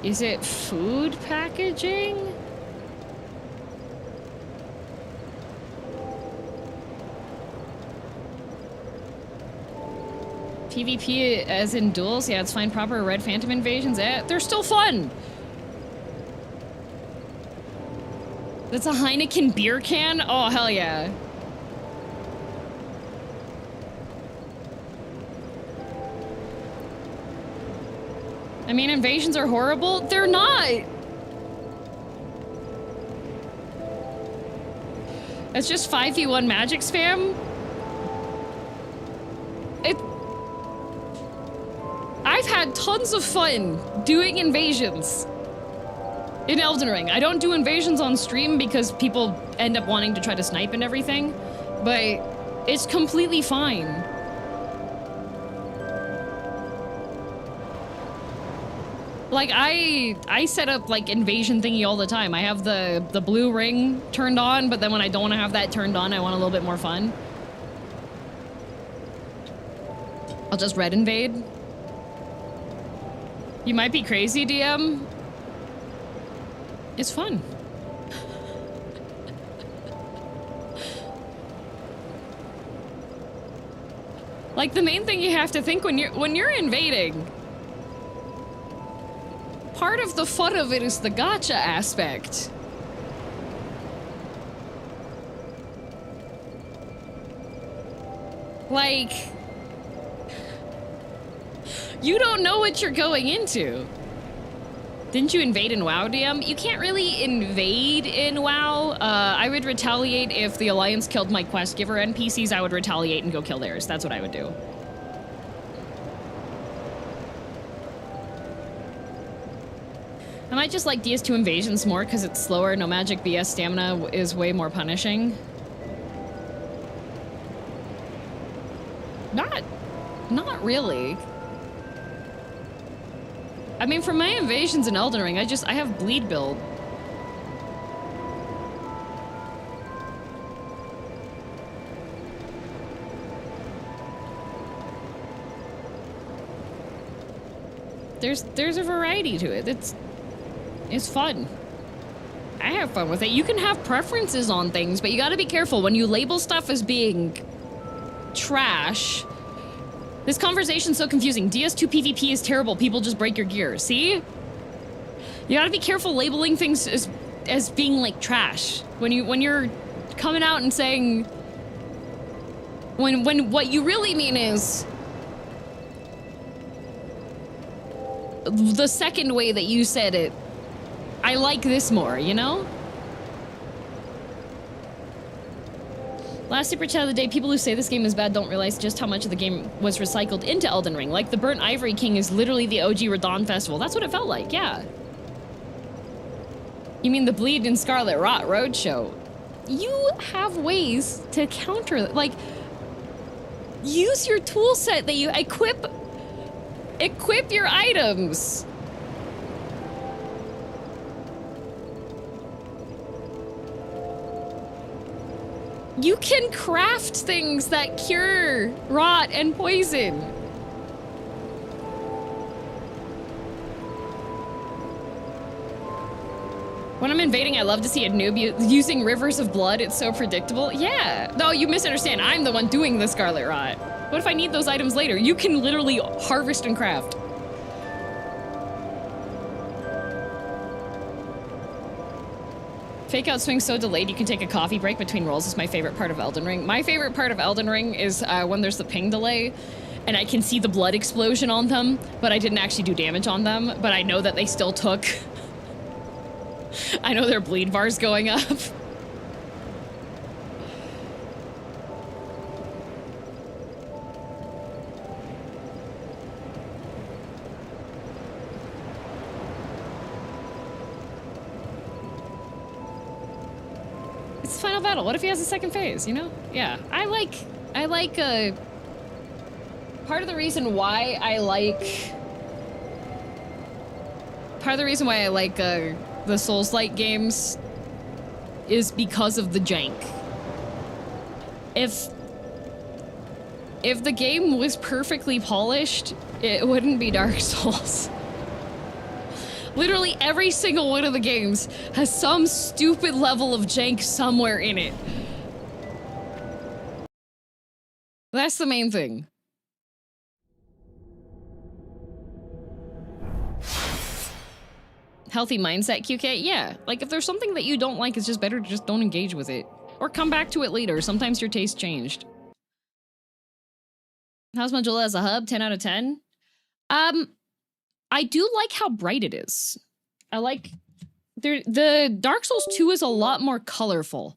Is it food packaging? PvP as in duels? Yeah, it's fine. Proper Red Phantom invasions? They're still fun! That's a Heineken beer can? Oh, hell yeah. I mean, invasions are horrible? They're not! It's just 5v1 magic spam? I've had tons of fun doing invasions in Elden Ring. I don't do invasions on stream because people end up wanting to try to snipe and everything, but it's completely fine. Like, I set up, like, invasion thingy all the time. I have the blue ring turned on, but then when I don't want to have that turned on, I want a little bit more fun. I'll just red invade. You might be crazy, DM. It's fun. Like, the main thing you have to think when you're invading, part of the fun of it is the gacha aspect. Like, you don't know what you're going into. Didn't you invade in WoW, DM? You can't really invade in WoW. I would retaliate if the Alliance killed my quest giver NPCs. I would retaliate and go kill theirs. That's what I would do. I might just like DS2 invasions more because it's slower. No magic, BS stamina is way more punishing. Not really. I mean, for my invasions in Elden Ring, I have bleed build. There's a variety to it. It's fun. I have fun with it. You can have preferences on things, but you gotta be careful when you label stuff as being trash. This conversation's so confusing. DS2 PvP is terrible. People just break your gear. See? You gotta be careful labeling things as being like trash. When you're coming out and saying when what you really mean is the second way that you said it. I like this more, you know? Last Super Chat of the day, people who say this game is bad don't realize just how much of the game was recycled into Elden Ring. Like, the Burnt Ivory King is literally the OG Radon Festival. That's what it felt like, yeah. You mean the Bleed and Scarlet Rot Roadshow? You have ways to counter, like, use your tool set that you equip your items. You can craft things that cure rot and poison. When I'm invading, I love to see a noob using rivers of blood. It's so predictable. Yeah. No, you misunderstand. I'm the one doing the Scarlet Rot. What if I need those items later? You can literally harvest and craft. Fake out swing so delayed you can take a coffee break between rolls is my favorite part of Elden Ring. My favorite part of Elden Ring is when there's the ping delay and I can see the blood explosion on them, but I didn't actually do damage on them, but I know that they still took. I know their bleed bar's going up. It's final battle. What if he has a second phase, you know? Yeah. I like part of the reason why I like the Souls-like games is because of the jank. If the game was perfectly polished, it wouldn't be Dark Souls. Literally every single one of the games has some stupid level of jank somewhere in it. That's the main thing. Healthy mindset, QK? Yeah. Like, if there's something that you don't like, it's just better to just don't engage with it. Or come back to it later. Sometimes your taste changed. How's Majula as a hub? 10 out of 10? I do like how bright it is. I like... The Dark Souls 2 is a lot more colorful.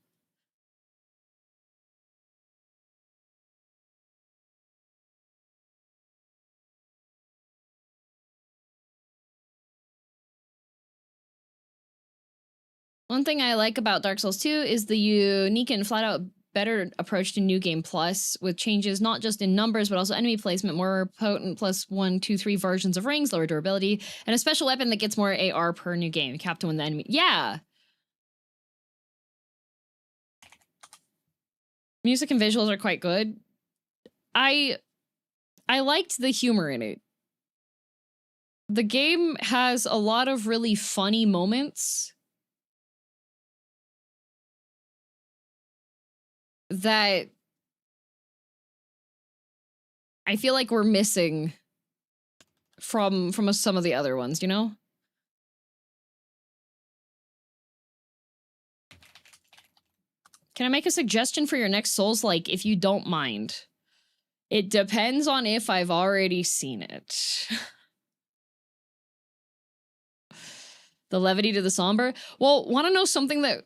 One thing I like about Dark Souls 2 is the unique and flat-out better approach to New Game Plus, with changes not just in numbers, but also enemy placement, more potent plus 1, 2, 3 versions of rings, lower durability, and a special weapon that gets more AR per new game, capped when the enemy... Yeah! Music and visuals are quite good. I liked the humor in it. The game has a lot of really funny moments that I feel like we're missing from some of the other ones, you know? Can I make a suggestion for your next Souls-like, if you don't mind? It depends on if I've already seen it. The levity to the somber? Well, want to know something that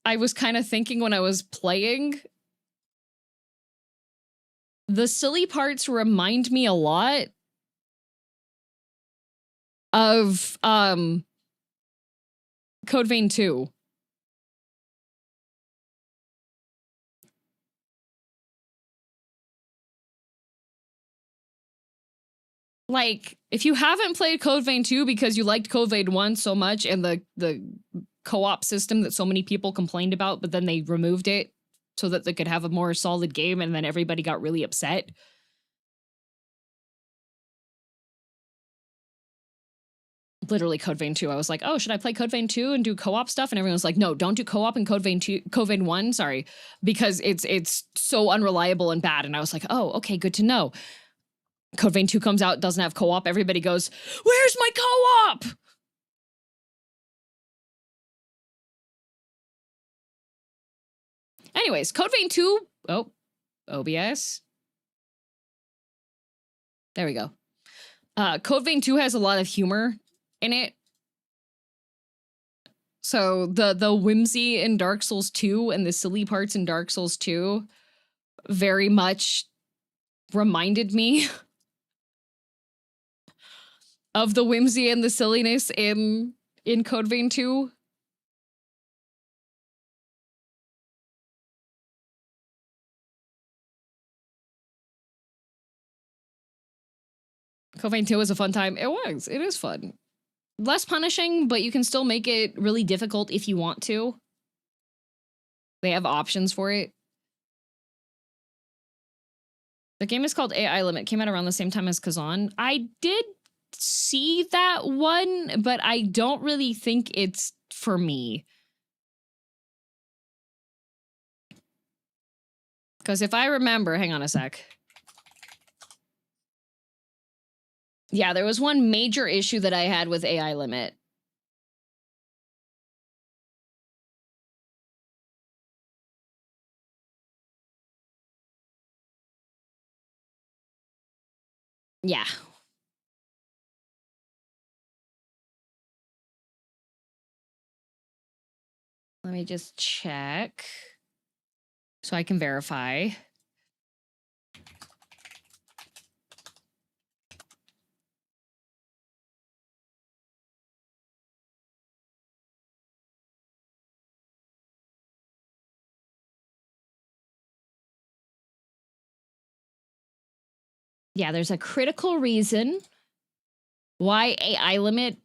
I was kind of thinking when I was playing? The silly parts remind me a lot of Code Vein 2. Like, if you haven't played Code Vein 2 because you liked Code Vein 1 so much and the co-op system that so many people complained about, but then they removed it so that they could have a more solid game, and then everybody got really upset. Literally Code Vein 2. I was like, oh, should I play Code Vein 2 and do co-op stuff? And everyone was like, no, don't do co-op in Code Vein 2, Code Vein 1, sorry, because it's so unreliable and bad. And I was like, oh, okay, good to know. Code Vein 2 comes out, doesn't have co-op. Everybody goes, where's my co-op? Anyways, Code Vein 2, oh, OBS. There we go. Code Vein 2 has a lot of humor in it. So the whimsy in Dark Souls 2 and the silly parts in Dark Souls 2 very much reminded me of the whimsy and the silliness in Code Vein 2. Code Vein 2 was a fun time. It was. It is fun. Less punishing, but you can still make it really difficult if you want to. They have options for it. The game is called AI Limit. Came out around the same time as Kazan. I did see that one, but I don't really think it's for me. Because if I remember, hang on a sec. Yeah, there was one major issue that I had with AI Limit. Yeah. Let me just check so I can verify. Yeah, there's a critical reason why AI Limit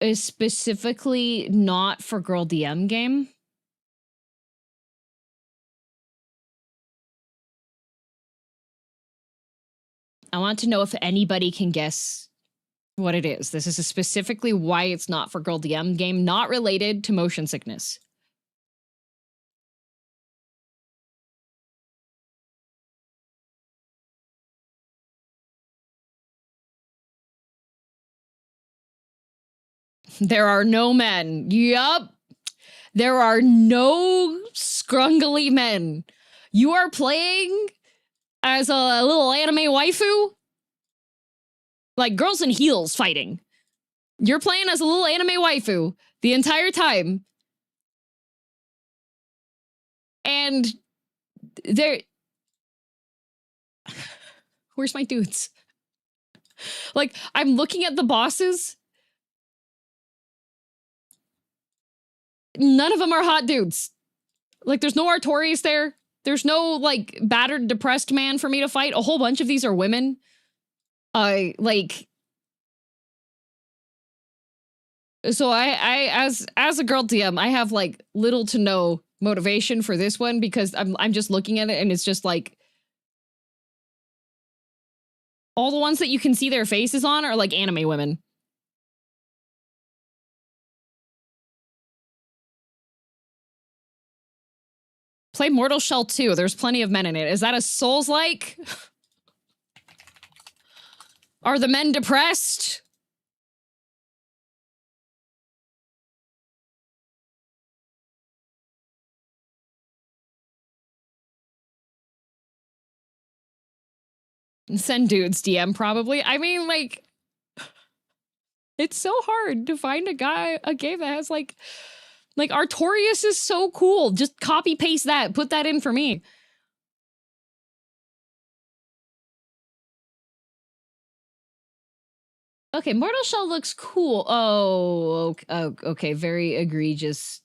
is specifically not for girldm game. I want to know if anybody can guess what it is. This is specifically why it's not for girldm game, not related to motion sickness. There are no men. Yup. There are no scrungly men. You are playing as a little anime waifu? Like girls in heels fighting. You're playing as a little anime waifu the entire time. And there... Where's my dudes? Like, I'm looking at the bosses. None of them are hot dudes. Like, there's no Artorias there. There's no, like, battered, depressed man for me to fight. A whole bunch of these are women. Like... So as a girl DM, I have, like, little to no motivation for this one because I'm just looking at it and it's just, like... All the ones that you can see their faces on are, like, anime women. Play Mortal Shell 2. There's plenty of men in it. Is that a Souls-like? Are the men depressed? Send dudes DM, probably. I mean, like... It's so hard to find a game that has, like... Like, Artorias is so cool. Just copy-paste that. Put that in for me. Okay, Mortal Shell looks cool. Oh, okay. Very egregious.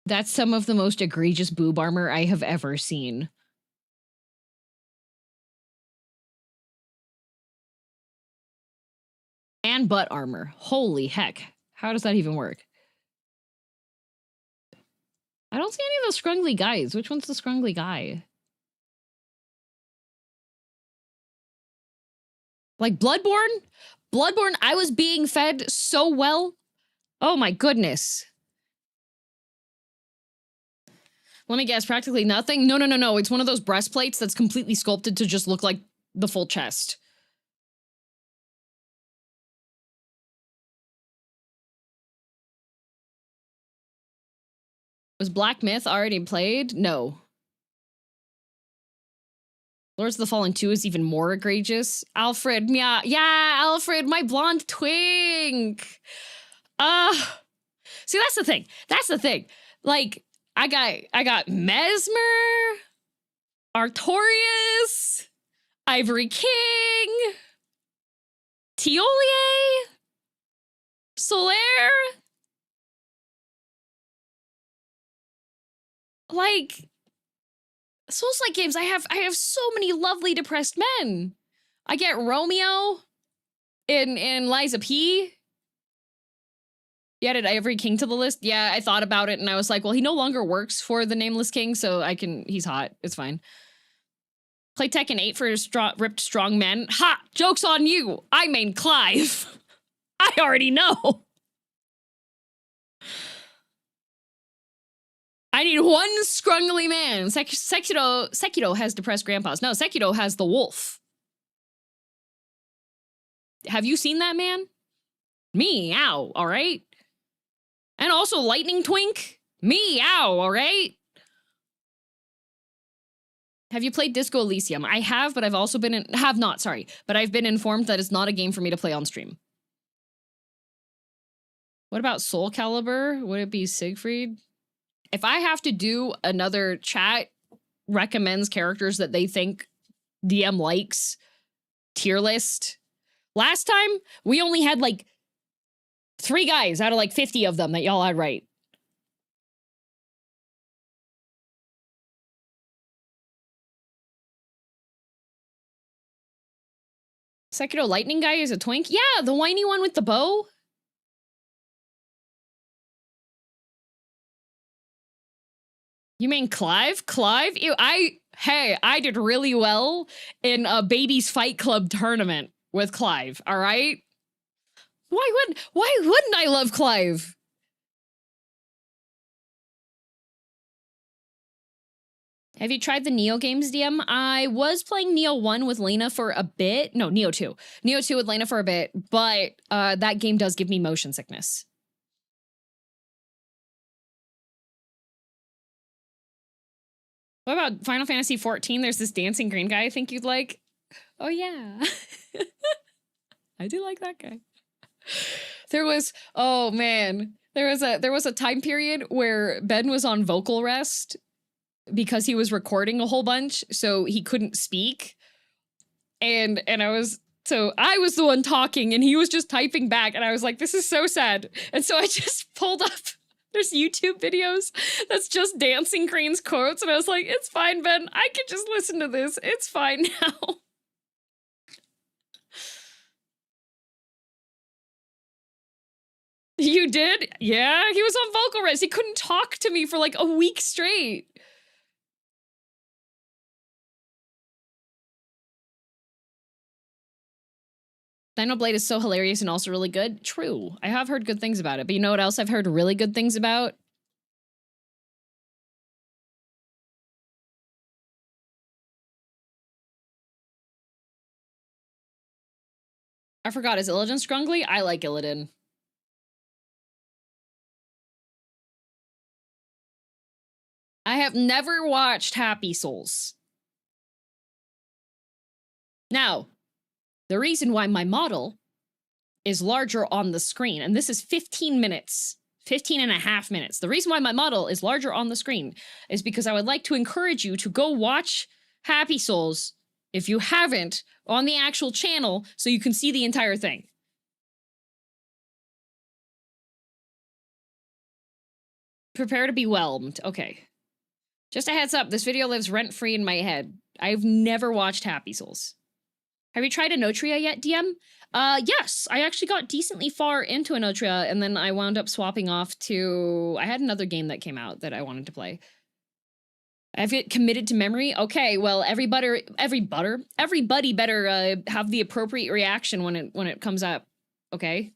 That's some of the most egregious boob armor I have ever seen. And butt armor. Holy heck. How does that even work? I don't see any of those scrungly guys. Which one's the scrungly guy? Like Bloodborne? Bloodborne, I was being fed so well. Oh my goodness. Let me guess, practically nothing? No. It's one of those breastplates that's completely sculpted to just look like the full chest. Was Black Myth already played? No. Lords of the Fallen 2 is even more egregious. Alfred, yeah, Alfred, my blonde twink. See, that's the thing. That's the thing. Like, I got Mesmer, Artorias, Ivory King, Tiolier, Solaire. Like, Souls-like games, I have so many lovely depressed men. I get Romeo in Liza P. You added Ivory King to the list? Yeah, I thought about it and I was like, well, he no longer works for the Nameless King, so he's hot. It's fine. Play Tekken 8 for ripped strong men. Ha! Joke's on you! I main Clive. I already know. I need one scrungly man. Sekiro has depressed grandpas. No, Sekiro has the wolf. Have you seen that man? Meow, all right? And also Lightning Twink. Meow, all right? Have you played Disco Elysium? I have, but I've also been but I've been informed that it's not a game for me to play on stream. What about Soul Calibur? Would it be Siegfried? If I have to do another chat recommends characters that they think DM likes tier list. Last time, we only had like 3 guys out of like 50 of them that y'all had right. Sekiro Lightning Guy is a twink? Yeah, the whiny one with the bow. You mean Clive? Clive? Ew, I did really well in a Babies Fight Club tournament with Clive, all right? Why wouldn't I love Clive? Have you tried the Neo games, DM? I was playing Neo 1 with Lena for a bit. No, Neo 2. Neo 2 with Lena for a bit, but that game does give me motion sickness. What about Final Fantasy 14? There's this dancing green guy I think you'd like. Oh, yeah. I do like that guy. There was, oh man, there was a time period where Ben was on vocal rest because he was recording a whole bunch, so he couldn't speak. And I was the one talking and he was just typing back, and I was like, this is so sad. And so I just pulled up, there's YouTube videos that's just Dancing Crane's quotes, and I was like, it's fine, Ben, I can just listen to this. It's fine now. You did? Yeah, he was on vocal rest. He couldn't talk to me for like a week straight. Blade is so hilarious and also really good. True. I have heard good things about it, but you know what else I've heard really good things about? I forgot, is Illidan scrungly? I like Illidan. I have never watched Happy Souls. Now, the reason why my model is larger on the screen, and this is 15 minutes, 15 and a half minutes. The reason why my model is larger on the screen is because I would like to encourage you to go watch Happy Souls, if you haven't, on the actual channel so you can see the entire thing. Prepare to be whelmed. Okay. Just a heads up, this video lives rent-free in my head. I've never watched Happy Souls. Have you tried Anotria yet, DM? Yes, I actually got decently far into Anotria, and then I wound up swapping off to... I had another game that came out that I wanted to play. I've get committed to memory? Okay, well, everybody better have the appropriate reaction when it comes up, okay?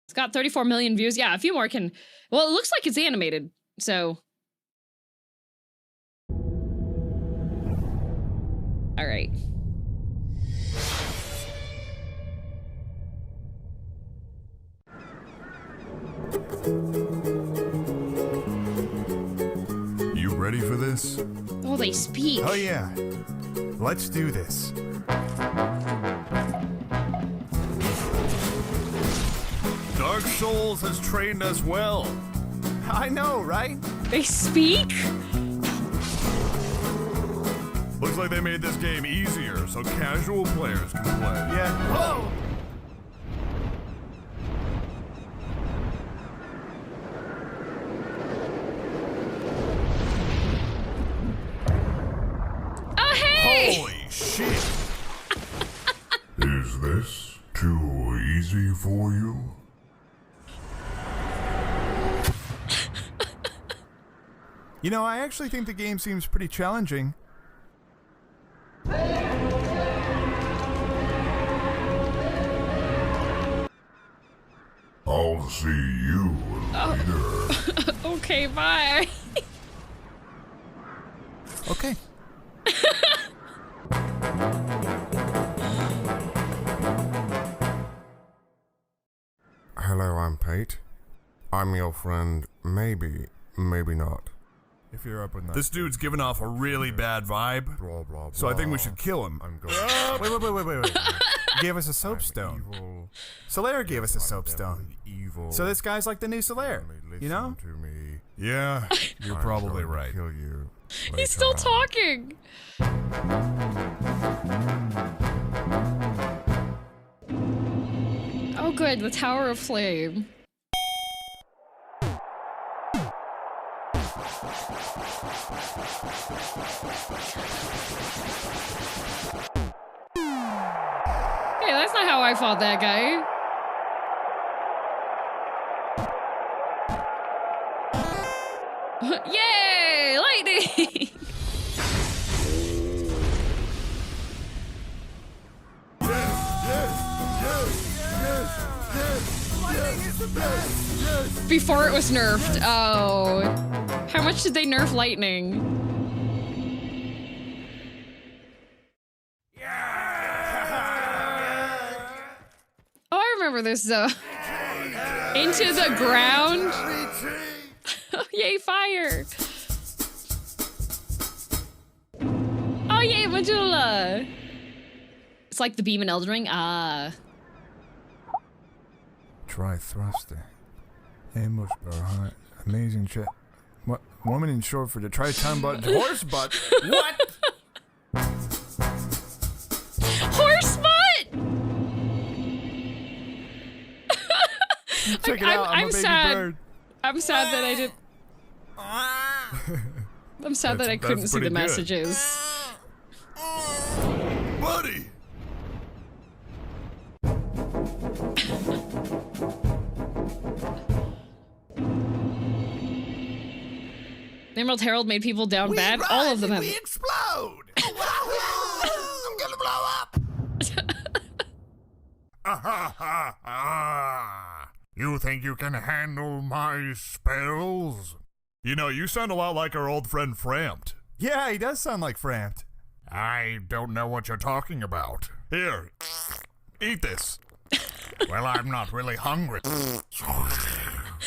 It's got 34 million views. Yeah, a few more can... Well, it looks like it's animated, so... All right. You ready for this? Oh, they speak. Oh yeah. Let's do this. Dark Souls has trained us well. I know, right? They speak? Looks like they made this game easier so casual players can play. Yeah. Whoa! Oh, hey! Holy shit! Is this too easy for you? You know, I actually think the game seems pretty challenging. I'll see you later. Okay, bye. Okay. Hello, I'm Pete. I'm your friend, maybe not. If you're up with that. This dude's giving off a really bad vibe, Blah, blah, so I think we blah. should kill him. I'm going Wait. He gave us a soapstone. evil. Solaire gave us a soapstone. Evil. So this guy's like the new Solaire, you know? To me. Yeah, you're I'm probably going to right. Kill you He's still later on. talking. Oh, good. The Tower of Flame. Hey, that's not how I fought that guy. Yay! Lightning! Before it was nerfed. Oh. How much did they nerf lightning? Oh, I remember this though. Into the ground. Yay, fire. Oh, yay, Majula. It's like the beam in Elden Ring. Ah. Try thruster. Ambush behind. Amazing shit. What? Woman in short for the try time butt. Horse butt. What? Horse butt. Check it out. I'm a baby sad. bird. I'm sad that I did. I'm sad that I couldn't see the pretty good. messages. Buddy! The Emerald Herald made people down bad. All of them have. We explode! I'm gonna blow up! You think you can handle my spells? You know, you sound a lot like our old friend Framped. Yeah, he does sound like Framped. I don't know what you're talking about. Here, eat this. Well, I'm not really hungry. It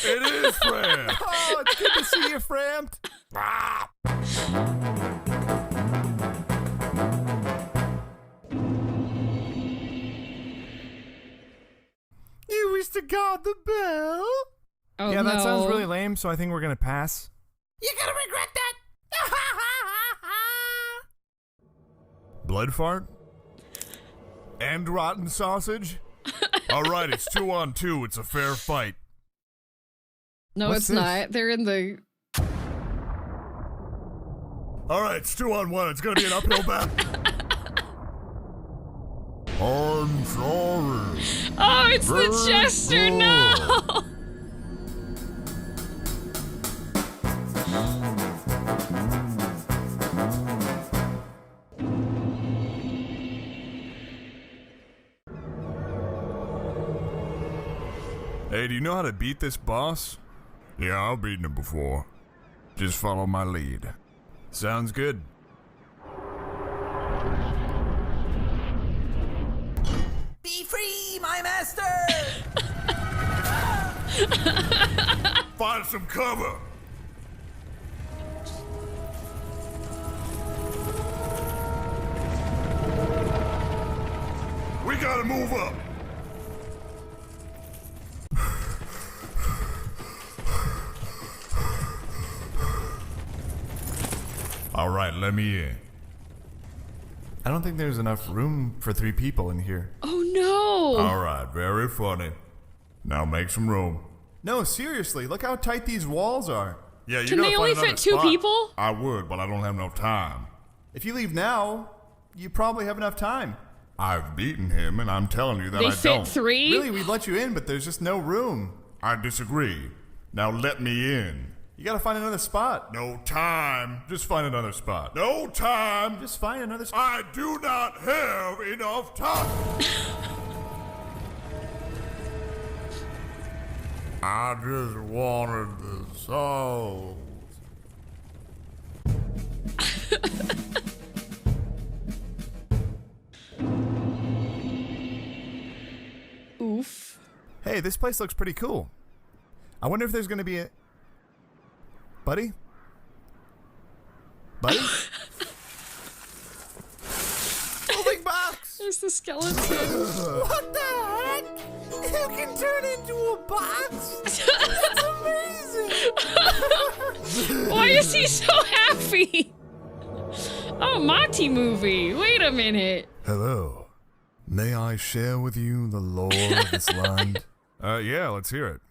is Framped! Oh, it's good to see you, Framped. You wish to guard the bell? Oh, Yeah, no. that sounds really lame, so I think we're gonna pass. You're gonna regret that! Blood fart? And rotten sausage? Alright, it's 2-on-2. It's a fair fight. No, What's it's this? not. They're in the. Alright, it's 2-on-1. It's gonna be an uphill battle. I'm sorry. Oh, it's the Jester. No. Hey, do you know how to beat this boss? Yeah, I've beaten him before. Just follow my lead. Sounds good. Be free, my master! Find some cover! We gotta move up! Alright, let me in. I don't think there's enough room for 3 people in here. Oh no. Alright, very funny. Now make some room. No, seriously, look how tight these walls are. Yeah, you Can gotta they find only another fit 2 spot. people? I would, but I don't have enough time. If you leave now, you probably have enough time. I've beaten him, and I'm telling you that They I fit don't. 3? Really, we'd let you in, but there's just no room. I disagree. Now let me in. You gotta find another spot. No time. Just find another spot. No time. Just find another spot. I do not have enough time. I just wanted the souls. Oof. Hey, this place looks pretty cool. I wonder if there's gonna be a... Buddy? Buddy? Moving box! There's the skeleton. What the heck? You can turn into a box? That's amazing! Why is he so happy? Oh, Monty movie. Wait a minute. Hello. May I share with you the lore of this land? Yeah, let's hear it.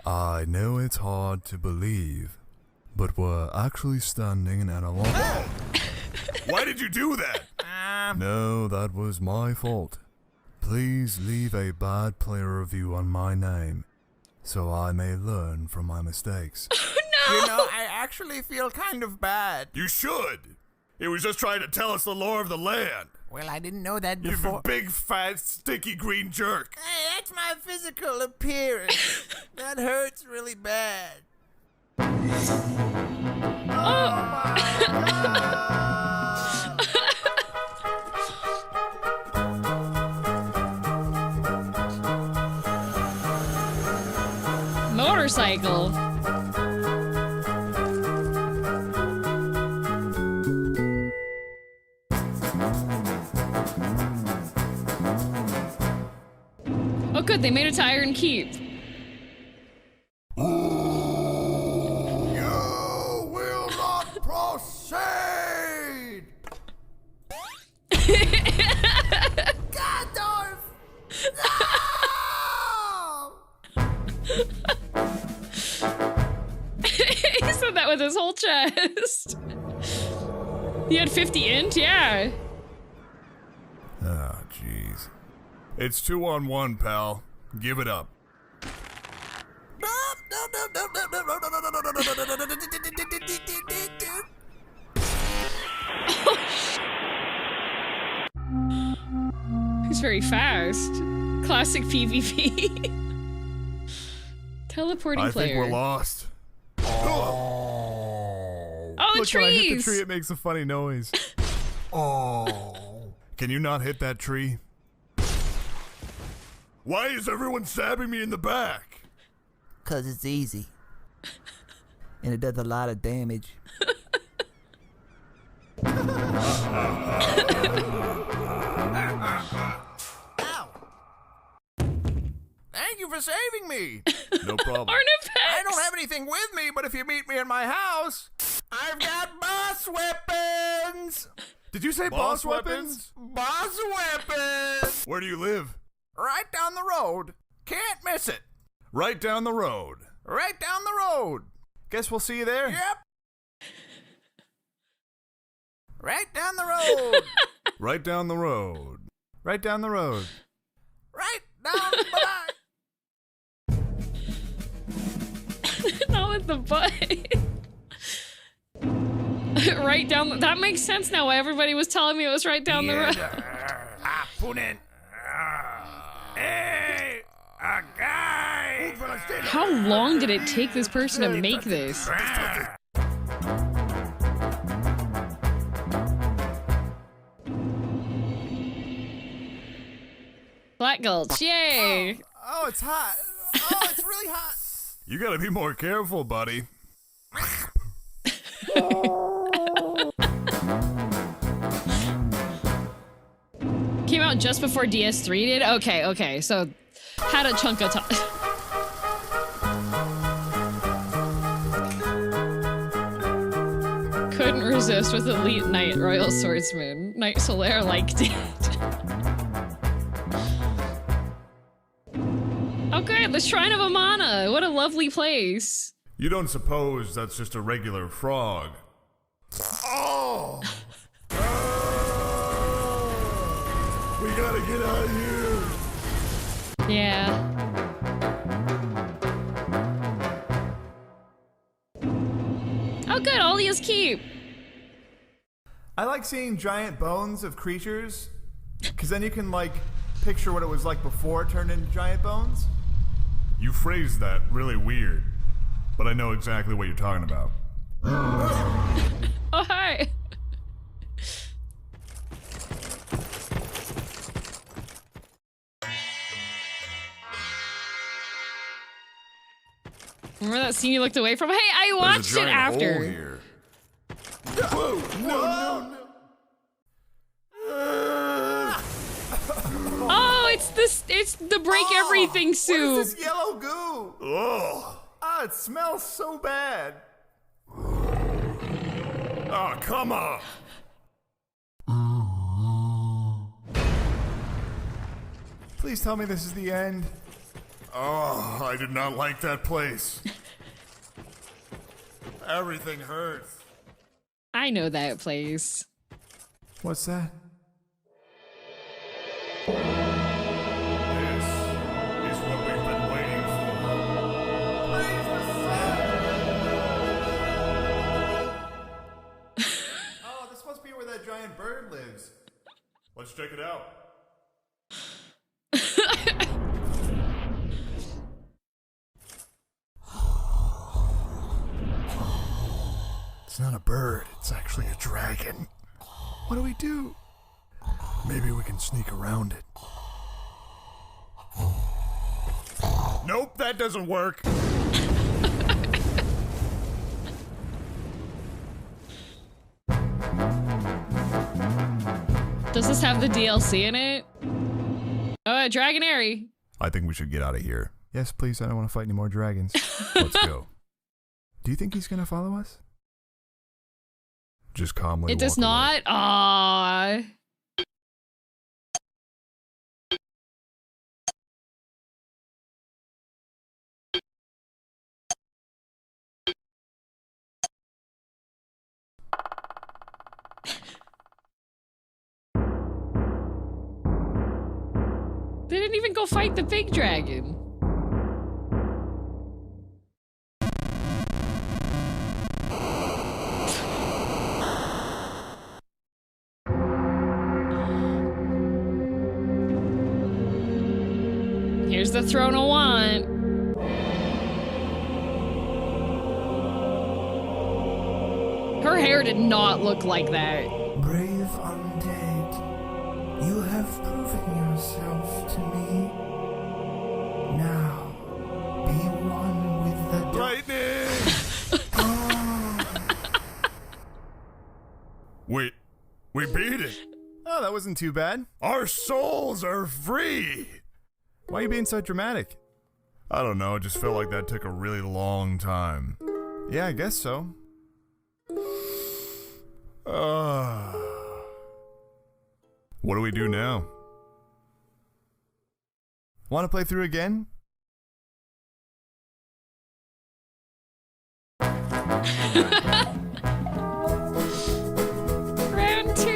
I know it's hard to believe, but we're actually standing at a wall. Why did you do that? No, that was my fault. Please leave a bad player review on my name, so I may learn from my mistakes. You know, I actually feel kind of bad. You should. He was just trying to tell us the lore of the land. Well, I didn't know that You before. big, fat, sticky green jerk. Hey, that's my physical appearance. That hurts really bad. Motorcycle. Oh good, they made a tire and keep. You will not proceed! Gandalf! He said that with his whole chest. He had 50 int, yeah. Ah, jeez. It's 2-on-1, pal. Give it up. He's very fast. Classic PvP. Teleporting I player. think we're lost. Oh. Oh, the Look, when I hit the trees! tree, it makes a funny noise. Oh. Can you not hit that tree? Why is everyone stabbing me in the back? 'Cause it's easy. And it does a lot of damage. Ow. Thank you for saving me. No problem. Artifacts! I don't have anything with me, but if you meet me in my house, I've got boss weapons. Did you say boss weapons? Boss weapons. Where do you live? Right down the road. Can't miss it. Right down the road. Right down the road. Guess we'll see you there. Yep. Right down the road. Right down the road. Right down the road. Right down the back. Not with the butt. Right down the, that makes sense now why everybody was telling me it was right down the road. Put in. Hey, a guy. How long did it take this person to make this? Black Gulch, yay! Oh, it's hot. Oh, it's really hot. You gotta be more careful, buddy. Came out just before DS3 did? Okay, okay, so had a chunk of time. Couldn't resist with Elite Knight Royal Swordsman. Knight Solaire liked it. Oh great, the Shrine of Amana! What a lovely place. You don't suppose that's just a regular frog? Oh. We gotta get out of here. Yeah. Oh good, Alia's keep. I like seeing giant bones of creatures, because then you can, like, picture what it was like before it turned into giant bones. You phrased that really weird, but I know exactly what you're talking about. Oh hi. Remember that scene you looked away from? Hey, I watched it after. Here. Whoa, no. Oh, it's the break everything What soup. is this yellow goo? Oh, Ah, it smells so bad. oh, come on. Please tell me this is the end. Oh, I did not like that place. Everything hurts. I know that place. What's that? This is what we've been waiting Oh, this must be where that giant bird lives. for. Let's check it out. It's not a bird, it's actually a dragon. What do we do? Maybe we can sneak around it. Nope, that doesn't work. Does this have the DLC in it? Oh, Dragonary. I think we should get out of here. Yes, please. I don't want to fight any more dragons. Let's go. Do you think he's gonna follow us? Just calmly It does walk away. not? Aww. They didn't even go fight the big dragon. Here's the throne I want. Her hair did not look like that. Brave undead, you have proven yourself to me. Now, be one with the Lightning! We beat it. Oh, that wasn't too bad. Our souls are free. Why are you being so dramatic? I don't know, it just felt like that took a really long time. Yeah, I guess so. What do we do now? Want to play through again? Round 2.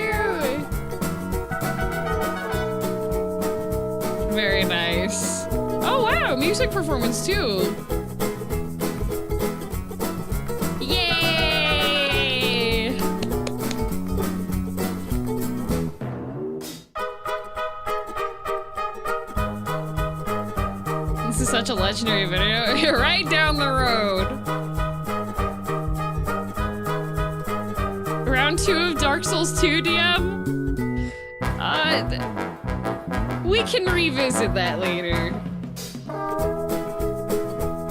Very nice. Oh wow, music performance too. Yay! This is such a legendary video. Right down the road. Round 2 of Dark Souls 2 DM? We can revisit that later.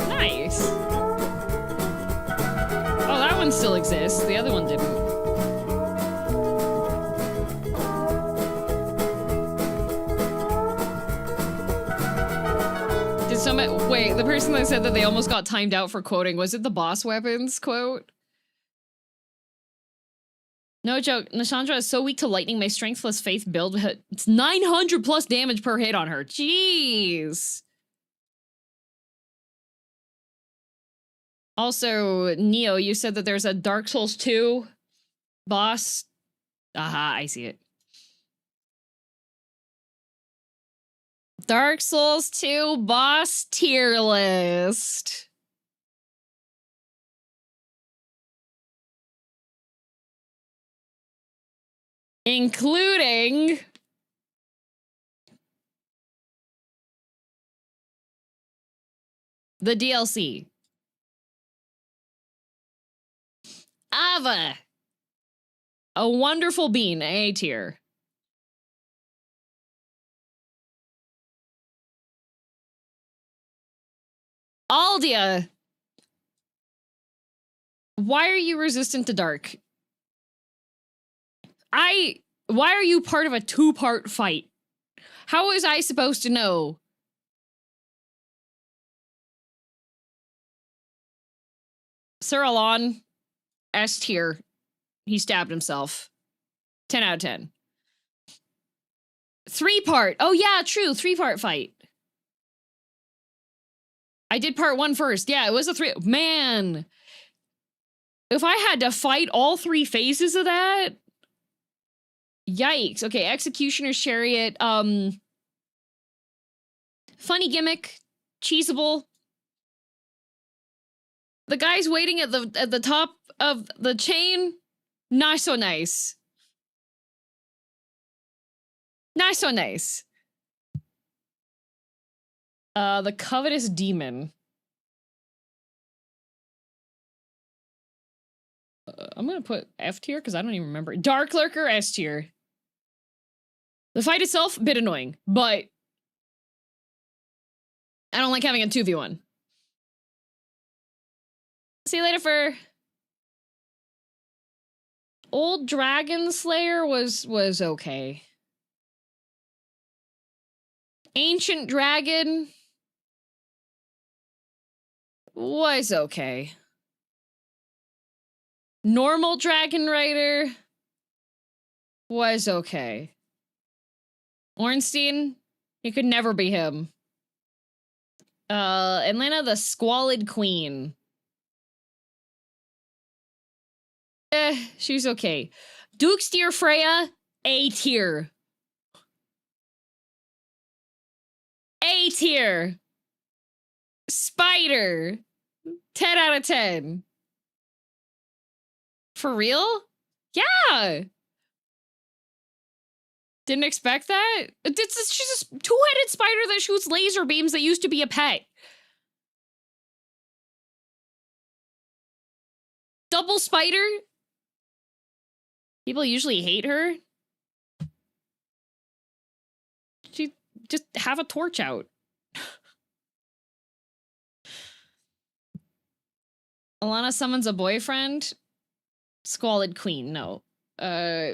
Nice. Oh, that one still exists. The other one didn't. Did someone... Wait, the person that said that they almost got timed out for quoting, was it the boss weapons quote? No joke, Nashandra is so weak to lightning, my strength plus faith build, it's 900 plus damage per hit on her. Jeez. Also, Neo, you said that there's a Dark Souls 2 boss. Aha, I see it. Dark Souls 2 boss tier list. Including the DLC. Ava. A wonderful bean, A tier. Aldia. Why are you resistant to dark? Why are you part of a 2-part fight? How was I supposed to know? Sir Alon, S tier. He stabbed himself. 10 out of 10. 3-part. Oh yeah, true. 3-part fight. I did part 1 first. Yeah, it was a 3. Man. If I had to fight all 3 phases of that. Yikes. Okay, Executioner's Chariot. Funny gimmick. Cheesable. The guy's waiting at the top of the chain. Not so nice. Not so nice. The Covetous Demon. I'm gonna put F tier because I don't even remember. Dark Lurker, S tier. The fight itself, a bit annoying, but I don't like having a 2v1. See you later, Fur. Old Dragon Slayer was okay. Ancient Dragon was okay. Normal Dragon Rider was okay. Ornstein, you could never be him. Atlanta the Squalid Queen. She's okay. Duke's Dear Freya, A tier. A tier. Spider, 10 out of 10. For real? Yeah. Didn't expect that. She's a two-headed spider that shoots laser beams that used to be a pet. Double spider? People usually hate her. She just have a torch out. Alana summons a boyfriend. Squalid Queen, no.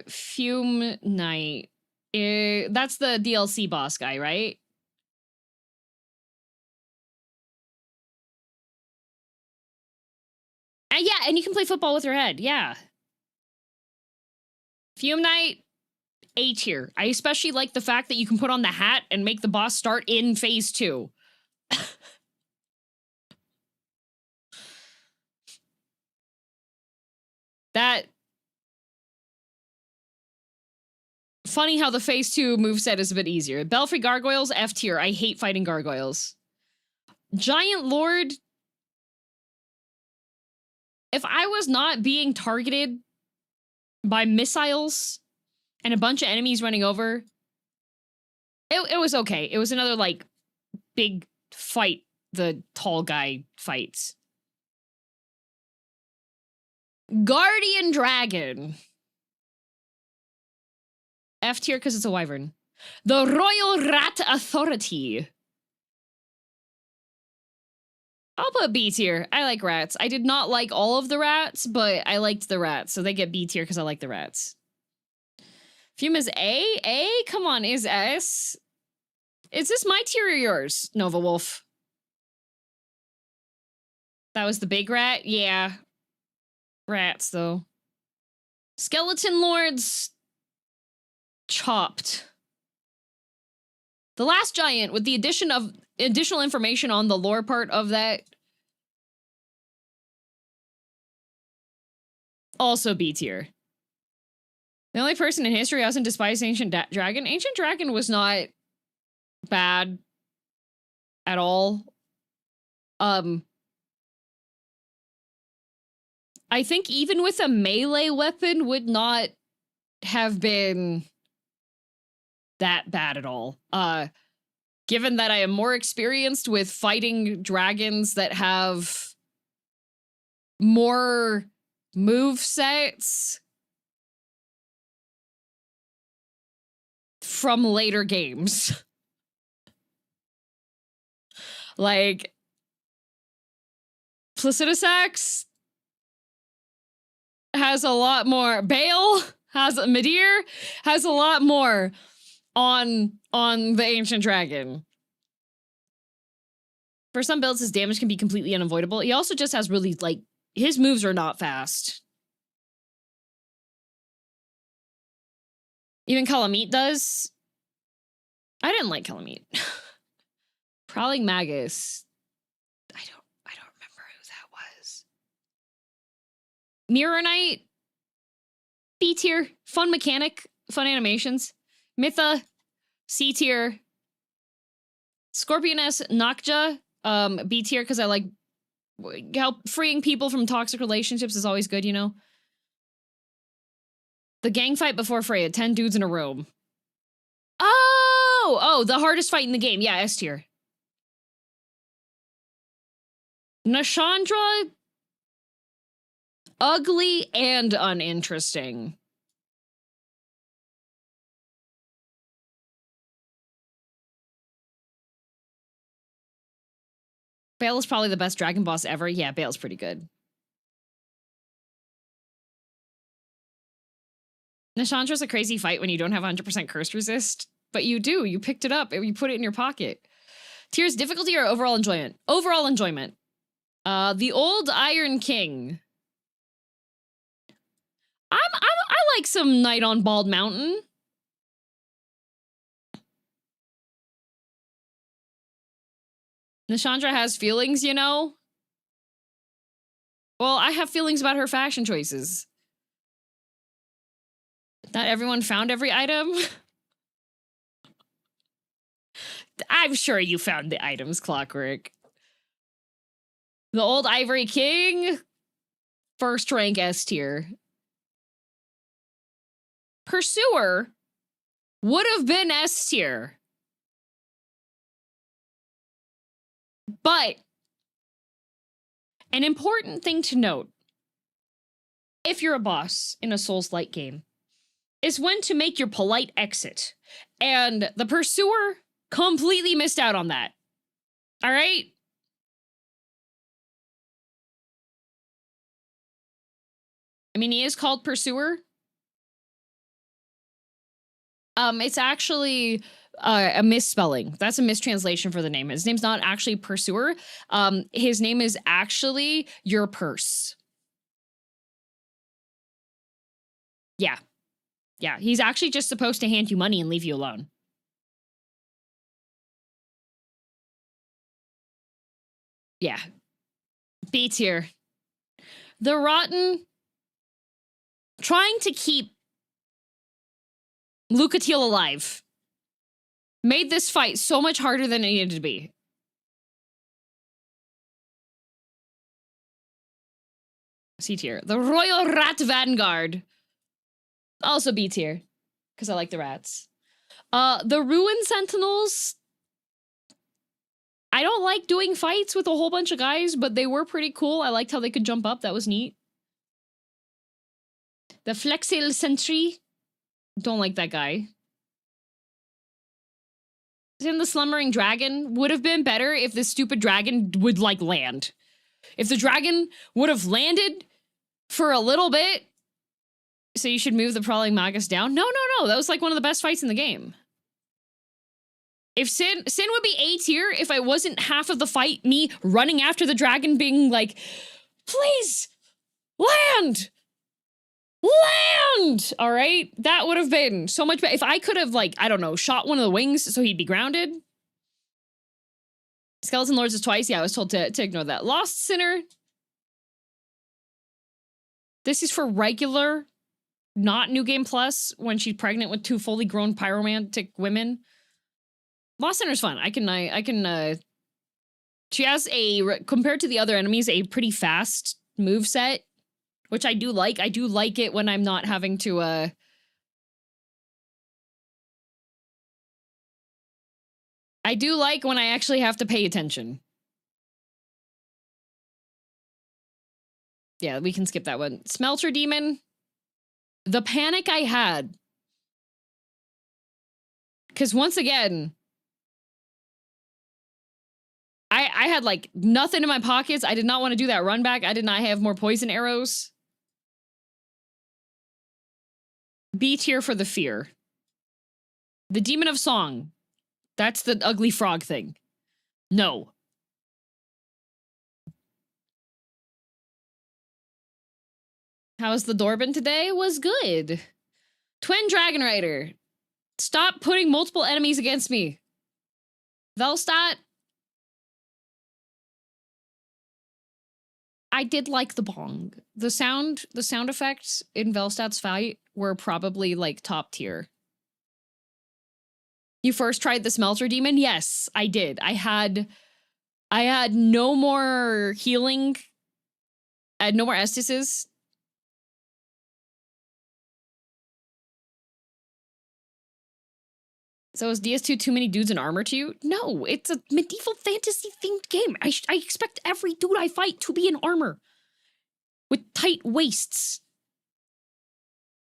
Fume Knight. That's the DLC boss guy, right? Yeah, and you can play football with your head, yeah. Fume Knight, A tier. I especially like the fact that you can put on the hat and make the boss start in phase 2. That... Funny how the phase 2 moveset is a bit easier. Belfry Gargoyles, F tier. I hate fighting gargoyles. Giant Lord... If I was not being targeted by missiles and a bunch of enemies running over, it was okay. It was another, like, big fight the tall guy fights. Guardian Dragon. F tier because it's a wyvern. The Royal Rat Authority. I'll put B tier. I like rats. I did not like all of the rats, but I liked the rats, so they get B tier because I like the rats. Fume is A? A? Come on, is S? Is this my tier or yours, Nova Wolf? That was the big rat? Yeah. Rats, though. Skeleton Lords... Chopped. The Last Giant, with the addition of additional information on the lore part of that. Also B tier. The only person in history who hasn't despised Ancient Dragon. Ancient Dragon was not bad at all. I think even with a melee weapon would not have been that bad at all. Given that I am more experienced with fighting dragons that have more move sets from later games. Like Placidusax has a lot more. Bale has Midir has a lot more on the Ancient Dragon. For some builds, his damage can be completely unavoidable. He also just has really, like, his moves are not fast. Even Calamite does. I didn't like Calamite. Prowling Magus. I don't remember who that was. Mirror Knight. B tier. Fun mechanic. Fun animations. Mytha. C tier. Scorpioness Nocja. B tier because I like help freeing people from toxic relationships is always good, you know. The gang fight before Freya, 10 dudes in a room. Oh, the hardest fight in the game. Yeah, S tier. Nashandra. ugly and uninteresting. Bale is probably the best dragon boss ever. Yeah, Bale's pretty good. Nishandra's a crazy fight when you don't have 100% curse resist, but you do. You picked it up and you put it in your pocket. Tears difficulty or overall enjoyment? Overall enjoyment. The old Iron King. I like some Night on Bald Mountain. Nishandra has feelings, you know? Well, I have feelings about her fashion choices. Not everyone found every item. I'm sure you found the items, Clockwork. The old Ivory King. First rank S tier. Pursuer would have been S tier. But an important thing to note, if you're a boss in a Souls-like game, is when to make your polite exit. And the Pursuer completely missed out on that. All right? I mean, he is called Pursuer. It's actually a misspelling. That's a mistranslation for the name. His name's not actually Pursuer. His name is actually Your Purse. Yeah. Yeah, he's actually just supposed to hand you money and leave you alone. Yeah. B tier. The Rotten trying to keep Lucatiel alive made this fight so much harder than it needed to be. C tier. The Royal Rat Vanguard. Also B tier, because I like the rats. The Ruin Sentinels. I don't like doing fights with a whole bunch of guys, but they were pretty cool. I liked how they could jump up. That was neat. The Flexil Sentry. Don't like that guy. Then the Slumbering Dragon would have been better if this stupid dragon would, like, land. If the dragon would have landed for a little bit. So you should move the Prowling Magus down? No. That was, like, one of the best fights in the game. If Sin would be A tier if I wasn't half of the fight me running after the dragon being like, please, land! Land! All right? That would have been so much better. If I could have, like, I don't know, shot one of the wings so he'd be grounded. Skeleton Lords is twice. Yeah, I was told to ignore that. Lost Sinner. This is for regular, not New Game Plus, when she's pregnant with 2 fully grown pyromantic women. Lost Sinner's fun. I can, she has compared to the other enemies, a pretty fast moveset, which I do like. I do like it when I'm not having to, I do like when I actually have to pay attention. Yeah, we can skip that one. Smelter Demon. The panic I had. Because once again, I had, like, nothing in my pockets. I did not want to do that run back. I did not have more poison arrows. B tier for the fear. The Demon of Song. That's the ugly frog thing. No. How's the Doorbin today? Was good. Twin Dragon Rider. Stop putting multiple enemies against me. Velstadt. I did like the bong. The sound effects in Velstadt's fight were probably, like, top tier. You first tried the Smelter Demon? Yes, I did. I had no more healing. I had no more Estises. So is DS2 too many dudes in armor to you? No, it's a medieval fantasy themed game. I expect every dude I fight to be in armor. with tight waists.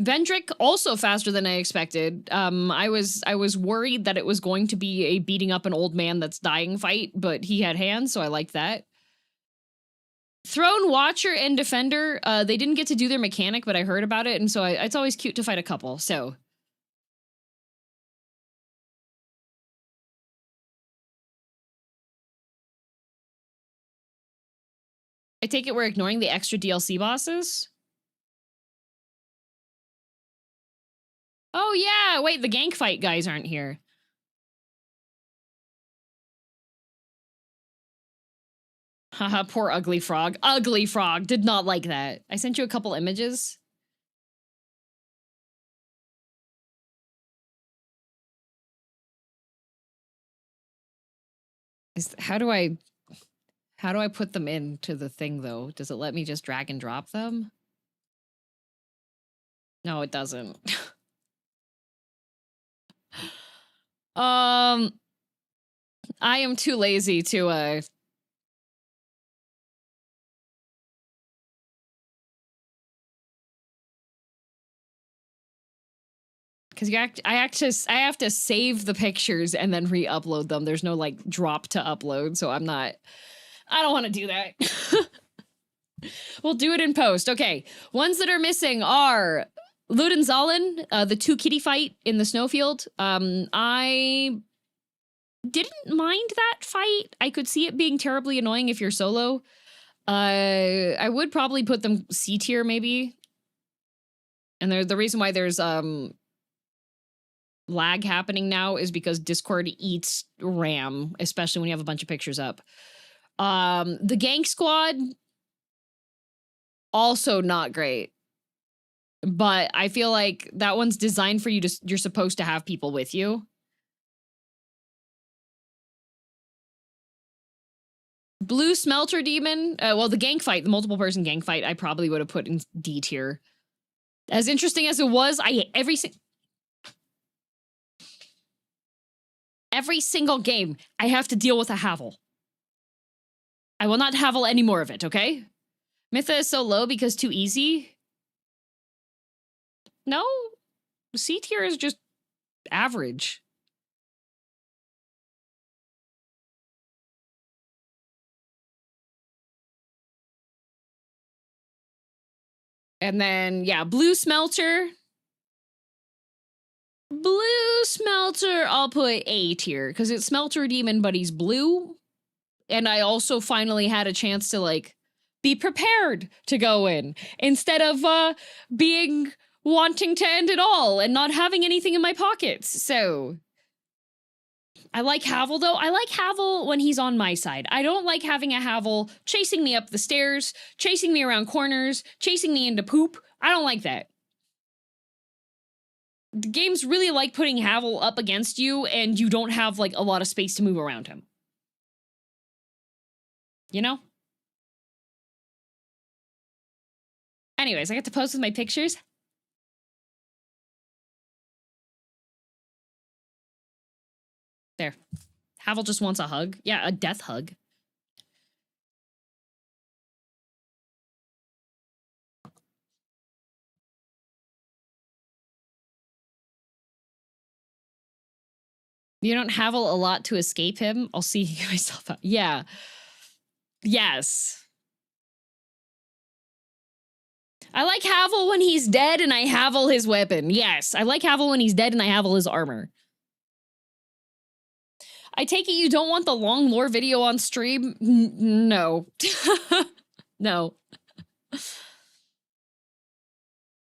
Vendrick also faster than I expected. I was worried that it was going to be a beating up an old man that's dying fight, but he had hands, so I liked that. Throne Watcher and Defender, they didn't get to do their mechanic, but I heard about it, and so it's always cute to fight a couple, so. I take it we're ignoring the extra DLC bosses? Oh yeah, wait, the gank fight guys aren't here. Haha, poor Ugly Frog. Ugly Frog did not like that. I sent you a couple images. How do I put them into the thing though? Does it let me just drag and drop them? No, it doesn't. I am too lazy to because I have to save the pictures and then re-upload them. There's no like drop to upload, so I don't want to do that. We'll do it in post. Okay, ones that are missing are Ludenzahlen, the 2 kitty fight in the snowfield. I didn't mind that fight. I could see it being terribly annoying if you're solo. I would probably put them C tier maybe. And the reason why there's lag happening now is because Discord eats RAM, especially when you have a bunch of pictures up. The Gank Squad, also not great. But I feel like that one's designed for you to, you're supposed to have people with you. Blue Smelter Demon, well, the gank fight, the multiple person gank fight, I probably would have put in D tier. As interesting as it was, every single game, I have to deal with a Havel. I will not Havel any more of it, okay? Mytha is so low because too easy. No, C tier is just average. And then, yeah, Blue Smelter. Blue Smelter, I'll put A tier, because it's Smelter Demon, but he's blue. And I also finally had a chance to, like, be prepared to go in, instead of, wanting to end it all and not having anything in my pockets, so... I like Havel, though. I like Havel when he's on my side. I don't like having a Havel chasing me up the stairs, chasing me around corners, chasing me into poop. I don't like that. The games really like putting Havel up against you and you don't have, like, a lot of space to move around him. You know? Anyways, I get to pose with my pictures. There. Havel just wants a hug. Yeah, a death hug. You don't Havel a lot to escape him? I'll see myself out. Yeah. Yes. I like Havel when he's dead and I Havel his weapon. Yes. I like Havel when he's dead and I Havel his armor. I take it you don't want the long lore video on stream? No. No.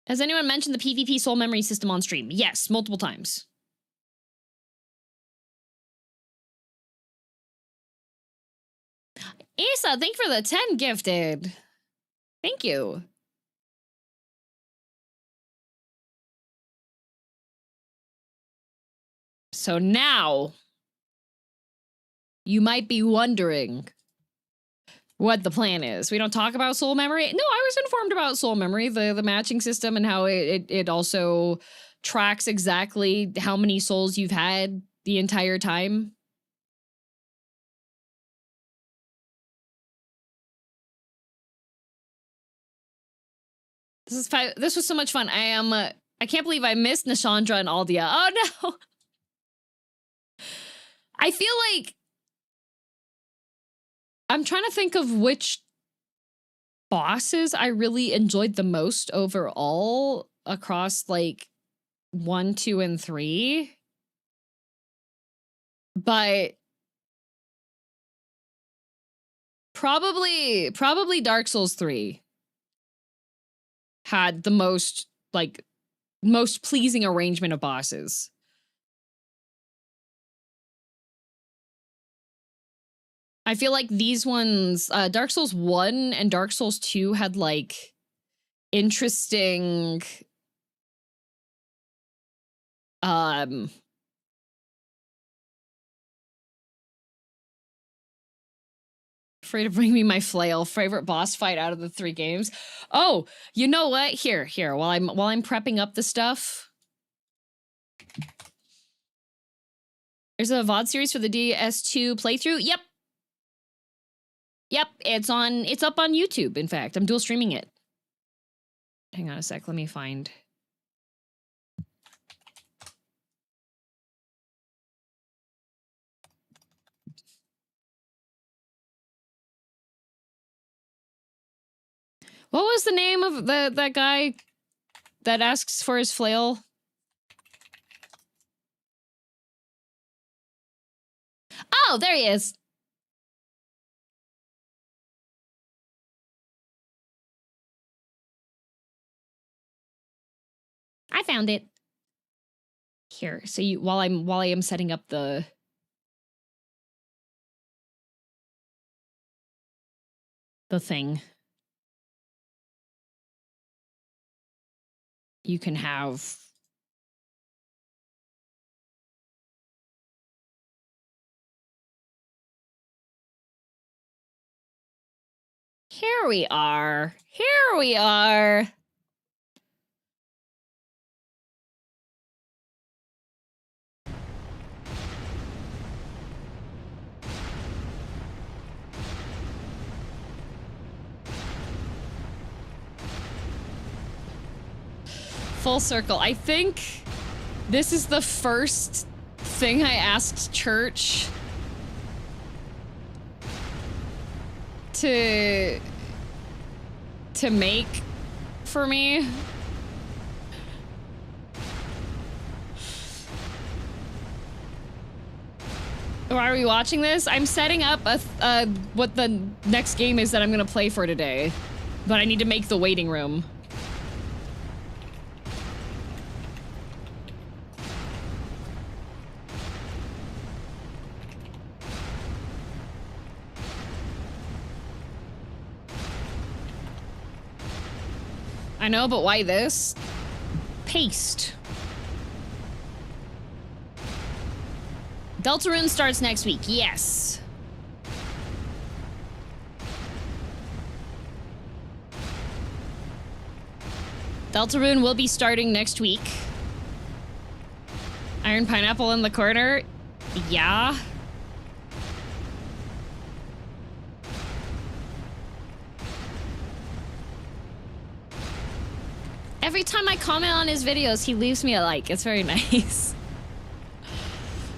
Has anyone mentioned the PvP soul memory system on stream? Yes, multiple times. Isa, thank you for the 10 gifted. Thank you. So now... you might be wondering what the plan is. We don't talk about soul memory. No, I was informed about soul memory, the matching system, and how it also tracks exactly how many souls you've had the entire time. This was so much fun. I can't believe I missed Nishandra and Aldia. Oh no. I feel like I'm trying to think of which bosses I really enjoyed the most overall across like 1, 2, and 3. But probably Dark Souls 3 had the most pleasing arrangement of bosses. I feel like these ones, Dark Souls 1 and Dark Souls 2 had like interesting Free to bring me my flail. Favorite boss fight out of the 3 games. Oh, you know what? Here. While I'm prepping up the stuff, there's a VOD series for the DS2 playthrough. Yep. It's up on YouTube. In fact, I'm dual streaming it. Hang on a sec. Let me find. What was the name of that guy that asks for his flail? Oh, there he is. I found it. Here, so while I am setting up the thing, you can have Here we are. Full circle. I think this is the first thing I asked church to make for me. Why are we watching this? I'm setting up what the next game is that I'm gonna play for today, but I need to make the waiting room. I know, but why this? Paste. Deltarune starts next week, yes. Deltarune will be starting next week. Iron Pineapple in the corner, yeah. Every time I comment on his videos, he leaves me a like. It's very nice.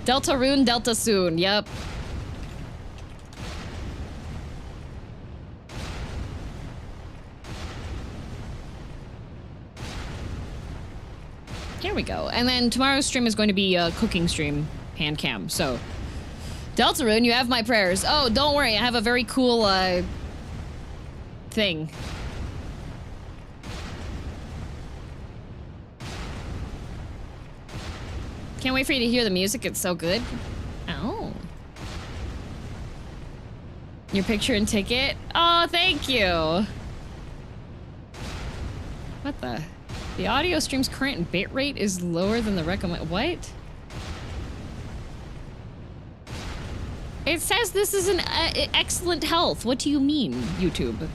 Deltarune, Delta soon. Yep. Here we go. And then tomorrow's stream is going to be a cooking stream, hand cam. So, Deltarune, you have my prayers. Oh, don't worry. I have a very cool thing. Can't wait for you to hear the music. It's so good. Oh. Your picture and ticket? Oh, thank you. What the? The audio stream's current bitrate is lower than the recommend. What? It says this is an excellent health. What do you mean, YouTube?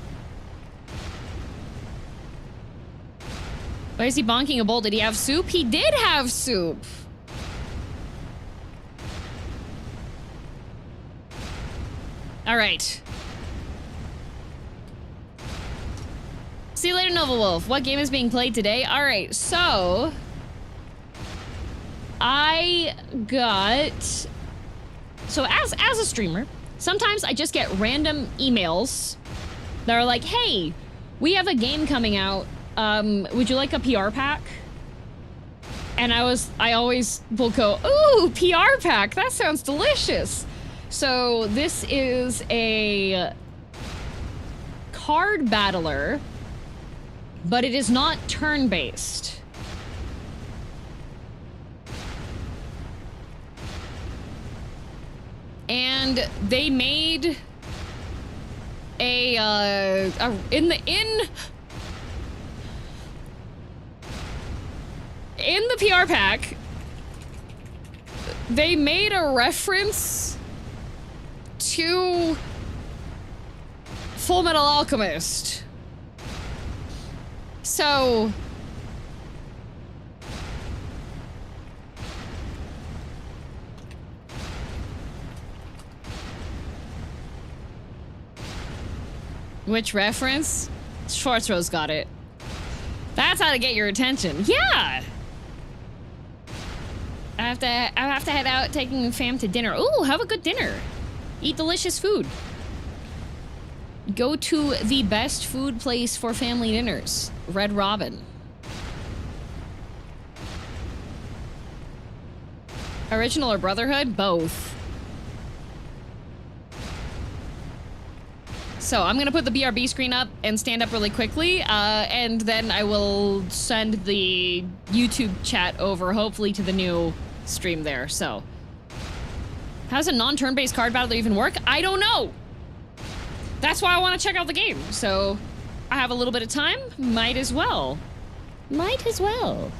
Why is he bonking a bowl? Did he have soup? He did have soup. All right. See you later, Nova Wolf. What game is being played today? All right, so I got as a streamer, sometimes I just get random emails that are like, "Hey, we have a game coming out. Would you like a PR pack?" And I always will go, "Ooh, PR pack. That sounds delicious." So this is a card battler, but it is not turn-based. And they made in the PR pack, they made a reference to Full Metal Alchemist. So which reference? Schwarzrose got it. That's how to get your attention. Yeah. I have to head out taking fam to dinner. Ooh, have a good dinner. Eat delicious food. Go to the best food place for family dinners. Red Robin. Original or Brotherhood? Both. So I'm gonna put the BRB screen up and stand up really quickly, and then I will send the YouTube chat over, hopefully to the new stream there. So, how does a non-turn-based card battle even work? I don't know. That's why I want to check out the game. So, I have a little bit of time. Might as well. Might as well.